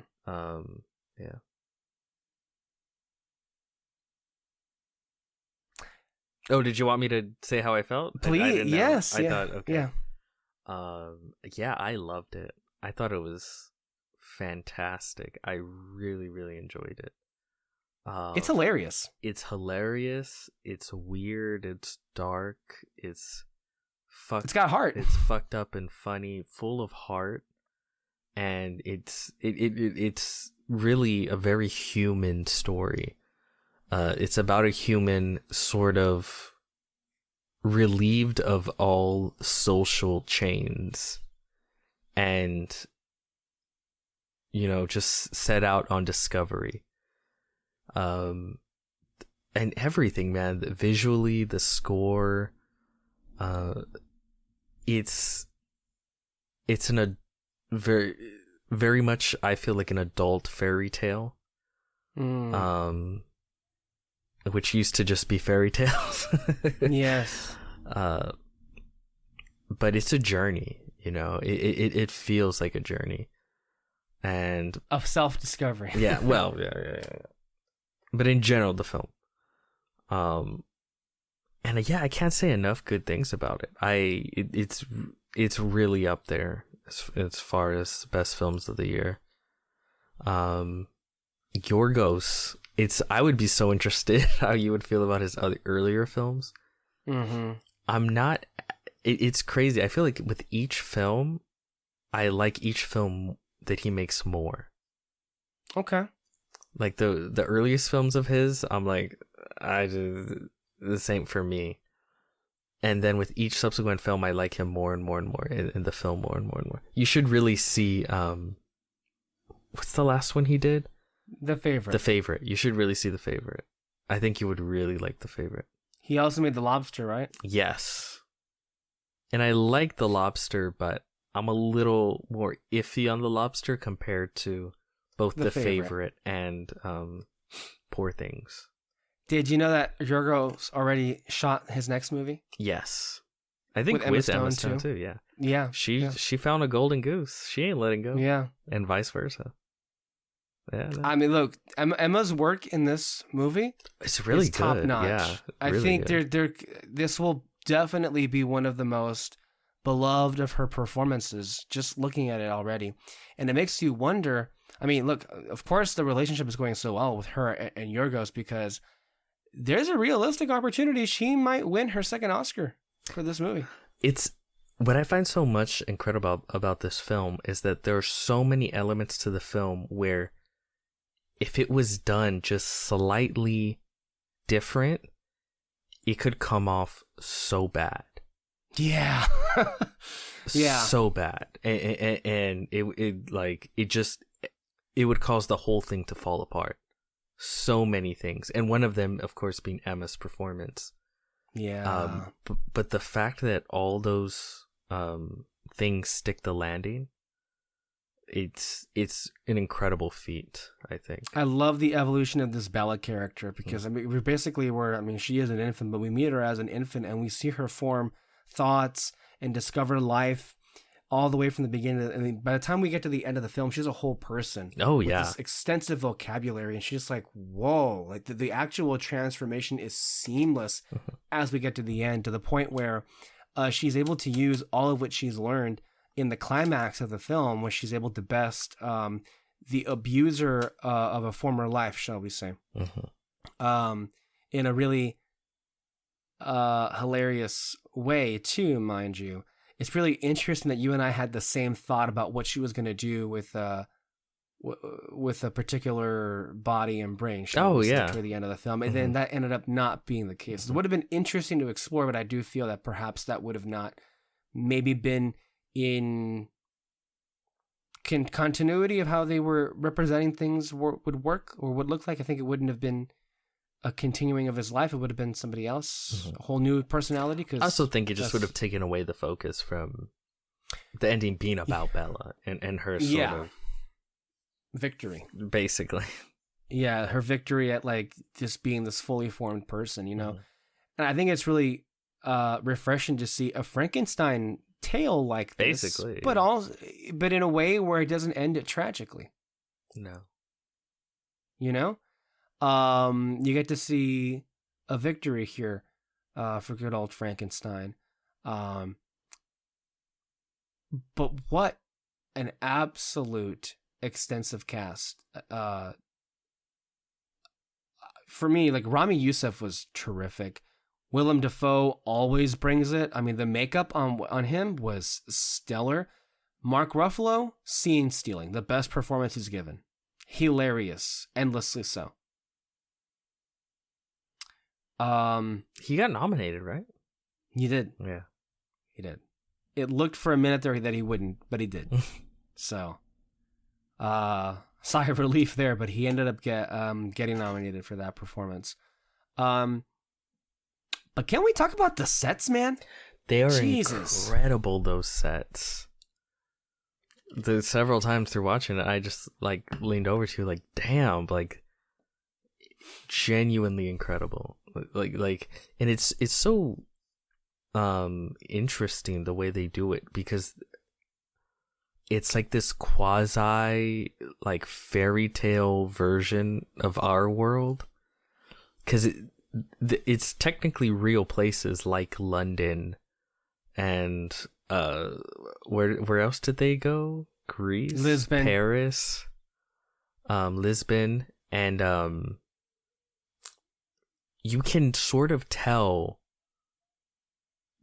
Oh, did you want me to say how I felt? Please, yes. I thought, okay. Yeah. Yeah, I loved it. I thought it was fantastic. I really, really enjoyed it. It's hilarious. It's hilarious. It's weird. It's dark. It's got heart. It's fucked up and funny, full of heart, and it's really a very human story. It's about a human sort of relieved of all social chains and, just set out on discovery. And everything, man, visually, the score, it's very, very much, I feel like, an adult fairy tale. Which used to just be fairy tales. Yes. But it's a journey, it feels like a journey. And of self-discovery. Yeah, well, yeah. But in general, the film. And yeah, I can't say enough good things about it. It's really up there as far as best films of the year. Yorgos, I would be so interested how you would feel about his earlier films. I'm not. It's crazy. I feel like with each film, I like each film that he makes more. Okay. Like the earliest films of his, I'm like, the same for me. And then with each subsequent film, I like him more and more and more in the film more and more and more. You should really see, what's the last one he did? The Favorite. The Favorite. You should really see The Favorite. I think you would really like The Favorite. He also made The Lobster, right? Yes. And I like The Lobster, but I'm a little more iffy on The Lobster compared to both The Favorite and Poor Things. Did you know that Yorgos already shot his next movie? Yes. I think with Emma Stone too, yeah. Yeah. She found a golden goose. She ain't letting go. Yeah. And vice versa. Yeah. No. I mean, look, Emma's work in this movie it's really is top notch. Yeah, I think this will definitely be one of the most beloved of her performances, just looking at it already. And it makes you wonder, I mean, look, of course the relationship is going so well with her and Yorgos because there's a realistic opportunity she might win her second Oscar for this movie. It's what I find so much incredible about this film is that there are so many elements to the film where if it was done just slightly different, it could come off so bad. Yeah. Yeah. So bad. And it would cause the whole thing to fall apart. So many things. And one of them, of course, being Emma's performance. Yeah. But the fact that all those things stick the landing, it's an incredible feat, I think. I love the evolution of this Bella character because I mean she is an infant, but we meet her as an infant and we see her form thoughts and discover life all the way from the beginning. I mean, by the time we get to the end of the film, she's a whole person. Oh yeah, with this extensive vocabulary, and she's like, whoa! Like the actual transformation is seamless as we get to the end, to the point where she's able to use all of what she's learned in the climax of the film, where she's able to best the abuser of a former life, shall we say, in a really hilarious way too, mind you. It's really interesting that you and I had the same thought about what she was going to do with a particular body and brain. Toward the end of the film, and then that ended up not being the case. It would have been interesting to explore, but I do feel that perhaps that would have not maybe been in continuity of how they were representing things would work or would look like. I think it wouldn't have been a continuing of his life. It would have been somebody else, a whole new personality. I also think it just would have taken away the focus from the ending being about Bella and her sort of victory, basically. Yeah, her victory at like just being this fully formed person, you know. And I think it's really refreshing to see a Frankenstein tale like this, basically, but in a way where it doesn't end it tragically. No, you know, you get to see a victory here for good old Frankenstein. But what an absolute extensive cast. For me, like Rami Youssef was terrific. Willem Dafoe always brings it. I mean, the makeup on him was stellar. Mark Ruffalo, scene stealing, the best performance he's given. Hilarious, endlessly so. He got nominated, right? He did. Yeah, he did. It looked for a minute there that he wouldn't, but he did. So, sigh of relief there, but he ended up getting nominated for that performance. But can we talk about the sets, man? They are incredible, those sets. Several times through watching it, I just like leaned over to you like, damn, like genuinely incredible. Like and it's so interesting the way they do it, because it's like this quasi like fairy tale version of our world, because it's technically real places like London and where else did they go? Greece, Lisbon, Paris, Lisbon, and you can sort of tell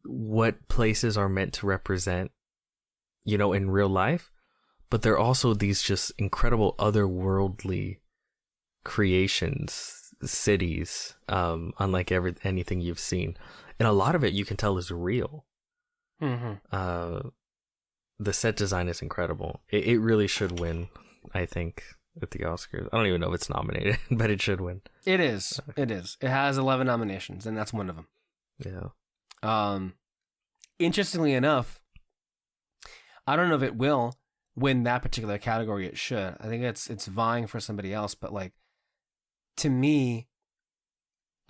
what places are meant to represent, you know, in real life, but they're also these just incredible otherworldly creations, cities, unlike anything you've seen, and a lot of it you can tell is real. The set design is incredible. It really should win, I think, at the Oscars. I don't even know if it's nominated, but it should win. It is. It is. It has 11 nominations, and that's one of them. Yeah. Interestingly enough, I don't know if it will win that particular category. It should. I think it's vying for somebody else, but like, to me,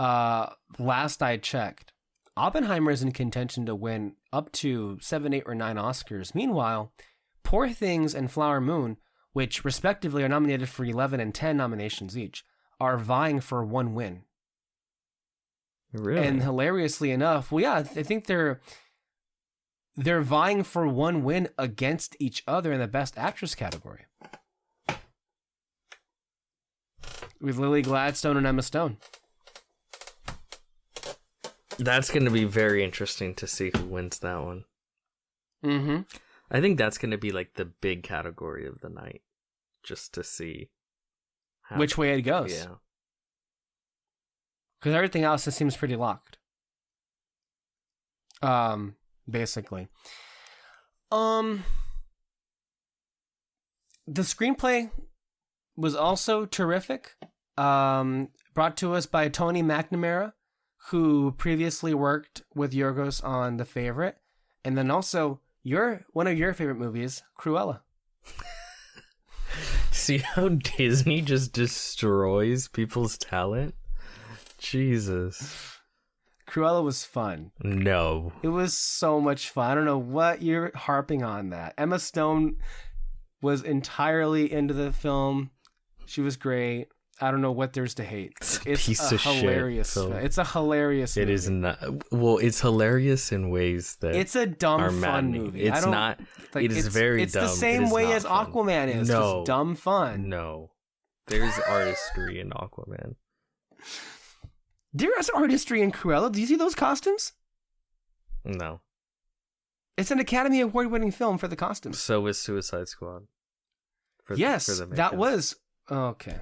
last I checked, Oppenheimer is in contention to win up to 7, 8, or 9 Oscars. Meanwhile, Poor Things and Flower Moon, which respectively are nominated for 11 and 10 nominations each, are vying for 1 win. Really? And hilariously enough, well, yeah, I think they're vying for 1 win against each other in the Best Actress category, with Lily Gladstone and Emma Stone. That's going to be very interesting to see who wins that one. I think that's going to be like the big category of the night, just to see which way it goes. Yeah. Because everything else, it seems pretty locked. Basically. The screenplay was also terrific. Brought to us by Tony McNamara, who previously worked with Yorgos on The Favorite, and then also one of your favorite movies, Cruella. See how Disney just destroys people's talent? Jesus. Cruella was fun. No. It was so much fun. I don't know what you're harping on that. Emma Stone was entirely into the film. She was great. I don't know what there's to hate. It's a hilarious film. It's a hilarious movie. It is not. Well, it's hilarious in ways that it's a dumb fun movie. It's not. Like, it is very dumb. It's the same way as fun. Aquaman is. No. Just dumb fun. No. There's artistry in Aquaman. There's artistry in Cruella. Do you see those costumes? No. It's an Academy Award-winning film for the costumes. So is Suicide Squad. Yes, that was... Okay.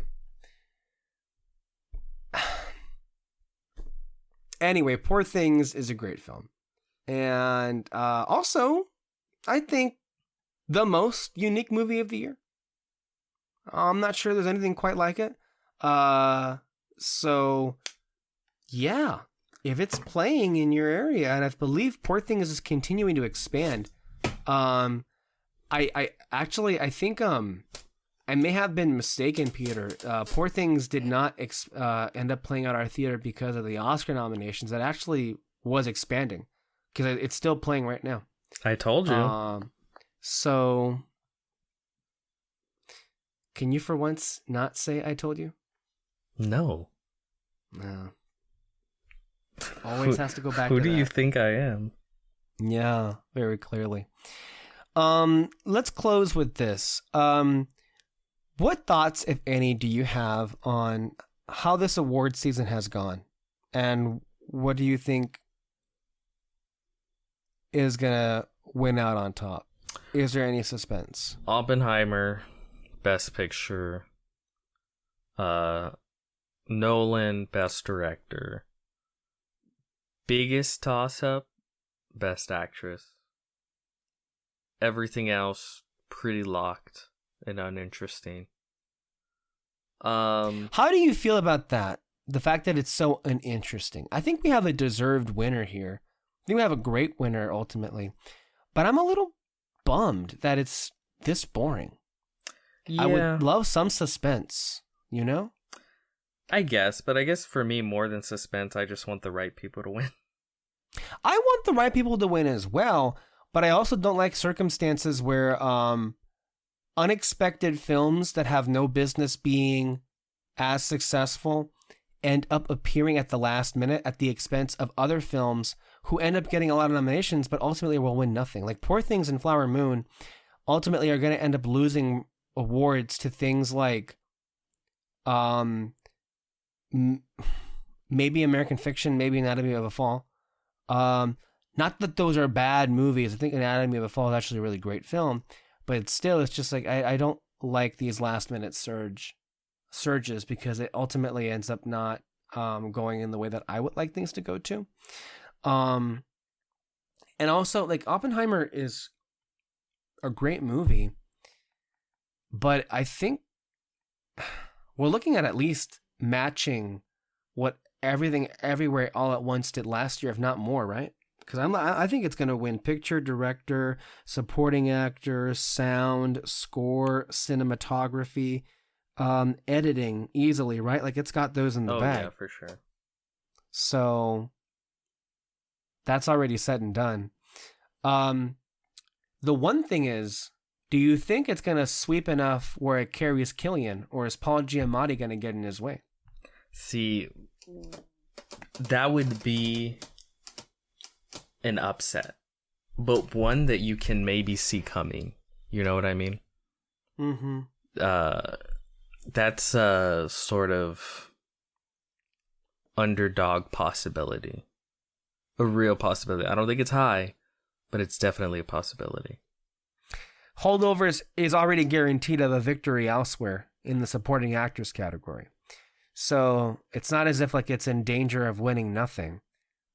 Anyway, Poor Things is a great film. And also, I think the most unique movie of the year. I'm not sure there's anything quite like it. So yeah, if it's playing in your area, and I believe Poor Things is continuing to expand. I think I may have been mistaken, Peter. Poor Things did not end up playing at our theater because of the Oscar nominations. It actually was expanding because it's still playing right now. I told you. So can you for once not say I told you? No. No. Always has to go back who to do that. you think I am? Yeah, very clearly. Let's close with this. What thoughts, if any, do you have on how this award season has gone? And what do you think is going to win out on top? Is there any suspense? Oppenheimer, Best Picture. Nolan, Best Director. Biggest toss-up, Best Actress. Everything else, pretty locked and uninteresting. How do you feel about that? The fact that it's so uninteresting. I think we have a deserved winner here. I think we have a great winner ultimately. But I'm a little bummed that it's this boring. Yeah, I would love some suspense, you know? I guess for me, more than suspense, I just want the right people to win. I want the right people to win as well, but I also don't like circumstances where unexpected films that have no business being as successful end up appearing at the last minute at the expense of other films who end up getting a lot of nominations but ultimately will win nothing. Like Poor Things and Flower Moon ultimately are going to end up losing awards to things like maybe American Fiction, maybe Anatomy of a Fall. Not that those are bad movies. I think Anatomy of a Fall is actually a really great film, but still, it's just like I don't like these last minute surges because it ultimately ends up not going in the way that I would like things to go to. And also, like, Oppenheimer is a great movie, but I think we're looking at least matching what Everything Everywhere All at Once did last year, if not more, right? Because I think it's going to win picture, director, supporting actor, sound, score, cinematography, editing easily, right? Like it's got those in the bag. Yeah, for sure. So that's already said and done. The one thing is, do you think it's going to sweep enough where it carries Killian, or is Paul Giamatti going to get in his way? See, that would be an upset, but one that you can maybe see coming. You know what I mean? Mm-hmm. That's a sort of underdog possibility. A real possibility. I don't think it's high, but it's definitely a possibility. Holdovers is already guaranteed of a victory elsewhere in the supporting actors category. So it's not as if like it's in danger of winning nothing.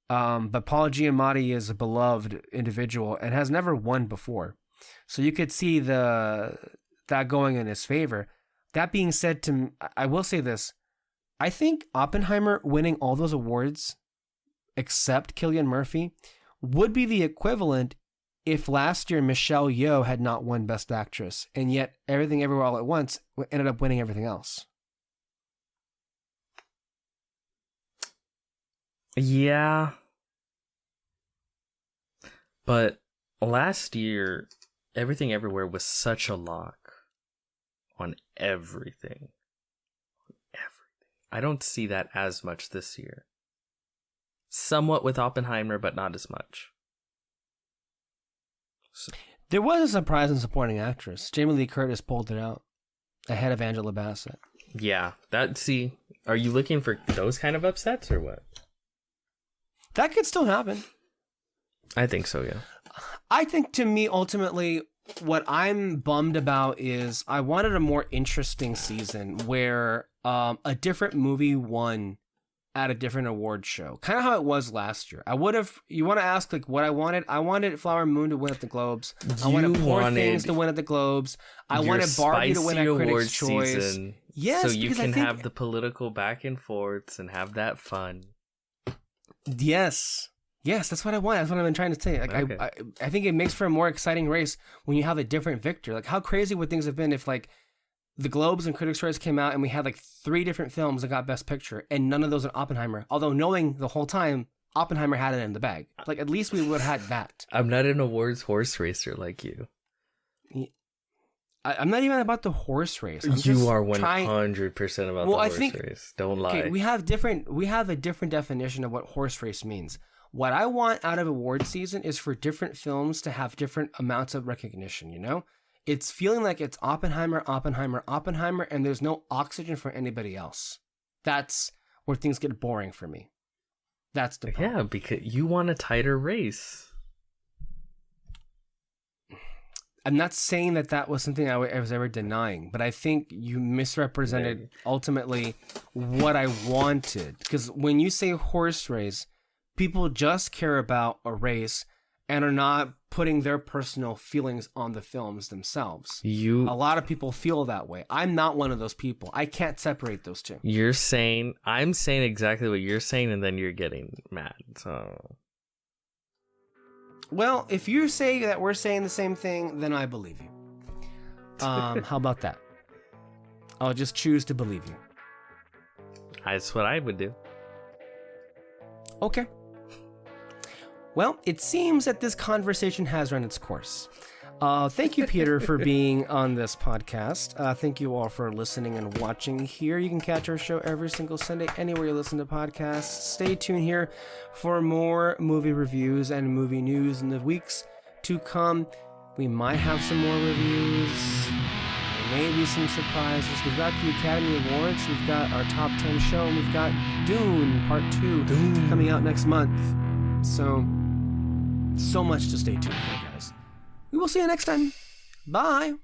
But Paul Giamatti is a beloved individual and has never won before. So you could see that going in his favor. That being said, I will say this. I think Oppenheimer winning all those awards, except Cillian Murphy, would be the equivalent if last year Michelle Yeoh had not won Best Actress, and yet Everything Everywhere All at Once ended up winning everything else. Yeah. But last year, Everything Everywhere was such a lock on everything. I don't see that as much this year. Somewhat with Oppenheimer, but not as much. So. There was a surprise in supporting actress. Jamie Lee Curtis pulled it out ahead of Angela Bassett. Yeah, are you looking for those kind of upsets or what? That could still happen. I think so, yeah. I think to me, ultimately, what I'm bummed about is I wanted a more interesting season where a different movie won at a different award show. Kind of how it was last year. You want to ask like what I wanted? I wanted Flower Moon to win at the Globes. I wanted Poor Things to win at the Globes. I wanted Barbie to win at Critics' Choice. Yes, so you can have the political back and forths and have that fun. Yes, that's what I want. That's what I've been trying to say. Like, okay. I think it makes for a more exciting race when you have a different victor. Like, how crazy would things have been if like the Globes and Critics' Choice came out and we had like 3 different films that got Best Picture and none of those are Oppenheimer. Although knowing the whole time Oppenheimer had it in the bag. Like at least we would have had that. I'm not an awards horse racer like you. I'm not even about the horse race. You are 100% about the horse race. Don't lie. Okay, we have a different definition of what horse race means. What I want out of award season is for different films to have different amounts of recognition, you know? It's feeling like it's Oppenheimer, and there's no oxygen for anybody else. That's where things get boring for me. That's the problem. Yeah, because you want a tighter race. I'm not saying that was something I was ever denying, but I think you misrepresented ultimately what I wanted. Because when you say horse race, people just care about a race and are not putting their personal feelings on the films themselves. A lot of people feel that way. I'm not one of those people. I can't separate those two. I'm saying exactly what you're saying, and then you're getting mad. So, well, if you say that we're saying the same thing, then I believe you. How about that? I'll just choose to believe you. That's what I would do. Okay. Well, it seems that this conversation has run its course. Thank you, Peter, for being on this podcast. Thank you all for listening and watching here. You can catch our show every single Sunday anywhere you listen to podcasts. Stay tuned here for more movie reviews and movie news in the weeks to come. We might have some more reviews, maybe some surprises. We've got the Academy Awards, we've got our top 10 show, and we've got Dune Part 2 coming out next month. So much to stay tuned for, guys. We will see you next time. Bye.